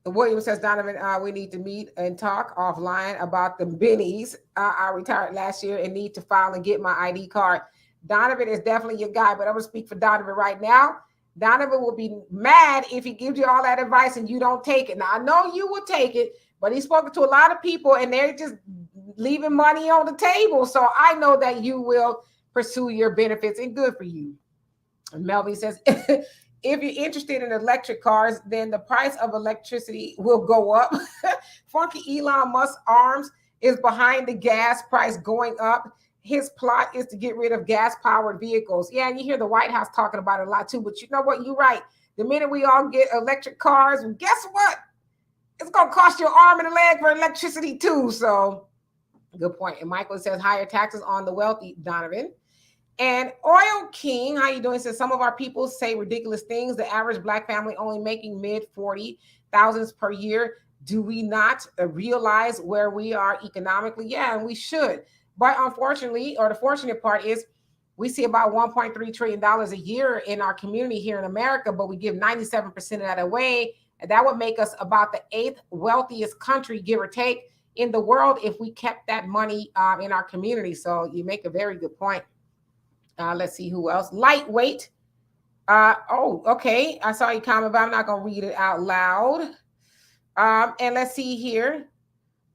Speaker 1: William says, Donovan, we need to meet and talk offline about the bennies. I retired last year and need to file and get my ID card. Donovan is definitely your guy, but I'm going to speak for Donovan right now. Donovan will be mad if he gives you all that advice and you don't take it. Now, I know you will take it, but he's spoken to a lot of people and they're just leaving money on the table. So I know that you will pursue your benefits and good for you. And Melvin says, if you're interested in electric cars, then the price of electricity will go up. Funky Elon Musk's arms is behind the gas price going up. His plot is to get rid of gas-powered vehicles. Yeah, and you hear the White House talking about it a lot too, but you know what? You're right. The minute we all get electric cars, guess what? It's going to cost you an arm and a leg for electricity too. So good point. And Michael says higher taxes on the wealthy, Donovan. And Oil King, how you doing? Says some of our people say ridiculous things. The average Black family only making mid 40,000s per year. Do we not realize where we are economically? Yeah, and we should. But unfortunately, or the fortunate part is we see about $1.3 trillion a year in our community here in America, but we give 97% of that away. And that would make us about the 8th wealthiest country, give or take, in the world if we kept that money in our community. So you make a very good point. Let's see who else. Lightweight. Okay. I saw you comment, but I'm not going to read it out loud. And let's see here.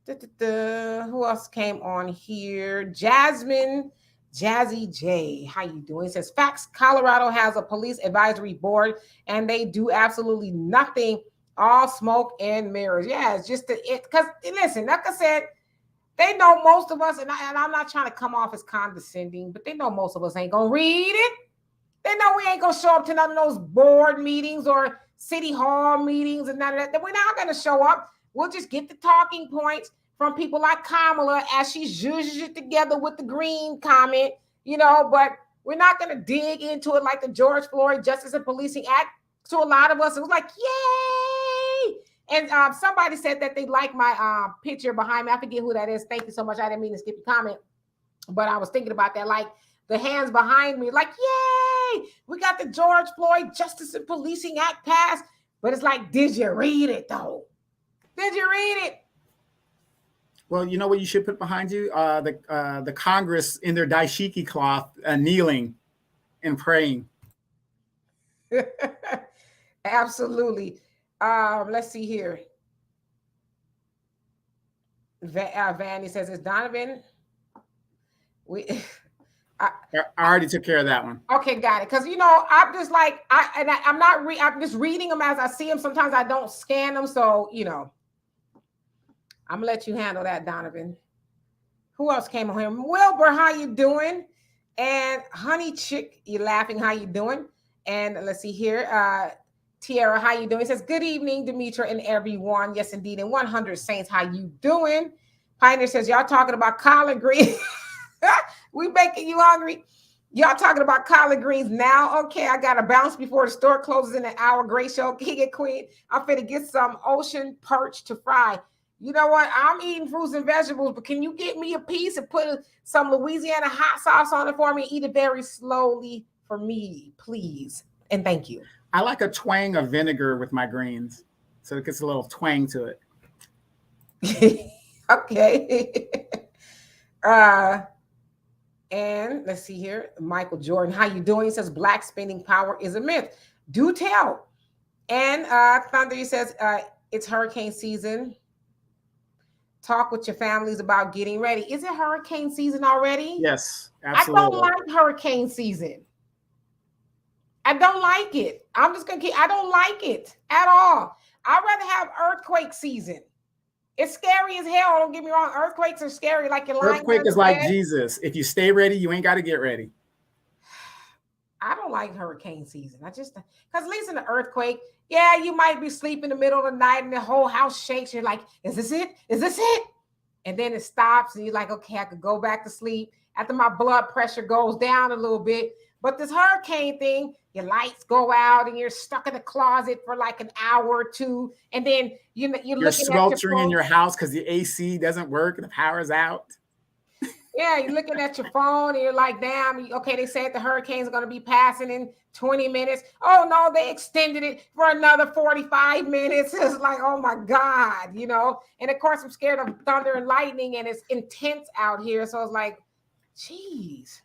Speaker 1: Who else came on here? Jasmine Jazzy J. How you doing? It says, facts, Colorado has a police advisory board and they do absolutely nothing. All smoke and mirrors. Yeah, it's just because listen, like I said, They know most of us, and I'm not trying to come off as condescending, but they know most of us ain't gonna read it. They know we ain't gonna show up to none of those board meetings or city hall meetings and none of that. We're not gonna show up. We'll just get the talking points from people like Kamala as she zhuzhes it together with the green comment, but we're not gonna dig into it like the George Floyd Justice and Policing Act. To a lot of us, it was like, yay! And somebody said that they like my picture behind me. I forget who that is. Thank you so much. I didn't mean to skip your comment, but I was thinking about that. Like the hands behind me, like, yay! We got the George Floyd Justice and Policing Act passed. But it's like, did you read it though? Did you read it?
Speaker 2: Well, you know what you should put behind you? The Congress in their dashiki cloth, kneeling and praying.
Speaker 1: Absolutely. Let's see here. Vanny says, "It's Donovan."
Speaker 2: I already took care of that one.
Speaker 1: Okay, got it. Because I'm just like I'm just reading them as I see them. Sometimes I don't scan them, so I'm gonna let you handle that, Donovan. Who else came on here? Wilbur, how you doing? And Honey Chick, you laughing? How you doing? And let's see here. Tiara, how you doing? It says, good evening, Demetra and everyone. Yes, indeed. And 100 Saints, how you doing? Pioneer says, y'all talking about collard greens. We making you hungry. Y'all talking about collard greens now? Okay, I got to bounce before the store closes in an hour. Great show. King and Queen. I'm finna get some ocean perch to fry. You know what? I'm eating fruits and vegetables, but can you get me a piece and put some Louisiana hot sauce on it for me? Eat it very slowly for me, please. And thank you.
Speaker 2: I like a twang of vinegar with my greens, so it gets a little twang to
Speaker 1: it. Okay. And let's see here. Michael Jordan, how you doing? He says, black spending power is a myth. Do tell. And Thunder, he says, it's hurricane season. Talk with your families about getting ready. Is it hurricane season already?
Speaker 2: Yes, absolutely.
Speaker 1: I don't like hurricane season. I don't like it. I'm just going to I don't like it at all. I'd rather have earthquake season. It's scary as hell. Don't get me wrong. Earthquakes are scary. Like you're lying.
Speaker 2: Earthquake is like Jesus. If you stay ready, you ain't got to get ready.
Speaker 1: I don't like hurricane season. Because at least in the earthquake, yeah, you might be sleeping in the middle of the night and the whole house shakes. You're like, is this it? Is this it? And then it stops and you're like, okay, I could go back to sleep after my blood pressure goes down a little bit. But this hurricane thing, your lights go out and you're stuck in the closet for like an hour or two. And then you're
Speaker 2: sweltering in your house because the AC doesn't work and the power's out.
Speaker 1: Yeah, you're looking at your phone and you're like, damn, okay, they said the hurricane's going to be passing in 20 minutes. Oh, no, they extended it for another 45 minutes. It's like, oh, my God, And, of course, I'm scared of thunder and lightning, and it's intense out here. So it's like, geez.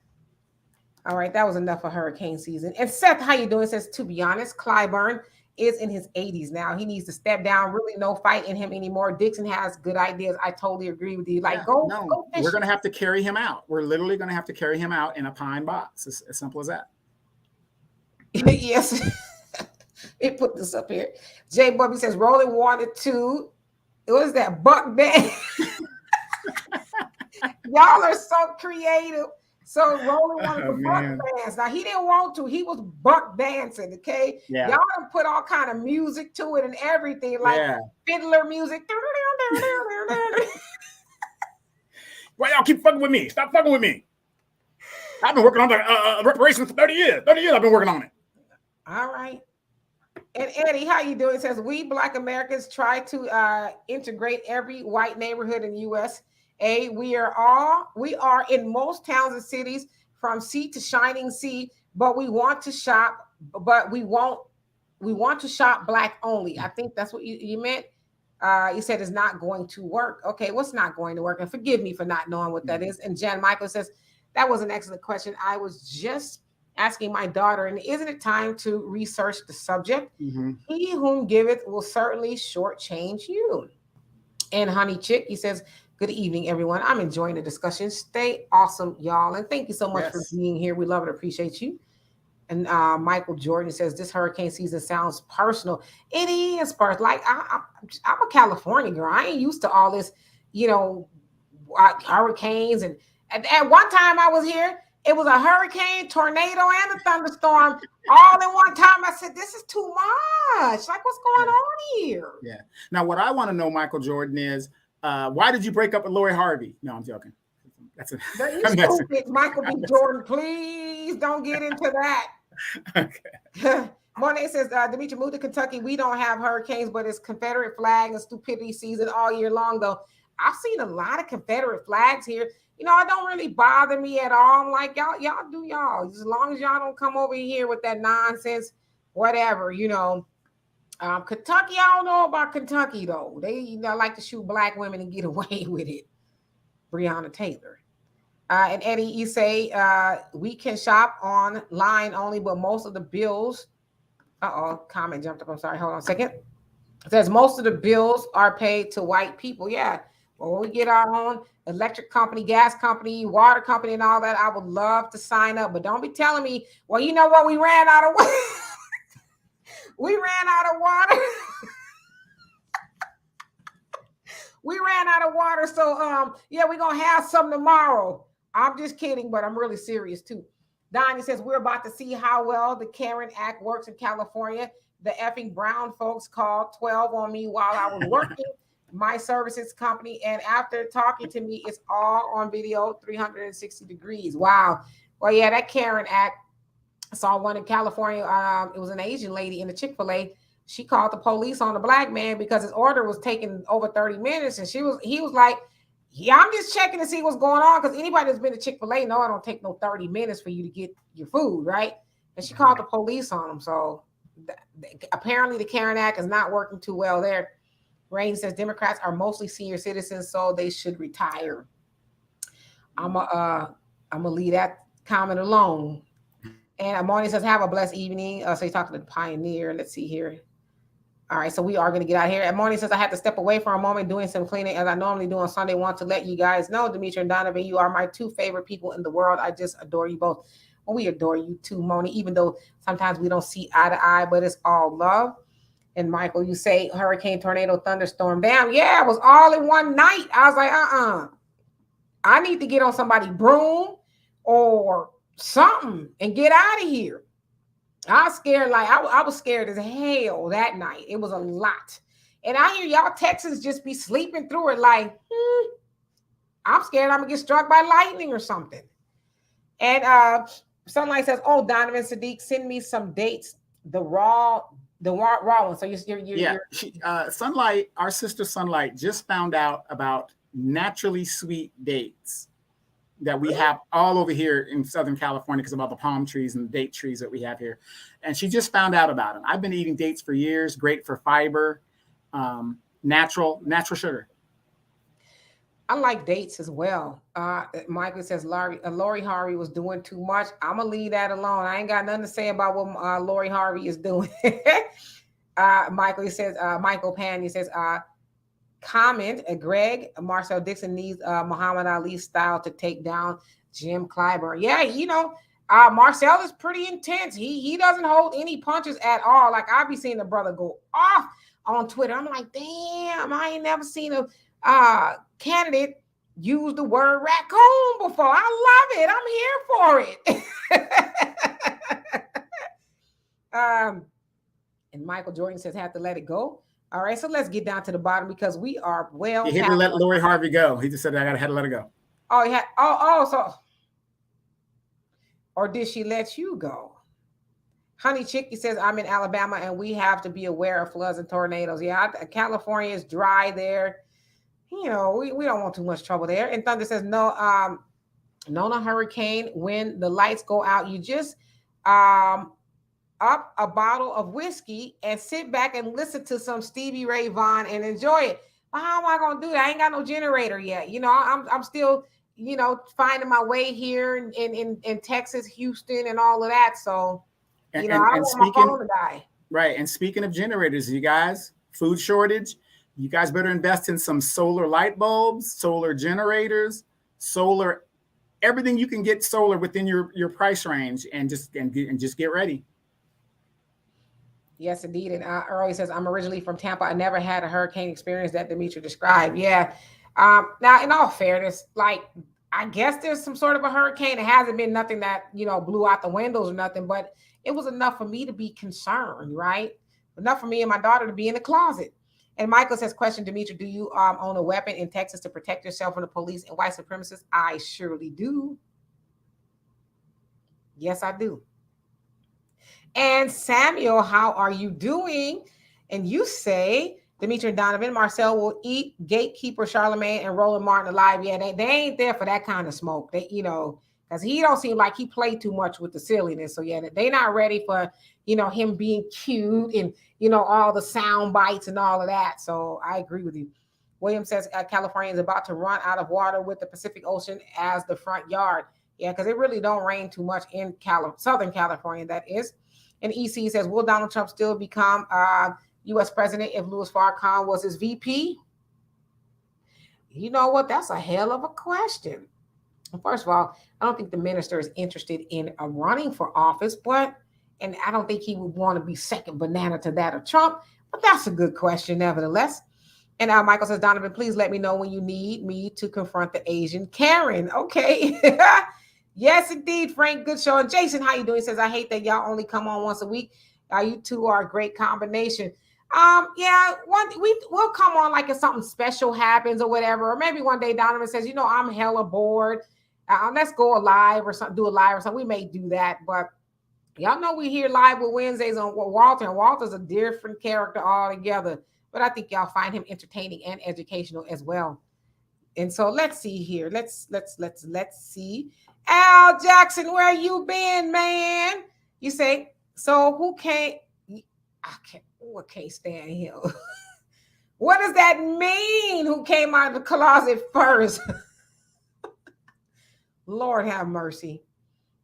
Speaker 1: All right, that was enough for hurricane season. And Seth, how you doing? Says, to be honest, Clyburn is in his 80s now. He needs to step down. Really no fight in him anymore. Dixon has good ideas. I totally agree with you. Like, go fish.
Speaker 2: We're going to have to carry him out. We're literally going to have to carry him out in a pine box. As simple as that.
Speaker 1: Yes. It put this up here. Jay Bubby says, Rolling Water 2. What is that? Buck dance. Y'all are so creative. So Rolling wanted to buck dance. Now he didn't want to. He was buck dancing. Okay.
Speaker 2: Yeah.
Speaker 1: Y'all done put all kind of music to it and everything, like fiddler music.
Speaker 2: Why y'all keep fucking with me? Stop fucking with me. I've been working on the reparations for 30 years. 30 years I've been working on it.
Speaker 1: All right. And Eddie, how you doing? It says, we Black Americans try to integrate every white neighborhood in the U.S. We are in most towns and cities from sea to shining sea, but we want to shop, we want to shop Black only. I think that's what you meant. You said it's not going to work. Okay, what's not going to work? And forgive me for not knowing what that is. And Jan Michael says, that was an excellent question. I was just asking my daughter, and isn't it time to research the subject? Mm-hmm. He whom giveth will certainly shortchange you. And Honey Chick, he says, good evening, everyone. I'm enjoying the discussion. Stay awesome, y'all. And thank you so much for being here. We love and appreciate you. And Michael Jordan says, this hurricane season sounds personal. It is personal. Like, I'm a California girl. I ain't used to all this, hurricanes. And at one time I was here, it was a hurricane, tornado, and a thunderstorm all in one time. I said, this is too much. Like, what's going on here?
Speaker 2: Yeah. Now, what I want to know, Michael Jordan, is why did you break up with Lori Harvey? No, I'm joking. That's
Speaker 1: stupid, Michael B. Jordan. Please don't get into that.
Speaker 2: Okay.
Speaker 1: Monet says, Demetri, moved to Kentucky. We don't have hurricanes, but it's Confederate flag and stupidity season all year long, though. I've seen a lot of Confederate flags here. You know, it don't really bother me at all. I'm like, y'all do y'all. As long as y'all don't come over here with that nonsense, whatever, you know. Kentucky, I don't know about Kentucky, though. They like to shoot black women and get away with it. Breonna Taylor. And Eddie, you say, we can shop online only, but most of the bills, comment jumped up. I'm sorry. Hold on a second. It says most of the bills are paid to white people. Yeah. Well, when we get our own electric company, gas company, water company, and all that, I would love to sign up. But don't be telling me, well, you know what? We ran out of we ran out of water. We ran out of water. So yeah, we're gonna have some tomorrow. I'm just kidding, but I'm really serious too. Donnie says we're about to see how well the Karen Act works in California. The effing brown folks called 12 on me while I was working my services company, and after talking to me, it's all on video, 360 degrees. Wow. Well, yeah, that Karen Act. I saw one in California. It was an Asian lady in the Chick-fil-A. She called the police on the black man because his order was taking over 30 minutes, and he was like, yeah, I'm just checking to see what's going on, because anybody that's been to Chick-fil-A know I don't take no 30 minutes for you to get your food, right? And she called the police on him. So apparently the Karen Act is not working too well there. Rain says Democrats are mostly senior citizens, so they should retire. I'm gonna leave that comment alone. And Amoni says, have a blessed evening. So he's talking to the Pioneer. Let's see here. All right, so we are going to get out of here. And Morning says, I had to step away for a moment doing some cleaning as I normally do on Sunday. Want to let you guys know, Demetri and Donovan, you are my two favorite people in the world. I just adore you both. Well, we adore you too, Moni, even though sometimes we don't see eye to eye, but it's all love. And Michael, you say hurricane, tornado, thunderstorm. Damn, yeah, it was all in one night. I was like, I need to get on somebody's broom or something and get out of here. I was scared, like I was scared as hell that night. It was a lot. And I hear y'all Texans just be sleeping through it like, I'm scared I'm gonna get struck by lightning or something. And Sunlight says, oh, Donovan Saadiq, send me some dates. The raw one. So you're
Speaker 2: Sunlight, our sister Sunlight, just found out about naturally sweet dates that we have all over here in Southern California because of all the palm trees and the date trees that we have here. And she just found out about them. I've been eating dates for years, great for fiber, natural sugar.
Speaker 1: I like dates as well. Michael says Lori Harvey was doing too much. I'm going to leave that alone. I ain't got nothing to say about what Lori Harvey is doing. Michael Pan, he says, comment, Greg, Marcel Dixon needs Muhammad Ali's style to take down Jim Clyburn. Yeah, Marcel is pretty intense. He doesn't hold any punches at all. Like, I be seeing the brother go off on Twitter. I'm like, damn, I ain't never seen a candidate use the word raccoon before. I love it. I'm here for it. And Michael Jordan says, have to let it go. All right, so let's get down to the bottom because we are well.
Speaker 2: He had to let Lori Harvey go. He just said I had to let her go.
Speaker 1: Oh, yeah. So, or did she let you go? Honey Chicky says, I'm in Alabama and we have to be aware of floods and tornadoes. Yeah, California is dry there. We don't want too much trouble there. And Thunder says, no, Nona hurricane, when the lights go out, you just up a bottle of whiskey and sit back and listen to some Stevie Ray Vaughan and enjoy it. Well, how am I going to do that? I ain't got no generator yet. I'm still, finding my way here in Texas, Houston, and all of that. So, I don't want my phone to die.
Speaker 2: Right. And speaking of generators, you guys, food shortage, you guys better invest in some solar light bulbs, solar generators, solar, everything you can get solar within your price range and just get ready.
Speaker 1: Yes, indeed. And Earl says, I'm originally from Tampa. I never had a hurricane experience that Demetri described. Yeah. Now, in all fairness, like, I guess there's some sort of a hurricane. It hasn't been nothing that, blew out the windows or nothing, but it was enough for me to be concerned, right? Enough for me and my daughter to be in the closet. And Michael says, question, Demetri, do you own a weapon in Texas to protect yourself from the police and white supremacists? I surely do. Yes, I do. And Samuel, how are you doing? And you say, Demetri and Donovan, Marcel will eat gatekeeper Charlemagne and Roland Martin alive. Yeah, they ain't there for that kind of smoke. They, because he don't seem like he played too much with the silliness. So yeah, they not ready for, him being cute and, all the sound bites and all of that. So I agree with you. William says California is about to run out of water with the Pacific Ocean as the front yard. Yeah, because it really don't rain too much in Southern California, that is. And EC says, will Donald Trump still become U.S. president if Louis Farrakhan was his VP? You know what? That's a hell of a question. First of all, I don't think the minister is interested in running for office, and I don't think he would want to be second banana to that of Trump, but that's a good question nevertheless. And Michael says, Donovan, please let me know when you need me to confront the Asian Karen. Okay. Yes, indeed, Frank. Good show. And Jason, how you doing? He says, I hate that y'all only come on once a week. You two are a great combination. Yeah, we'll come on like if something special happens or whatever. Or maybe one day Donovan says, I'm hella bored. Let's go live or something, do a live or something. We may do that, but y'all know we here live with Wednesdays on Walter, and Walter's a different character altogether. But I think y'all find him entertaining and educational as well. And so let's see here. Let's see. Al Jackson, where you been, man? You say, so who can't? I can't stand him. What does that mean? Who came out of the closet first? Lord have mercy.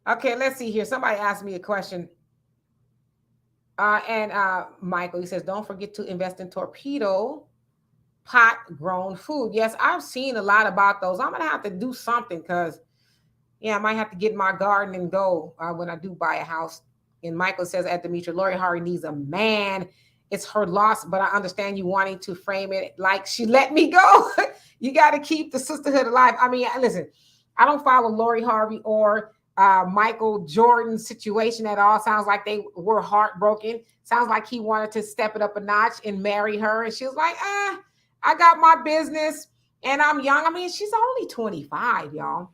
Speaker 1: Okay, let's see here. Somebody asked me a question. And Michael, he says, don't forget to invest in torpedo pot grown food. Yes, I've seen a lot about those. I'm going to have to do something because, I might have to get in my garden and go when I do buy a house. And Michael says, at Demetri, Lori Harvey needs a man. It's her loss, but I understand you wanting to frame it like she let me go. You got to keep the sisterhood alive. I mean, listen, I don't follow Lori Harvey or Michael Jordan's situation at all. Sounds like they were heartbroken. Sounds like he wanted to step it up a notch and marry her. And she was like, I got my business and I'm young. I mean, she's only 25, y'all.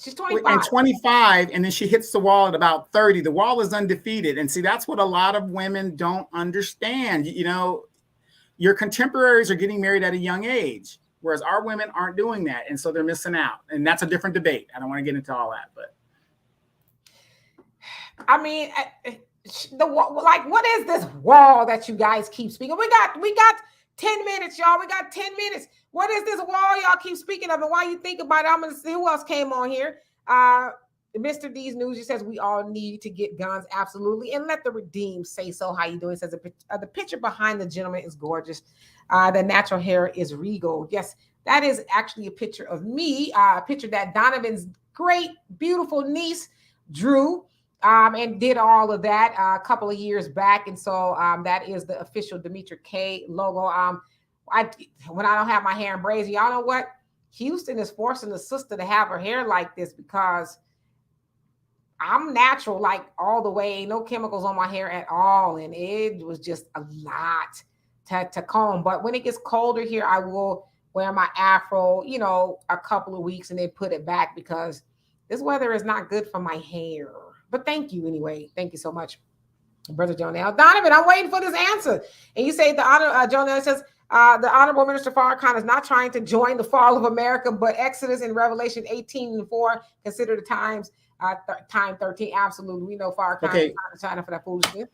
Speaker 1: She's 25.
Speaker 2: And 25, and then she hits the wall at about 30. The wall is undefeated. And see, that's what a lot of women don't understand. Your contemporaries are getting married at a young age, whereas our women aren't doing that. And so they're missing out. And that's a different debate. I don't want to get into all that, but.
Speaker 1: I mean, what is this wall that you guys keep speaking? We got 10 minutes, y'all. We got 10 minutes. What is this wall y'all keep speaking of? And while you think about it, I'm going to see who else came on here. Mr. D's News, he says, we all need to get guns. Absolutely. And let the redeemed say so. How you doing? He says, the picture behind the gentleman is gorgeous. The natural hair is regal. Yes, that is actually a picture of me. A picture that Donovan's great, beautiful niece drew. And did all of that a couple of years back. And so that is the official Demetri K logo. When I don't have my hair in braids, y'all know what? Houston is forcing the sister to have her hair like this because I'm natural, like all the way, no chemicals on my hair at all. And it was just a lot to comb. But when it gets colder here, I will wear my afro, a couple of weeks and then put it back because this weather is not good for my hair. But thank you anyway. Thank you so much, Brother Jonelle. Donovan, I'm waiting for this answer. And you say Jonelle says, the Honorable Minister Farrakhan is not trying to join the fall of America, but Exodus in Revelation 18:4, consider the time 13. Absolutely. We know Farrakhan is not China for that foolishness.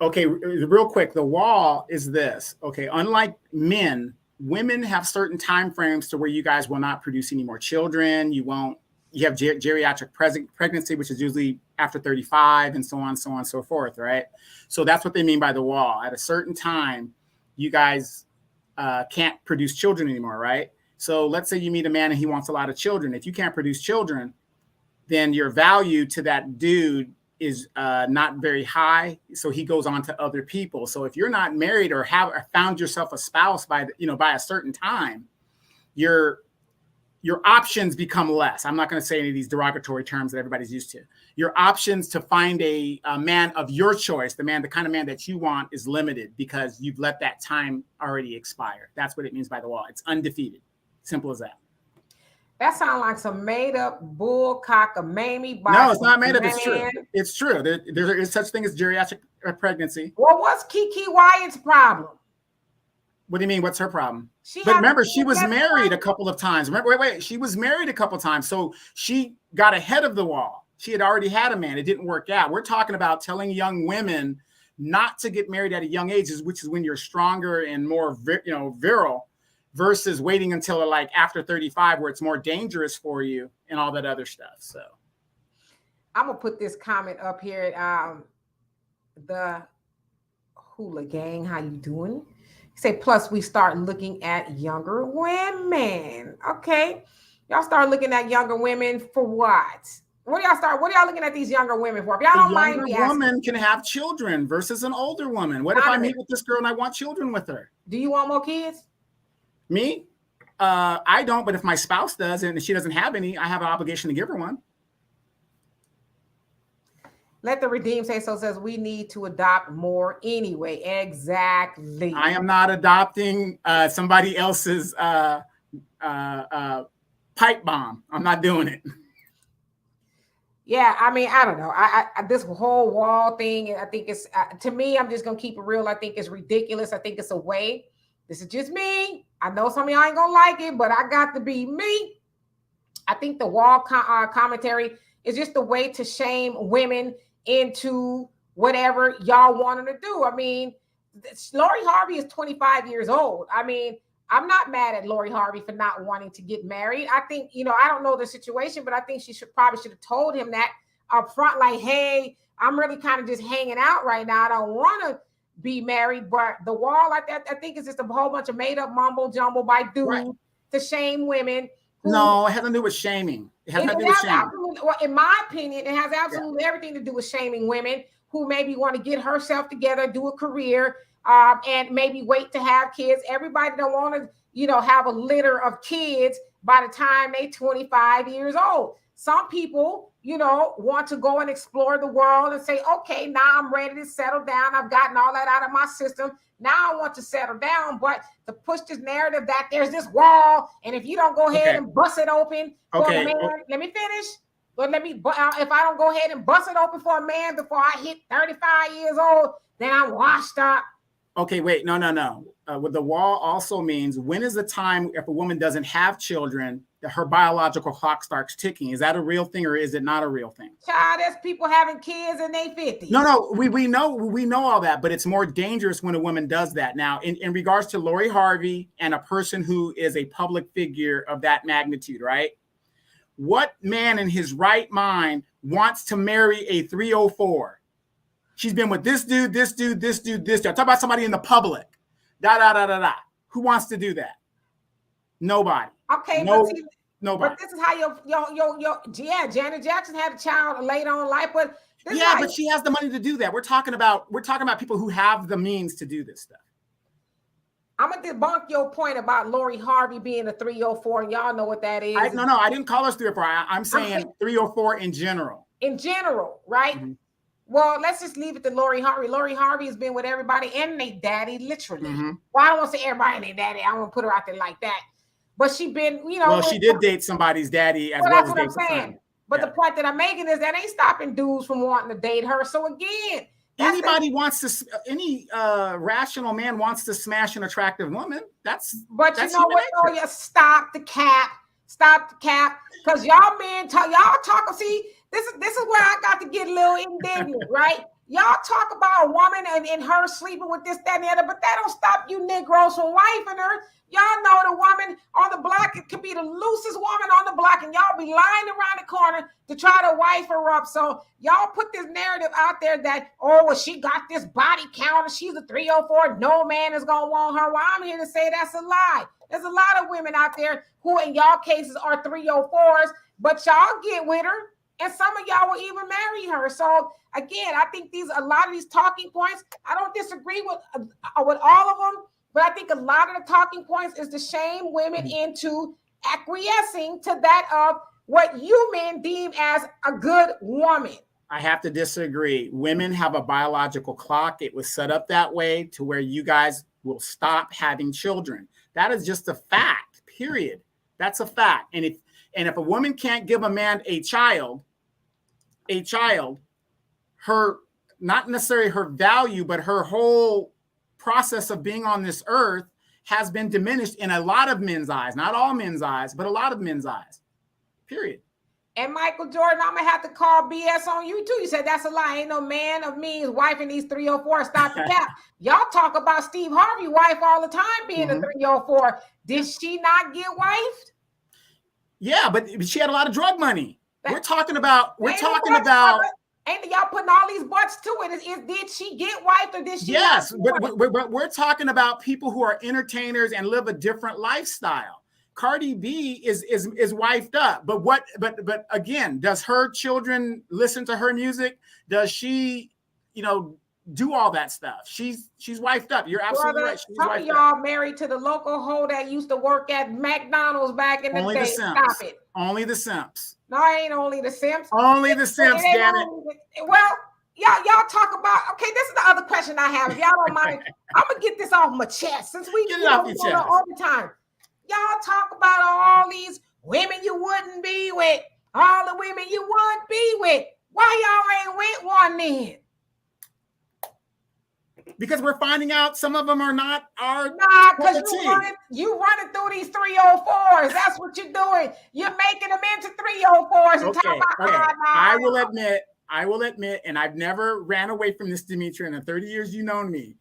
Speaker 2: Okay, real quick. The wall is this. Okay, unlike men, women have certain time frames to where you guys will not produce any more children. You have geriatric pregnancy, which is usually after 35 and so on, so forth, right? So that's what they mean by the wall. At a certain time, you guys can't produce children anymore, right? So let's say you meet a man and he wants a lot of children. If you can't produce children, then your value to that dude is not very high. So he goes on to other people. So if you're not married or have found yourself a spouse by a certain time, your options become less. I'm not going to say any of these derogatory terms that everybody's used to. Your options to find a man of your choice, the kind of man that you want, is limited because you've let that time already expire. That's what it means by the wall. It's undefeated. Simple as that.
Speaker 1: That sounds like some made up bull cockamamie.
Speaker 2: No, it's not made up. It's true. It's true. There is such thing as geriatric pregnancy.
Speaker 1: Well, what's Kiki Wyatt's problem?
Speaker 2: What do you mean? What's her problem? But remember, she was married a couple of times. Remember, wait. She was married a couple of times. So she got ahead of the wall. She had already had a man. It didn't work out. We're talking about telling young women not to get married at a young age, which is when you're stronger and more, virile, versus waiting until like after 35, where it's more dangerous for you and all that other stuff. So
Speaker 1: I'm going to put this comment up here. The Hula Gang, how you doing? Say, plus we start looking at younger women. Okay. Y'all start looking at younger women for what? What are y'all looking at these younger women for? If y'all don't mind me asking. A younger
Speaker 2: woman can have children versus an older woman. What if I meet with this girl and I want children with her?
Speaker 1: Do you want more kids?
Speaker 2: Me? I don't, but if my spouse does and she doesn't have any, I have an obligation to give her one.
Speaker 1: Let the Redeem Say So says we need to adopt more anyway. Exactly.
Speaker 2: I am not adopting somebody else's pipe bomb. I'm not doing it.
Speaker 1: Yeah, I mean, I don't know. I this whole wall thing, I think it's to me, I'm just gonna keep it real. I think it's ridiculous. I think it's a way. This is just me. I know some of y'all ain't gonna like it, but I got to be me. I think the wall commentary is just a way to shame women into whatever y'all want them to do. I mean, Lori Harvey is 25 years old. I mean, I'm not mad at Lori Harvey for not wanting to get married. I think, I don't know the situation, but I think she probably should have told him that up front, like, hey, I'm really kind of just hanging out right now. I don't want to be married. But the wall like that, I think it's just a whole bunch of made up mumbo jumbo by dudes to shame women.
Speaker 2: No, it has nothing to do with shaming. It has nothing to do with shaming.
Speaker 1: Well, in my opinion, it has absolutely everything to do with shaming women who maybe want to get herself together, do a career, and maybe wait to have kids. Everybody don't want to, have a litter of kids by the time they're 25 years old. Some people, want to go and explore the world and say, okay, now I'm ready to settle down. I've gotten all that out of my system. Now I want to settle down. But to push this narrative that there's this wall, and if you don't go ahead and bust it open for a man, let me finish. But if I don't go ahead and bust it open for a man before I hit 35 years old, then I'm washed up.
Speaker 2: Okay, wait, no. What the wall also means, when is the time if a woman doesn't have children, that her biological clock starts ticking? Is that a real thing or is it not a real thing?
Speaker 1: Child, there's people having kids in their 50s.
Speaker 2: No, we know all that, but it's more dangerous when a woman does that. Now, in regards to Lori Harvey and a person who is a public figure of that magnitude, right? What man in his right mind wants to marry a 304? She's been with this dude, this dude, this dude, this dude. Talk about somebody in the public. Who wants to do that? Nobody.
Speaker 1: Okay,
Speaker 2: nobody.
Speaker 1: But this is how Janet Jackson had a child later on in life, but
Speaker 2: but she has the money to do that. We're talking about people who have the means to do this stuff.
Speaker 1: I'm gonna debunk your point about Lori Harvey being a 304, and y'all know what that is.
Speaker 2: I didn't call us 304. I'm saying 304 in general.
Speaker 1: In general, right? Mm-hmm. Well, let's just leave it to Lori Harvey. Lori Harvey has been with everybody and they daddy, literally. Mm-hmm. Well, I don't want to say everybody and they daddy. I don't want to put her out there like that. But she been,
Speaker 2: Well, she did date somebody's daddy as well as date the friend.
Speaker 1: But the point that I'm making is that ain't stopping dudes from wanting to date her. So again,
Speaker 2: any rational man wants to smash an attractive woman. That's
Speaker 1: what? Stop the cap. Because y'all men talk. See, this is where I got to get a little indignant, right? Y'all talk about a woman and her sleeping with this, that, and the other, but that don't stop you Negroes from wifing her. Y'all know the woman on the block, it could be the loosest woman on the block, and y'all be lying around the corner to try to wife her up. So y'all put this narrative out there that, she got this body count and she's a 304. No man is going to want her. Well, I'm here to say that's a lie. There's a lot of women out there who in y'all cases are 304s, but y'all get with her. And some of y'all will even marry her. So again, I think a lot of these talking points, I don't disagree with all of them. But I think a lot of the talking points is to shame women into acquiescing to that of what you men deem as a good woman.
Speaker 2: I have to disagree. Women have a biological clock. It was set up that way to where you guys will stop having children. That is just a fact, period. That's a fact. And if a woman can't give a man a child, her, not necessarily her value, but her whole process of being on this earth has been diminished in a lot of men's eyes, not all men's eyes, but a lot of men's eyes, period.
Speaker 1: And Michael Jordan, I'm gonna have to call BS on you too. You said that's a lie. Ain't no man of me is wife in these 304. Stop the cap. Y'all talk about Steve Harvey wife all the time being a 304. Did she not get wifed?
Speaker 2: Yeah, but she had a lot of drug money. We're talking about.
Speaker 1: Ain't y'all putting all these butts to it? Did she get wifed or did she?
Speaker 2: Yes, but we're talking about people who are entertainers and live a different lifestyle. Cardi B is wifed up, but again, does her children listen to her music? Does she, do all that stuff? She's wifed up. You're absolutely right. She's
Speaker 1: some of y'all married to the local hoe that used to work at McDonald's back in the day. Stop it.
Speaker 2: Only the simps.
Speaker 1: No, it ain't only the simps.
Speaker 2: Only the simps, damn it.
Speaker 1: Well, y'all talk about. Okay, this is the other question I have. If y'all don't mind, I'm gonna get this off my chest since we
Speaker 2: get it off your chest
Speaker 1: all the time. Y'all talk about all these women you wouldn't be with, all the women you would be with. Why y'all ain't with one then?
Speaker 2: Because we're finding out some of them are not our.
Speaker 1: Nah, because you running through these 304s. That's what you're doing. You're making them into 304s and talking about.
Speaker 2: I will admit, and I've never ran away from this, Demetria. In the 30 years you know me,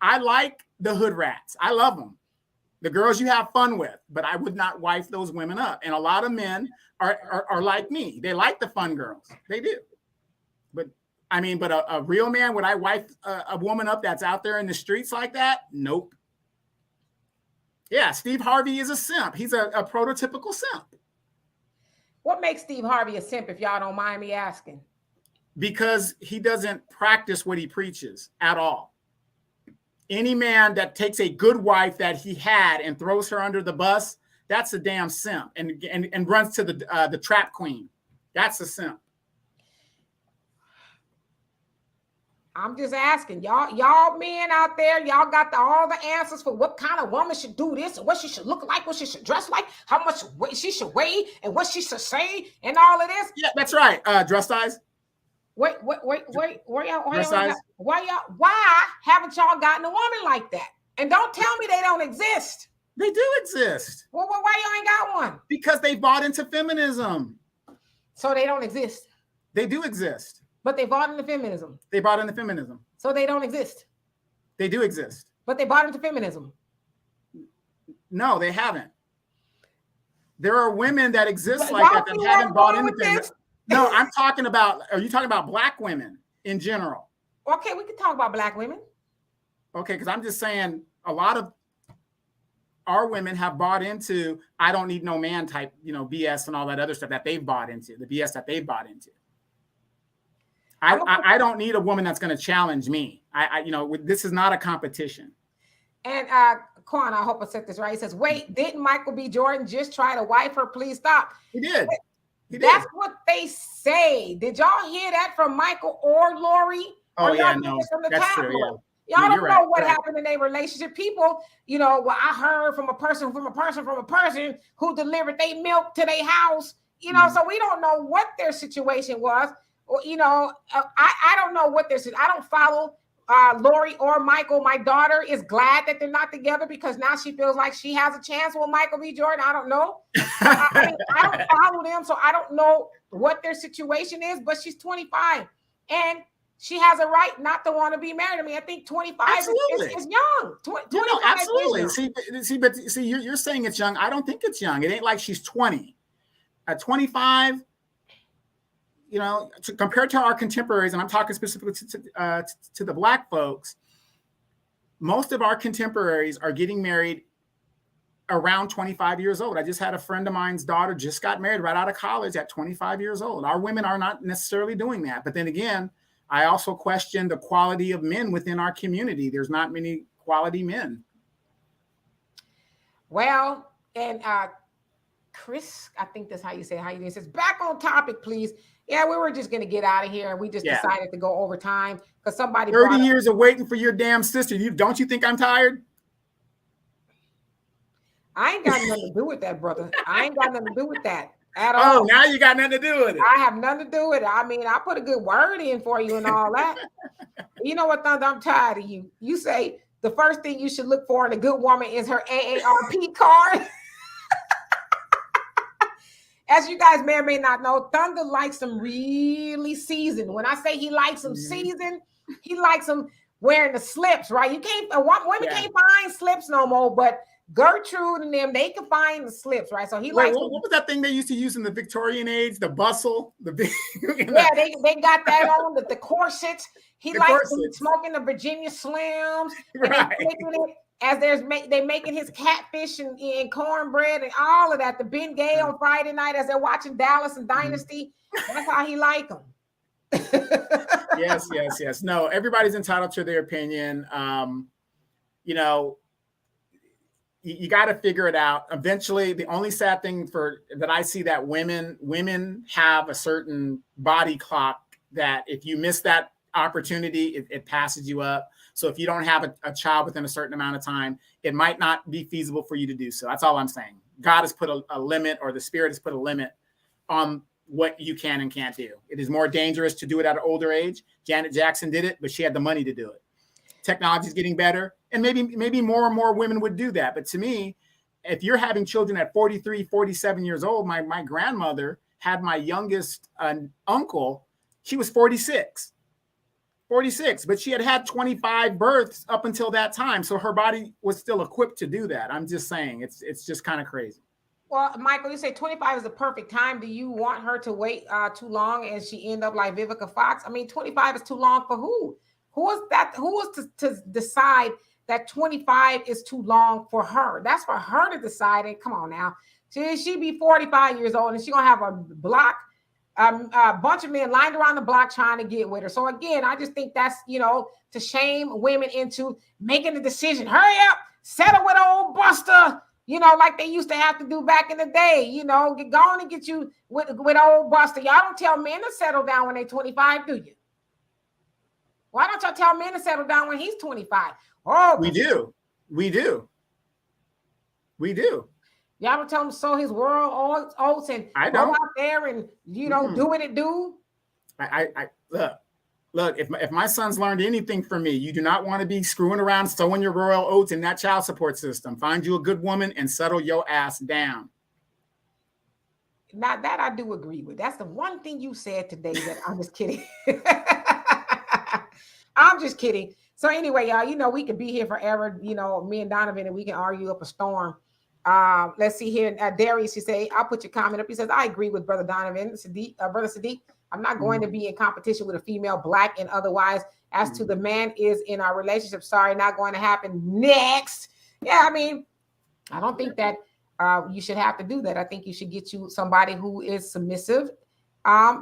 Speaker 2: I like the hood rats. I love them. The girls you have fun with, but I would not wife those women up. And a lot of men are like me. They like the fun girls. They do. But a real man, would I wife a woman up that's out there in the streets like that? Nope. Yeah, Steve Harvey is a simp. He's a prototypical simp.
Speaker 1: What makes Steve Harvey a simp, if y'all don't mind me asking?
Speaker 2: Because he doesn't practice what he preaches at all. Any man that takes a good wife that he had and throws her under the bus, that's a damn simp, and runs to the trap queen. That's a simp.
Speaker 1: I'm just asking y'all men out there, y'all got all the answers for what kind of woman should do this and what she should look like, what she should dress like, how much weight she should weigh, and what she should say, and all of this.
Speaker 2: Yeah, that's right. Dress size.
Speaker 1: Wait. Why haven't y'all gotten a woman like that? And don't tell me they don't exist.
Speaker 2: They do exist.
Speaker 1: Well, why y'all ain't got one?
Speaker 2: Because they bought into feminism.
Speaker 1: So they don't exist.
Speaker 2: They do exist.
Speaker 1: But they bought into feminism.
Speaker 2: They bought into feminism.
Speaker 1: So they don't exist.
Speaker 2: They do exist.
Speaker 1: But they bought into feminism.
Speaker 2: No, they haven't. There are women that exist like that haven't bought into feminism. No, I'm talking about, are you talking about Black women in general?
Speaker 1: Okay, we can talk about Black women.
Speaker 2: Okay, because I'm just saying a lot of our women have bought into, I don't need no man type, BS and all that other stuff that they've bought into, the BS that they've bought into. I don't need a woman that's going to challenge me. This is not a competition.
Speaker 1: And Quan, I hope I said this right. He says, wait, didn't Michael B. Jordan just try to wife her? Please stop.
Speaker 2: He did.
Speaker 1: That's what they say. Did y'all hear that from Michael or Lori?
Speaker 2: Oh, yeah, no. That's true, yeah.
Speaker 1: Y'all don't know what happened in their relationship. People, I heard from a person who delivered their milk to their house, so we don't know what their situation was. Or, I don't know what I don't follow Lori or Michael. My daughter is glad that they're not together because now she feels like she has a chance with Michael B. Jordan. I don't know. I don't follow them, so I don't know what their situation is, but she's 25 and she has a right not to want to be married. I mean, I think 25 is young. 25
Speaker 2: absolutely.
Speaker 1: Is young.
Speaker 2: But you're saying it's young. I don't think it's young. It ain't like she's 20. At 25, compared to our contemporaries, and I'm talking specifically to the Black folks, most of our contemporaries are getting married around 25 years old. I just had a friend of mine's daughter just got married right out of college at 25 years old. Our women are not necessarily doing that. But then again, I also question the quality of men within our community. There's not many quality men.
Speaker 1: Well, and Chris, I think that's how you say it. How you doing? Says back on topic, please. Yeah, we were just gonna get out of here, and we just decided to go over time because somebody
Speaker 2: 30 years of waiting for your damn sister. Don't you think I'm tired?
Speaker 1: I ain't got nothing to do with that, brother. I ain't got nothing to do with that at all.
Speaker 2: Oh, now you got nothing to do with it.
Speaker 1: I have nothing to do with it. I mean, I put a good word in for you and all that. You know what, Thunder? I'm tired of you. You say the first thing you should look for in a good woman is her AARP card. As you guys may or may not know, Thunder likes them really seasoned. When I say he likes them seasoned, he likes them wearing the slips, right? Women can't find slips no more, but Gertrude and them, they can find the slips, right? So he likes.
Speaker 2: What was that thing they used to use in the Victorian age? The bustle, the big.
Speaker 1: Yeah, they got that on the corsets. He likes smoking the Virginia Slims,
Speaker 2: right?
Speaker 1: It as they making his catfish and cornbread and all of that. The Ben Gay on Friday night as they're watching Dallas and Dynasty. That's how he like them.
Speaker 2: Yes. No, everybody's entitled to their opinion. You know, you got to figure it out. Eventually, the only sad thing that I see that women have a certain body clock that if you miss that opportunity, it passes you up. So if you don't have a child within a certain amount of time, it might not be feasible for you to do so. That's all I'm saying. God has put a limit, or the Spirit has put a limit on what you can and can't do. It is more dangerous to do it at an older age. Janet Jackson did it, but she had the money to do it. Technology is getting better, and maybe more and more women would do that. But to me, if you're having children at 43, 47 years old, my grandmother had my youngest uncle. She was 46, but she had 25 births up until that time. So her body was still equipped to do that. I'm just saying it's just kind of crazy.
Speaker 1: Well, Michael, you say 25 is the perfect time. Do you want her to wait too long and she end up like Vivica Fox? I mean, 25 is too long for who? Who is that? Who is to decide that 25 is too long for her? That's for her to decide. And come on now. She be 45 years old and she gonna have a bunch of men lined around the block trying to get with her. So again, I just think that's, to shame women into making the decision. Hurry up, settle with old Buster, like they used to have to do back in the day, get going and get you with old Buster. Y'all don't tell men to settle down when they're 25, do you? Why don't y'all tell men to settle down when he's 25? Oh,
Speaker 2: we do.
Speaker 1: Y'all don't tell him to sow his world oats and go out there and do what it do.
Speaker 2: I look. If my son's learned anything from me, you do not want to be screwing around sowing your royal oats in that child support system. Find you a good woman and settle your ass down.
Speaker 1: Now that I do agree with. That's the one thing you said today that I'm just kidding. I'm just kidding. So anyway, y'all, we could be here forever, me and Donovan, and we can argue up a storm. Let's see here. Darius, you say, I'll put your comment up. He says, I agree with Brother Donovan, Brother Saadiq. I'm not going to be in competition with a female, black and otherwise. As to the man is in our relationship, sorry, not going to happen. Next. Yeah, I mean, I don't think that you should have to do that. I think you should get you somebody who is submissive,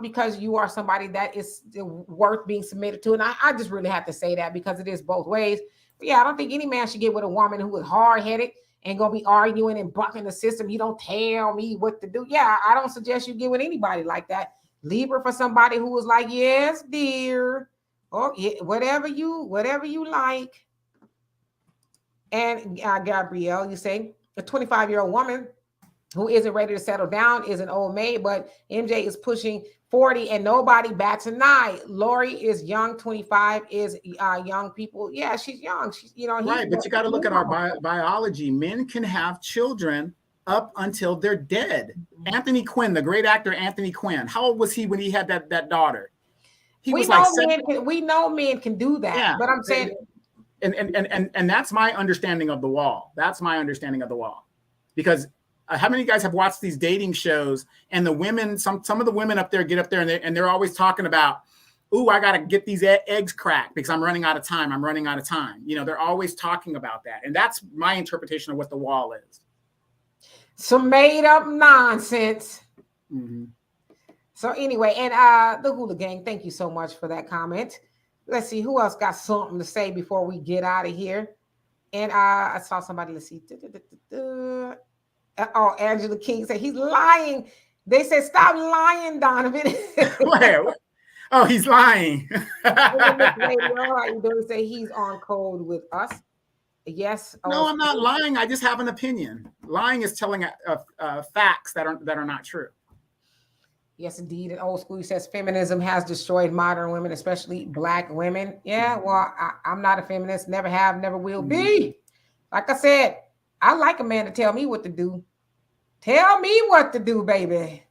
Speaker 1: because you are somebody that is worth being submitted to. And I just really have to say that because it is both ways. But yeah, I don't think any man should get with a woman who is hard-headed and gonna be arguing and bucking the system. You don't tell me what to do. Yeah, I don't suggest you get with anybody like that. Leave her for somebody who was like, yes, dear, or whatever you like. And Gabrielle, you say a 25-year-old woman who isn't ready to settle down is an old maid, but MJ is pushing 40 and nobody bats an eye. Lori is young, 25 is young people. Yeah, she's young. She's,
Speaker 2: right. But you got to look at our biology. Men can have children up until they're dead. Anthony Quinn, the great actor Anthony Quinn. How old was he when he had that daughter?
Speaker 1: We know men can do that. Yeah. But I'm saying,
Speaker 2: and that's my understanding of the wall. Because how many guys have watched these dating shows and the women, some of the women up there get up there and they're always talking about, ooh, I got to get these eggs cracked because I'm running out of time. They're always talking about that. And that's my interpretation of what the wall is.
Speaker 1: Some made up nonsense.
Speaker 2: Mm-hmm.
Speaker 1: So anyway, and the Hula Gang, thank you so much for that comment. Let's see who else got something to say before we get out of here. And I saw somebody, let's see. Oh, Angela King said he's lying. They said, stop lying, Donovan.
Speaker 2: Where? Oh, he's lying.
Speaker 1: Radio, how you doing? Say he's on code with us. Yes.
Speaker 2: No, I'm not lying. I just have an opinion. Lying is telling facts that are not true.
Speaker 1: Yes, indeed. In old school, he says feminism has destroyed modern women, especially Black women. Yeah, well, I'm not a feminist. Never have, never will be. Like I said, I like a man to tell me what to do. Tell me what to do, baby.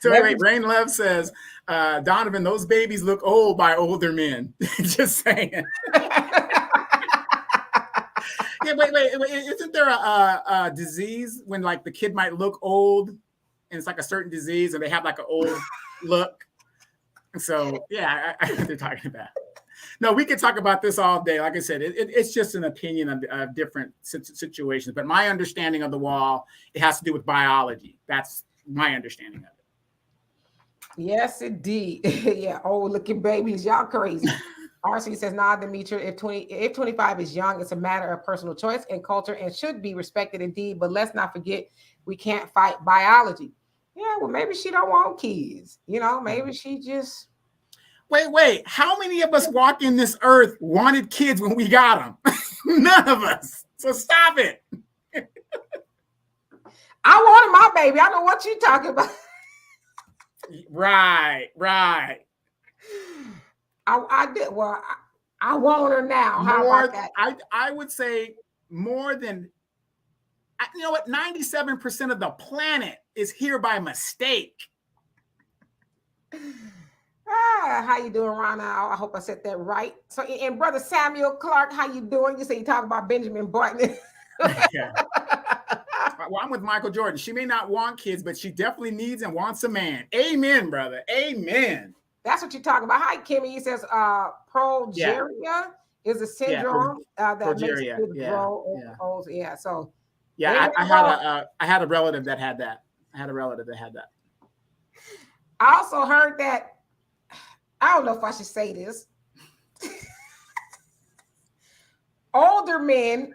Speaker 2: So wait, Rain Love says, Donovan, those babies look old by older men. Just saying. Yeah, wait. Isn't there a disease when like the kid might look old, and it's like a certain disease, and they have like an old look? So yeah, I they're talking about. No, we could talk about this all day. Like I said, it's just an opinion of different situations. But my understanding of the wall, it has to do with biology. That's my understanding of it.
Speaker 1: Yes, indeed. Yeah, old looking babies, y'all crazy. RC says, nah, Demetra, if 25 is young, it's a matter of personal choice and culture and should be respected indeed. But let's not forget, we can't fight biology. Yeah, well, maybe she don't want kids. You know, maybe she just...
Speaker 2: Wait. How many of us walking this earth wanted kids when we got them? None of us. So stop it.
Speaker 1: I wanted my baby. I know what you're talking about.
Speaker 2: Right.
Speaker 1: I did. Well, I want her now. How about that?
Speaker 2: I would say more than, you know what? 97% of the planet is here by mistake.
Speaker 1: How you doing, Rana? I hope I said that right. So, and Brother Samuel Clark, how you doing? You say you talk about Benjamin Button.
Speaker 2: Yeah. Well, I'm with Michael Jordan. She may not want kids, but she definitely needs and wants a man. Amen, brother. Amen.
Speaker 1: That's what you're talking about. Hi, Kimmy. He says progeria is a syndrome that makes kids grow old. Yeah. So
Speaker 2: I had a relative that had that.
Speaker 1: I also heard that. I don't know if I should say this. Older men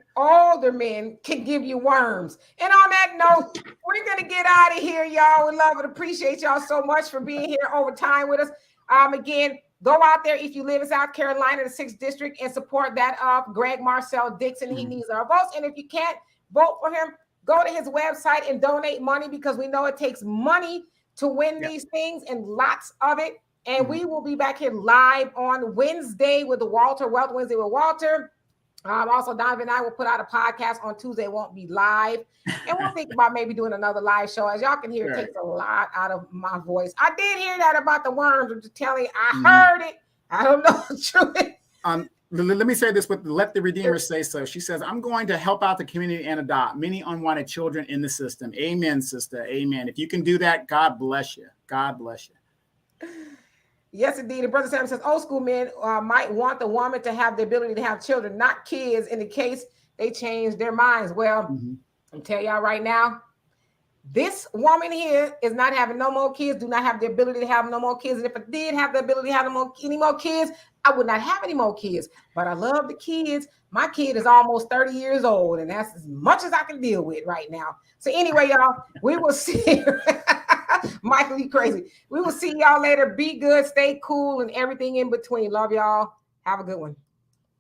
Speaker 1: can give you worms. And on that note, we're going to get out of here, y'all. We love and appreciate y'all so much for being here over time with us. Again, go out there if you live in South Carolina, the 6th District, and support that of Greg Marcel Dixon. He needs our votes. And if you can't vote for him, go to his website and donate money, because we know it takes money to win these things, and lots of it. And we will be back here live on Wednesday with the Walter Wealth Wednesday with Walter. Also, Donovan and I will put out a podcast on Tuesday. It won't be live. And we'll think about maybe doing another live show. As y'all can hear, it takes a lot out of my voice. I did hear that about the worms. I'm just telling you, I heard it. I don't know the truth.
Speaker 2: Let me say this with Let the Redeemer Say So. She says, I'm going to help out the community and adopt many unwanted children in the system. Amen, sister. Amen. If you can do that, God bless you. God bless you.
Speaker 1: Yes, indeed. And Brother Sam says old school men might want the woman to have the ability to have children, not kids, in the case they change their minds. Well, I'll tell y'all right now, this woman here is not having no more kids, do not have the ability to have no more kids. And if I did have the ability to have any more kids, I would not have any more kids. But I love the kids. My kid is almost 30 years old, and that's as much as I can deal with right now. So anyway, y'all, we will see. Michael, you crazy. We will see y'all later. Be good, stay cool, and everything in between. Love y'all. Have a good one.